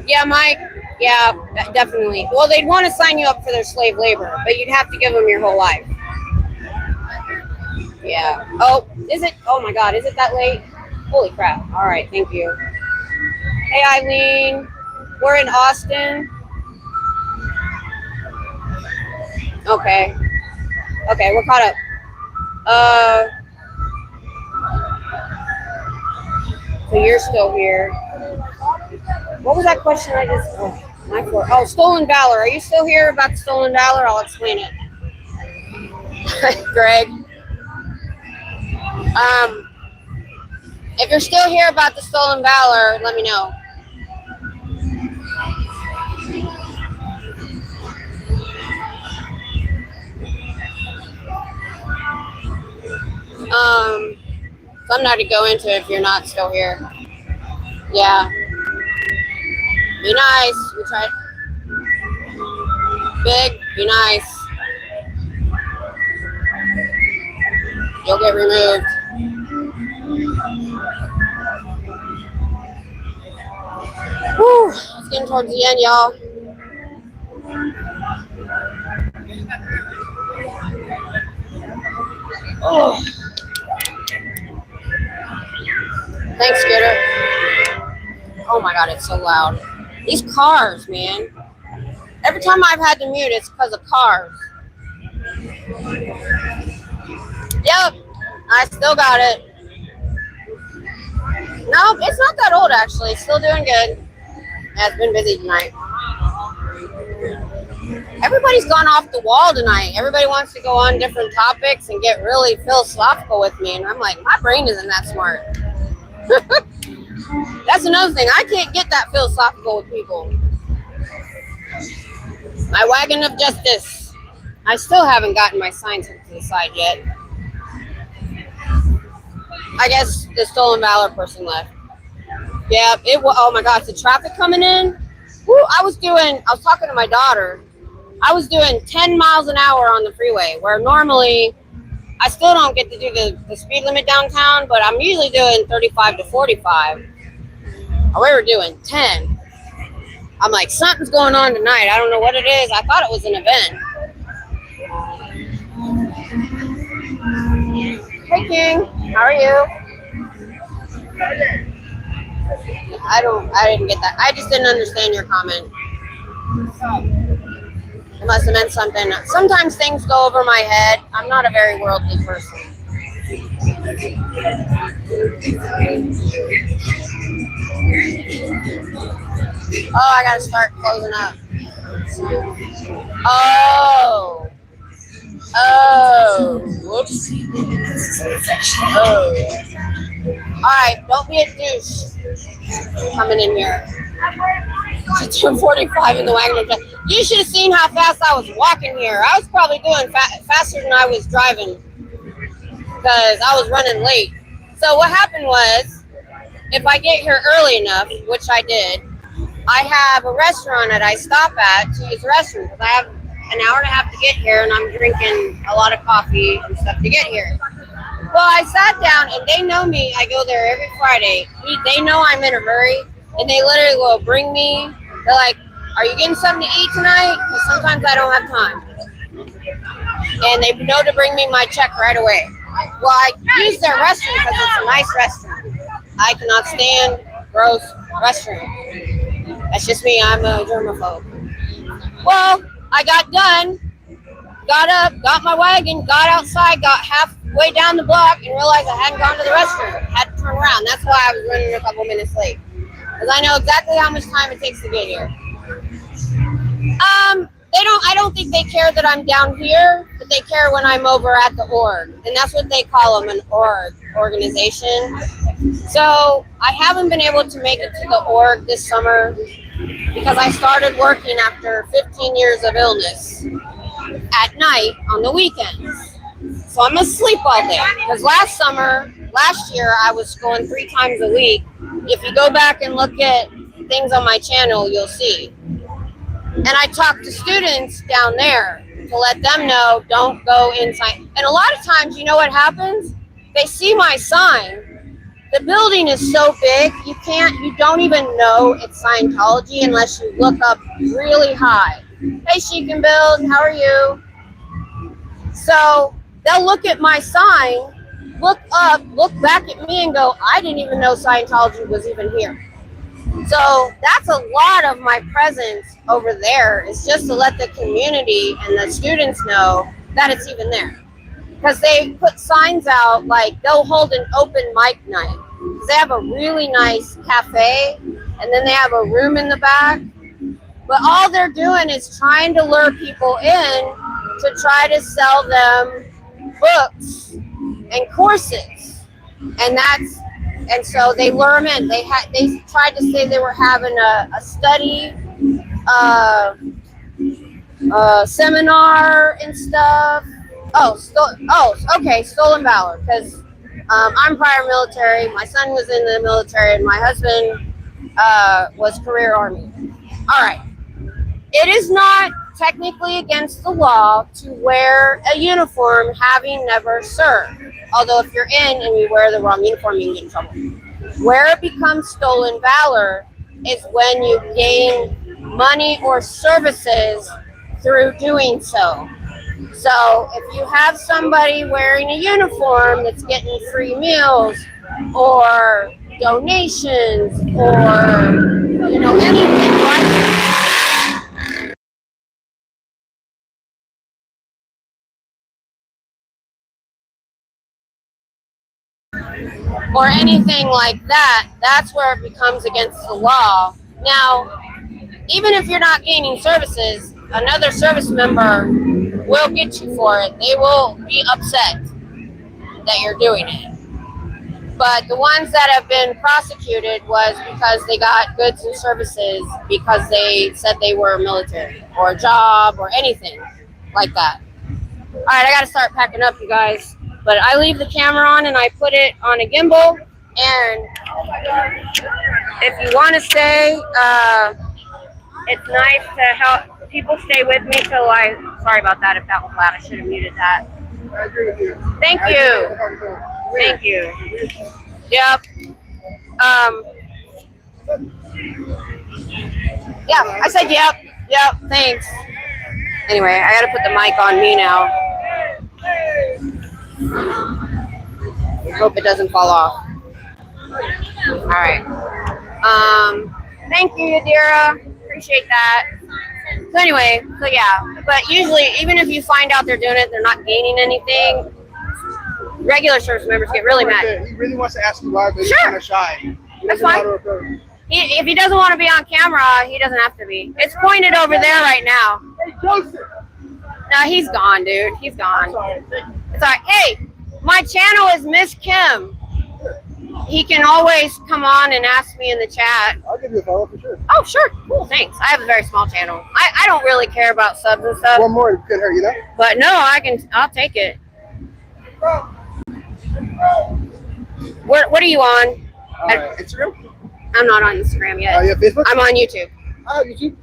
Yeah, Mike. Yeah, definitely. Well, they'd want to sign you up for their slave labor, but you'd have to give them your whole life. Yeah. Oh, is it? Oh my God, is it that late? Holy crap. All right, thank you. Hey, Eileen. We're in Austin. Okay. Okay, we're caught up. So you're still here. What was that question I just... Oh, stolen valor. Are you still here about the stolen valor? I'll explain it. Greg. If you're still here about the stolen valor, let me know. So I'm not to go into it if you're not still here. Yeah. Be nice. We try. Big. Be nice. you'll get removed. Whew, it's getting towards the end, y'all. Oh. Thanks, Scooter. Oh my god, it's so loud. These cars, man. Every time I've had to mute, it's because of cars. Yep, I still got it. No, it's not that old, actually. It's still doing good. Yeah, it's been busy tonight. Everybody's gone off the wall tonight. Everybody wants to go on different topics and get really philosophical with me. And I'm like, my brain isn't that smart. That's another thing. I can't get that philosophical with people. My wagon of justice. I still haven't gotten my signs to the side yet. I guess the stolen valor person left. Yeah, oh my gosh, the traffic coming in. Woo, I was talking to my daughter. I was doing 10 miles an hour on the freeway, where normally I still don't get to do the speed limit downtown, but I'm usually doing 35 to 45. We were doing 10. I'm like, something's going on tonight. I don't know what it is. I thought it was an event. Hey, King. How are you? I didn't get that. I just didn't understand your comment. It must have meant something. Sometimes things go over my head. I'm not a very worldly person. Oh, I gotta start closing up. Oh. Whoops. Oh. Alright, don't be a douche coming in here. 245 in the wagon. You should have seen how fast I was walking here. I was probably doing faster than I was driving because I was running late. So what happened was, if I get here early enough, which I did, I have a restaurant that I stop at to use the restroom because I have an hour and a half to get here and I'm drinking a lot of coffee and stuff to get here. Well, I sat down and they know me. I go there every Friday. They know I'm in a hurry and they literally will bring me. They're like, are you getting something to eat tonight? Because sometimes I don't have time. And they know to bring me my check right away. Well, I use their restroom because it's a nice restroom. I cannot stand gross restroom. That's just me. I'm a germaphobe. Well, I got done, got up, got my wagon, got outside, got halfway down the block, and realized I hadn't gone to the restroom. Had to turn around. That's why I was running a couple minutes late. Because I know exactly how much time it takes to get here. I don't think they care that I'm down here, but they care when I'm over at the org. And that's what they call them, an organization. So I haven't been able to make it to the org this summer because I started working after 15 years of illness at night on the weekends. So I'm asleep all day. Because last year, I was going 3 times a week. If you go back and look at things on my channel, you'll see. And I talk to students down there to let them know, don't go inside. And a lot of times, you know what happens? They see my sign. The building is so big, you don't even know it's Scientology unless you look up really high. Hey, Sheik and Build, how are you? So they'll look at my sign, look up, look back at me and go, I didn't even know Scientology was even here. So that's a lot of my presence over there, is just to let the community and the students know that it's even there. Because they put signs out, like they'll hold an open mic night. They have a really nice cafe, and then they have a room in the back. But all they're doing is trying to lure people in to try to sell them books and courses. And so they lure them in. They tried to say they were having a study seminar and stuff. Okay, stolen valor. Because I'm prior military. My son was in the military, and my husband was career Army. All right. It is not technically against the law to wear a uniform having never served. Although if you're in and you wear the wrong uniform, you can get in trouble. Where it becomes stolen valor is when you gain money or services through doing so. So if you have somebody wearing a uniform that's getting free meals or donations or, you know, anything like that, or anything like that, that's where it becomes against the law. Now, even if you're not gaining services, another service member will get you for it. They will be upset that you're doing it. But the ones that have been prosecuted was because they got goods and services because they said they were military or a job or anything like that. All right, I got to start packing up, you guys. But I leave the camera on and I put it on a gimbal. And if you want to stay, it's nice to help people stay with me till sorry about that if that was loud. I should have muted that. I agree with you. Thank you. Thank you. Yep. Yeah, I said yep. Yep, thanks. Anyway, I gotta put the mic on me now. Hope it doesn't fall off. All right. Thank you, Yadira. Appreciate that. So anyway, so yeah, but usually, even if you find out they're doing it, they're not gaining anything. Regular service members get really mad. He really wants to ask you why, but he's kind of shy. That's fine. If he doesn't want to be on camera, he doesn't have to be. It's pointed over there right now. Hey, Joseph. No, he's gone, dude. He's gone. It's all right. Hey, my channel is Miss Kim. He can always come on and ask me in the chat. I'll give you a follow for sure. Oh, sure. Cool. Thanks. I have a very small channel. I don't really care about subs and stuff. One more could hurt, you know? But no, I'll take it. What are you on? Instagram? I'm not on Instagram yet. You have Facebook? I'm on YouTube. Oh, YouTube?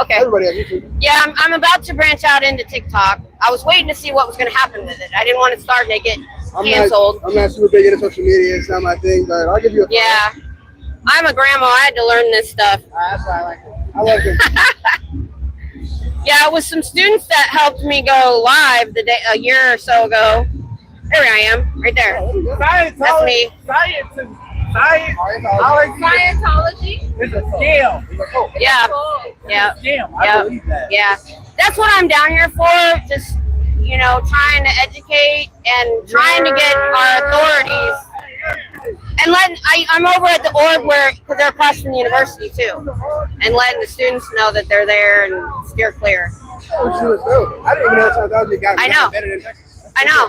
Okay. Everybody on YouTube. Yeah, I'm about to branch out into TikTok. I was waiting to see what was going to happen with it. I didn't want to start and it get canceled. I'm not super big into social media. It's not my thing, but I'll give you a follow. Yeah. I'm a grandma. I had to learn this stuff. That's why I like it. I love it. Yeah, it was some students that helped me go live a year or so ago. There I am, right there. That's me. Scientology is a scam. Yeah. Yeah. Yeah. That's what I'm down here for. Just, you know, trying to educate and trying to get our authorities. And I'm over at the org because they're across from the university too. And letting the students know that they're there and steer clear. I didn't even know Scientology got embedded in Texas. I know.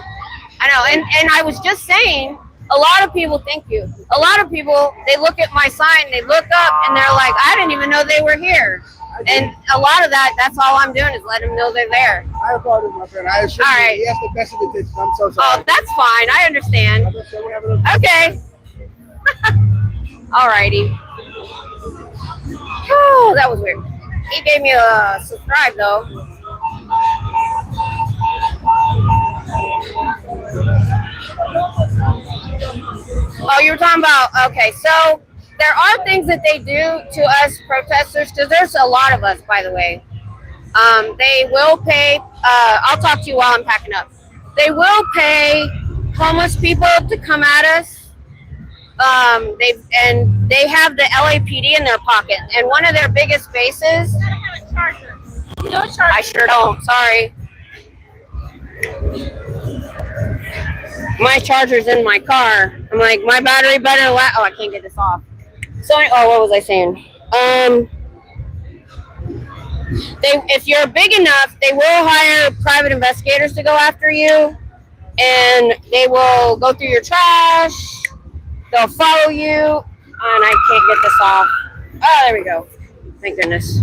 And I was just saying, a lot of people, thank you. A lot of people, they look at my sign, they look up, and they're like, I didn't even know they were here. And a lot of that's all I'm doing is letting them know they're there. I apologize, my friend. I assure you, he has the best of intentions. I'm so sorry. Oh, that's fine. I understand. Okay. Alrighty. Oh, that was weird. He gave me a subscribe, though. Oh, you were talking about, okay, so there are things that they do to us protesters, because there's a lot of us, by the way. They will pay, I'll talk to you while I'm packing up. They will pay homeless people to come at us. They have the LAPD in their pocket, and one of their biggest bases. I sure don't, sorry. My charger's in my car. I'm like, my battery better last. Oh, I can't get this off. So, what was I saying? If you're big enough, they will hire private investigators to go after you, and they will go through your trash. They'll follow you, and I can't get this off. Oh, there we go. Thank goodness.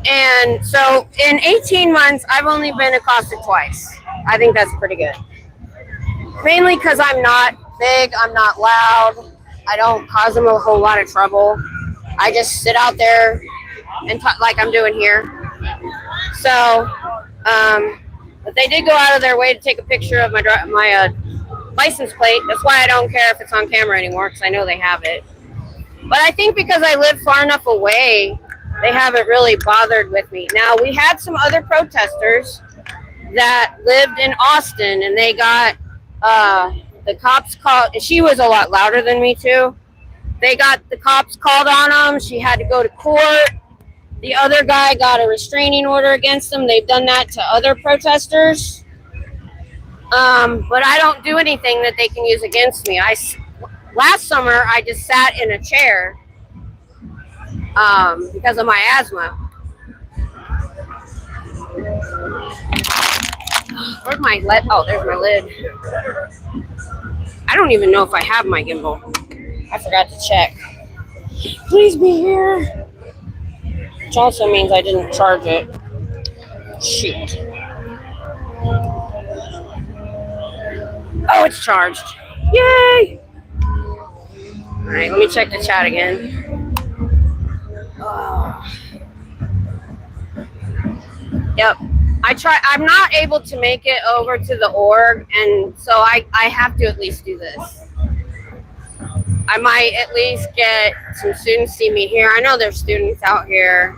And so, in 18 months, I've only been accosted twice. I think that's pretty good. Mainly because I'm not big, I'm not loud. I don't cause them a whole lot of trouble. I just sit out there and talk like I'm doing here. So, but they did go out of their way to take a picture of my license plate. That's why I don't care if it's on camera anymore, because I know they have it. But I think because I live far enough away, they haven't really bothered with me. Now, we had some other protesters that lived in Austin, and they got the cops called. She was a lot louder than me, too. They got the cops called on them. She had to go to court. The other guy got a restraining order against them. They've done that to other protesters. But I don't do anything that they can use against me. Last summer, I just sat in a chair because of my asthma. Where's my lid? Oh, there's my lid. I don't even know if I have my gimbal. I forgot to check. Please be here. Which also means I didn't charge it. Shoot. Oh, it's charged. Yay! Alright, let me check the chat again. Yep. I'm not able to make it over to the org, and so I have to at least do this. I might at least get some students see me here. I know there's students out here.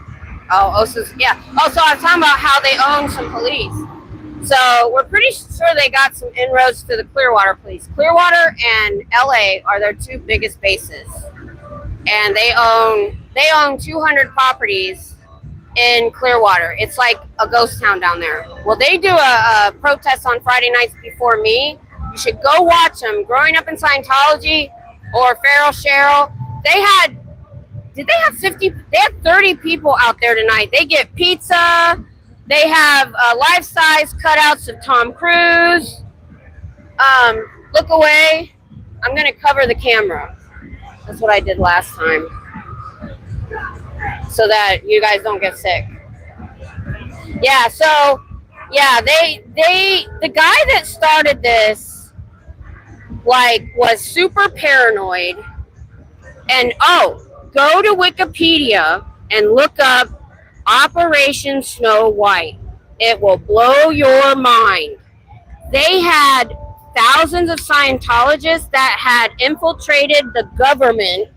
Yeah. Oh, so I was talking about how they own some police. So we're pretty sure they got some inroads to the Clearwater police. Clearwater and LA are their two biggest bases. And they own 200 properties in Clearwater. It's like a ghost town down there. Well, they do a protest on Friday nights before me. You should go watch them. Growing up in Scientology or Feral Cheryl, did they have 50? They had 30 people out there tonight. They get pizza. They have life-size cutouts of Tom Cruise. Look away. I'm going to cover the camera. That's what I did last time, so that you guys don't get sick. Yeah, so, yeah, the guy that started this, like, was super paranoid. And, go to Wikipedia and look up Operation Snow White. It will blow your mind. They had thousands of Scientologists that had infiltrated the government,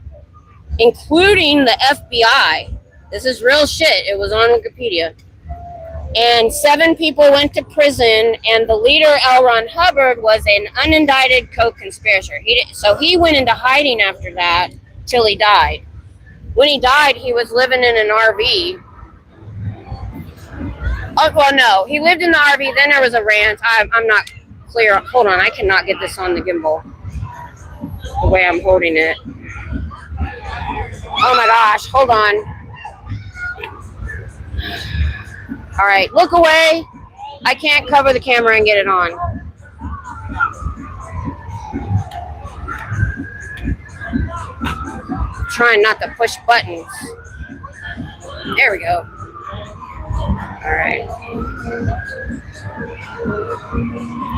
including the FBI. This is real shit. It was on Wikipedia. And 7 people went to prison, and the leader, L. Ron Hubbard, was an unindicted co-conspirator. So he went into hiding after that till he died. When he died, he was living in an RV. Oh, well, no, he lived in the RV. Then there was a ranch. I'm not clear. Hold on, I cannot get this on the gimbal the way I'm holding it. Oh my gosh, hold on. All right, look away. I can't cover the camera and get it on. Trying not to push buttons. There we go. All right.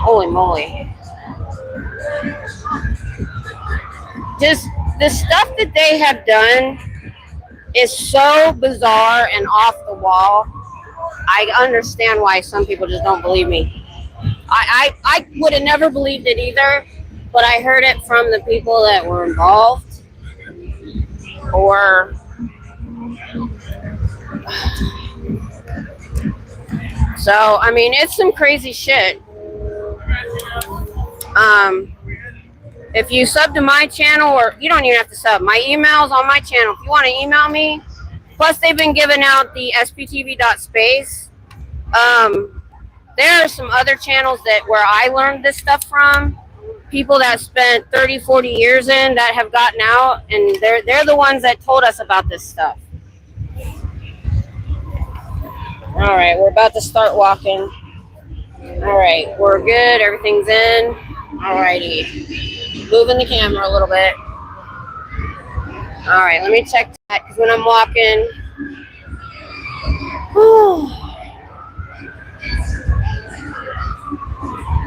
Holy moly. Just the stuff that they have done is so bizarre and off the wall. I understand why some people just don't believe me. I would have never believed it either, but I heard it from the people that were involved. Or so, I mean, it's some crazy shit. If you sub to my channel, or you don't even have to sub, my email's on my channel. If you want to email me, plus they've been giving out the sptv.space. There are some other channels where I learned this stuff from. People that spent 30, 40 years in that have gotten out, and they're the ones that told us about this stuff. All right, we're about to start walking. All right, we're good. Everything's in. All righty. Moving the camera a little bit. All right, let me check that, because when I'm walking,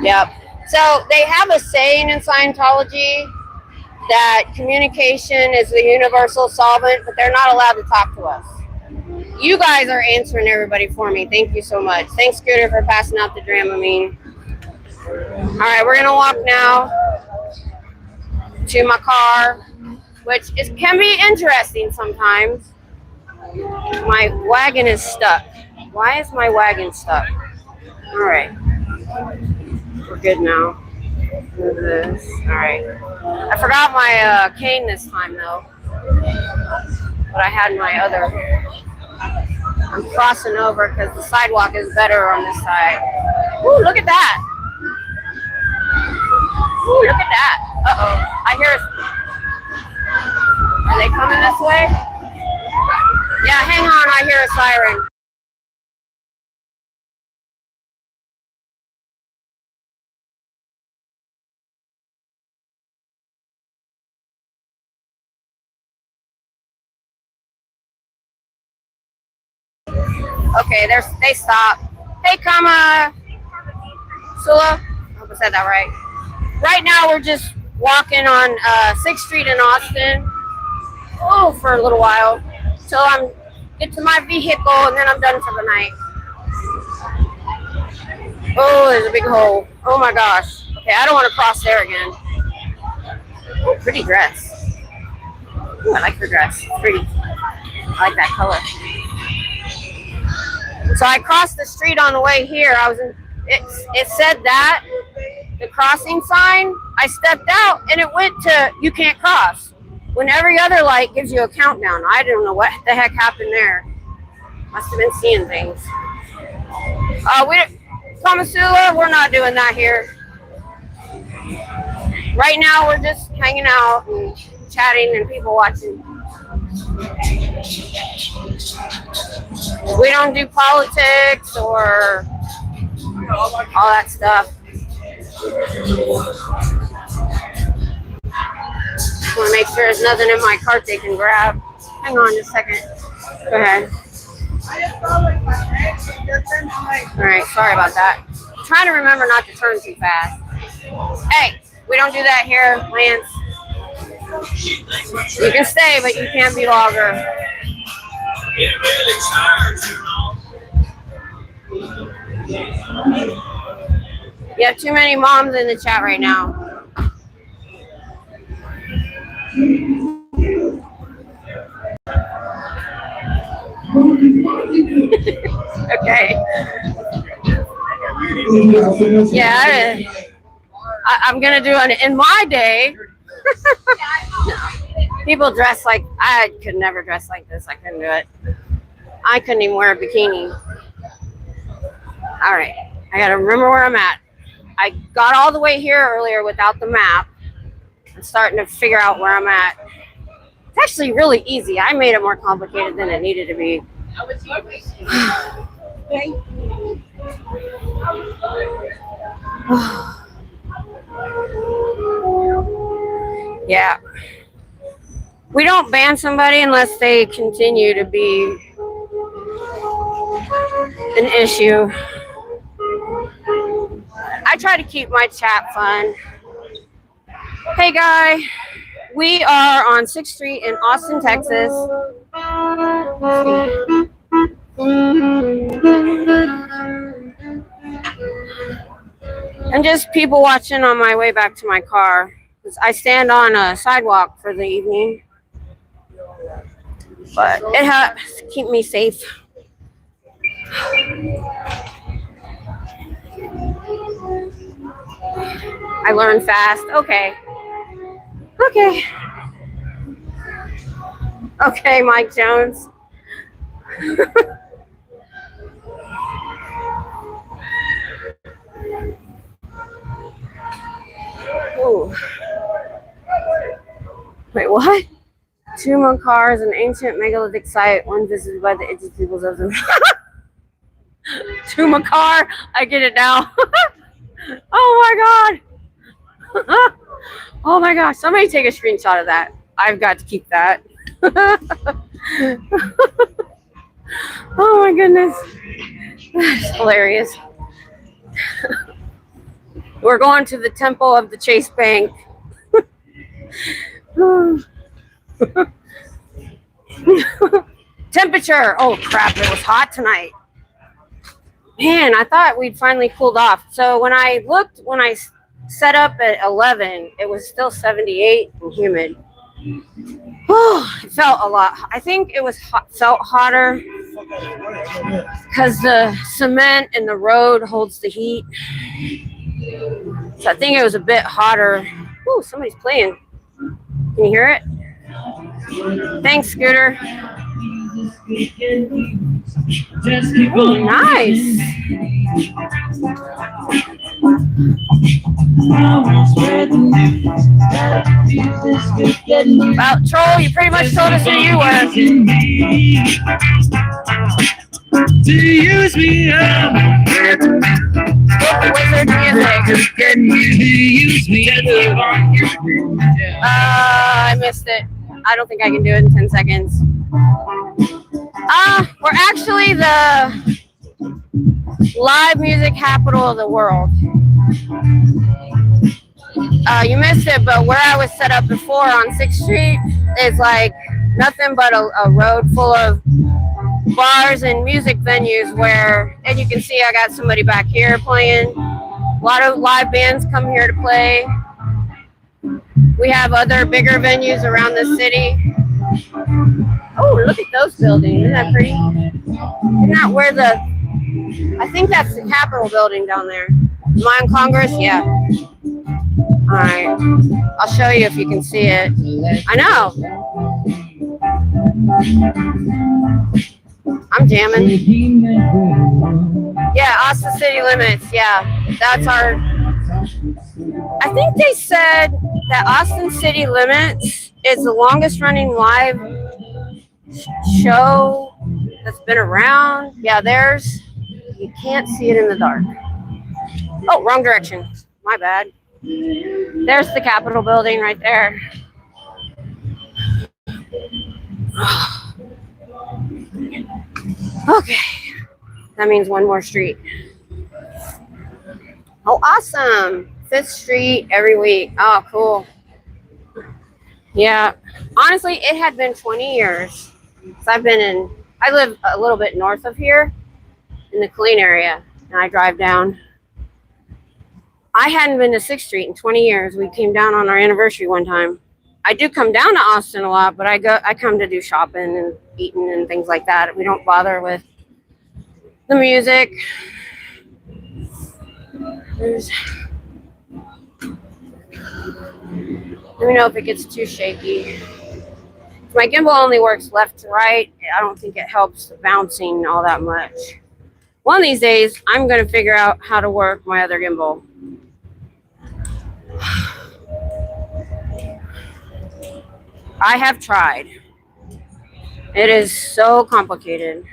yep. So they have a saying in Scientology that communication is the universal solvent, but they're not allowed to talk to us. You guys are answering everybody for me. Thank you so much. Thanks, Scooter, for passing out the Dramamine. All right, we're gonna walk now to my car, which can be interesting sometimes. My wagon is stuck. Why is my wagon stuck? All right, we're good now. Move this. All right. I forgot my cane this time though, but I had my other. I'm crossing over because the sidewalk is better on this side. Ooh, look at that. Ooh, look at that. Uh-oh. I hear it. Are they coming this way? Yeah, hang on. I hear a siren. Okay, they stopped. Hey, Kama. Sula. I hope I said that right. Right now, we're just walking on 6th Street in Austin. Oh, for a little while. Till I get to my vehicle, and then I'm done for the night. Oh, there's a big hole. Oh, my gosh. Okay, I don't want to cross there again. Oh, pretty dress. Ooh, I like her dress. It's pretty. I like that color. So I crossed the street on the way here. It said that, the crossing sign. I stepped out and it went to you can't cross. When every other light gives you a countdown. I don't know what the heck happened there. Must have been seeing things. Kamasula, we're not doing that here. Right now we're just hanging out and chatting and people watching. We don't do politics or all that stuff. Just want to make sure there's nothing in my cart they can grab. Hang on just a second. Go ahead. All right, sorry about that. I'm trying to remember not to turn too fast. Hey, we don't do that here, Lance. You can stay, but you can't be longer. You have too many moms in the chat right now. Okay. Yeah, I'm gonna do it in my day. People dress like I could never dress like this. I couldn't do it. I couldn't even wear a bikini. All right, I gotta remember where I'm at. I got all the way here earlier without the map. I'm starting to figure out where I'm at. It's actually really easy. I made it more complicated than it needed to be. Yeah. We don't ban somebody unless they continue to be an issue. I try to keep my chat fun. Hey, guy. We are on 6th Street in Austin, Texas. And just people watching on my way back to my car. I stand on a sidewalk for the evening. But it helps keep me safe. I learn fast. Okay. Okay. Okay, Mike Jones. Ooh. Wait, what? Two Makar is an ancient megalithic site, one visited by the ancient peoples of the... Two Makar? I get it now. Oh my god. Oh my gosh. Somebody take a screenshot of that. I've got to keep that. Oh my goodness. That's hilarious. We're going to the temple of the Chase Bank. Temperature. Oh crap, it was hot tonight. Man, I thought we'd finally cooled off. So when I set up at 11, it was still 78 and humid. Oh, it felt a lot. I think it was felt hotter because the cement and the road holds the heat. So I think it was a bit hotter. Oh, somebody's playing. Can you hear it? Thanks, Scooter. Oh, nice. Well, Troll, you pretty much told us who you were. To use me up. Wizard music. I missed it. I don't think I can do it in 10 seconds. We're actually the live music capital of the world. You missed it, but where I was set up before on 6th Street is like nothing but a road full of bars and music venues where, and you can see I got somebody back here playing. A lot of live bands come here to play. We have other bigger venues around the city. Oh, look at those buildings. Isn't that pretty? Isn't that where I think that's the Capitol building down there. Am I on Congress? Yeah. All right. I'll show you if you can see it. I know. I'm jamming. Yeah, Austin City Limits. Yeah, that's our... I think they said that Austin City Limits is the longest running live show that's been around. Yeah, you can't see it in the dark. Oh, wrong direction. My bad. There's the Capitol building right there. Okay. That means one more street. Oh, awesome. 5th Street every week. Oh, cool. Yeah. Honestly, it had been 20 years. So I live a little bit north of here in the Killeen area, and I drive down. I hadn't been to 6th Street in 20 years. We came down on our anniversary one time. I do come down to Austin a lot, but I come to do shopping and eating and things like that. We don't bother with the music. Let me know if it gets too shaky. My gimbal only works left to right. I don't think it helps the bouncing all that much. One of these days, I'm going to figure out how to work my other gimbal. I have tried. It is so complicated.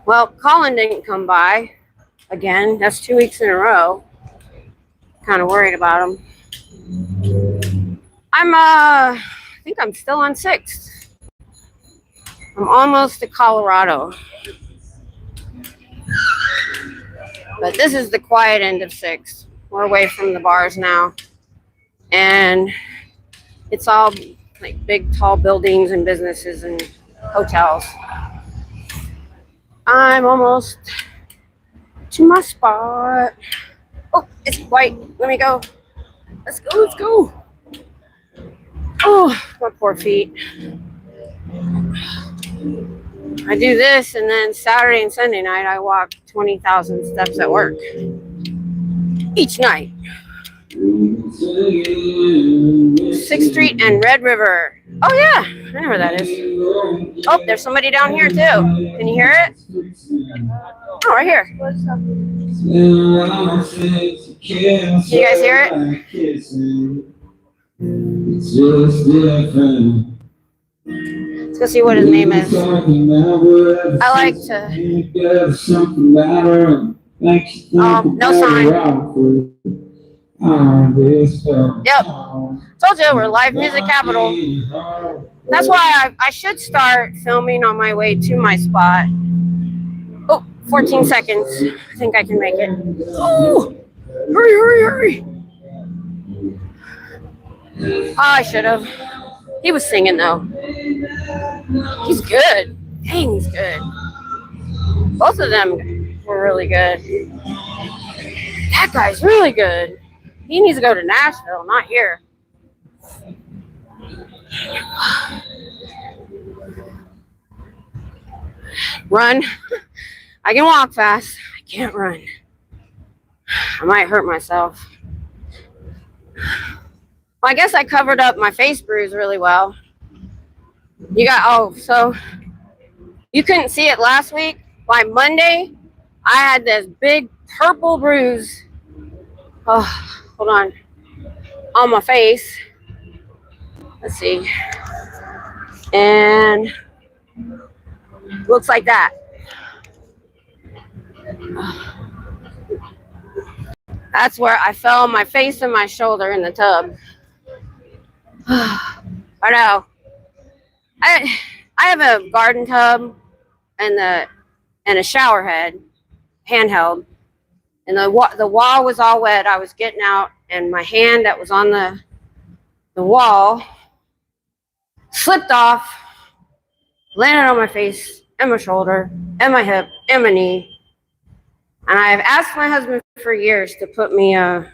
Well, Colin didn't come by again. That's 2 weeks in a row. Kind of worried about him. I think I'm still on 6th. I'm almost to Colorado. But this is the quiet end of 6th. We're away from the bars now. And it's all like big, tall buildings and businesses and hotels. I'm almost to my spot. Oh, it's white. Let me go. Let's go, let's go. Oh, my poor feet. I do this, and then Saturday and Sunday night, I walk 20,000 steps at work. Each night. 6th Street and Red River. Oh, yeah. I know where that is. Oh, there's somebody down here, too. Can you hear it? Oh, right here. Can you guys hear it? Let's go see what his name is. I like to... no sign. Yep. Told you, we're live music capital. That's why I should start filming on my way to my spot. Oh, 14 seconds. I think I can make it. Oh, hurry, hurry, hurry. Oh, I should have. He was singing though. He's good. Dang, he's good. Both of them were really good. That guy's really good. He needs to go to Nashville, not here. Run. I can walk fast. I can't run. I might hurt myself. Well, I guess I covered up my face bruise really well. So you couldn't see it last week. By Monday, I had this big purple bruise. Oh, hold on my face. Let's see. And looks like that. That's where I fell on my face and my shoulder in the tub. I know. I have a garden tub and a shower head, handheld, and the wall was all wet. I was getting out, and my hand that was on the wall slipped off, landed on my face and my shoulder and my hip and my knee. And I have asked my husband for years to put me what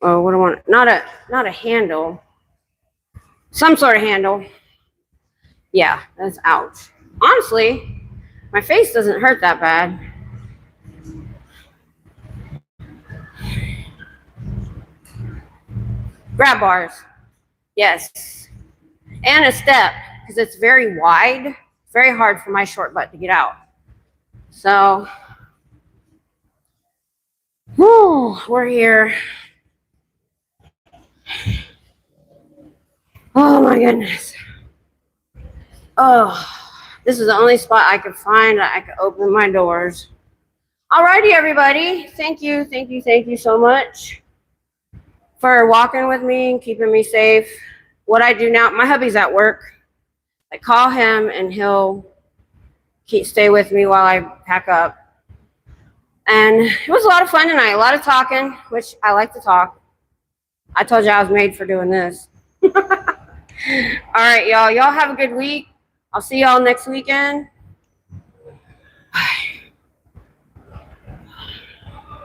do I want? Not a handle. Some sort of handle. Yeah, that's ouch. Honestly, my face doesn't hurt that bad. Grab bars. Yes. And a step, because it's very wide. Very hard for my short butt to get out. So, we're here. Oh my goodness. Oh, this is the only spot I could find that I could open my doors. Alrighty, everybody. Thank you so much for walking with me and keeping me safe. What I do now, my hubby's at work. I call him and he'll stay with me while I pack up. And it was a lot of fun tonight, a lot of talking, which I like to talk. I told you I was made for doing this. All right, y'all. Y'all have a good week. I'll see y'all next weekend.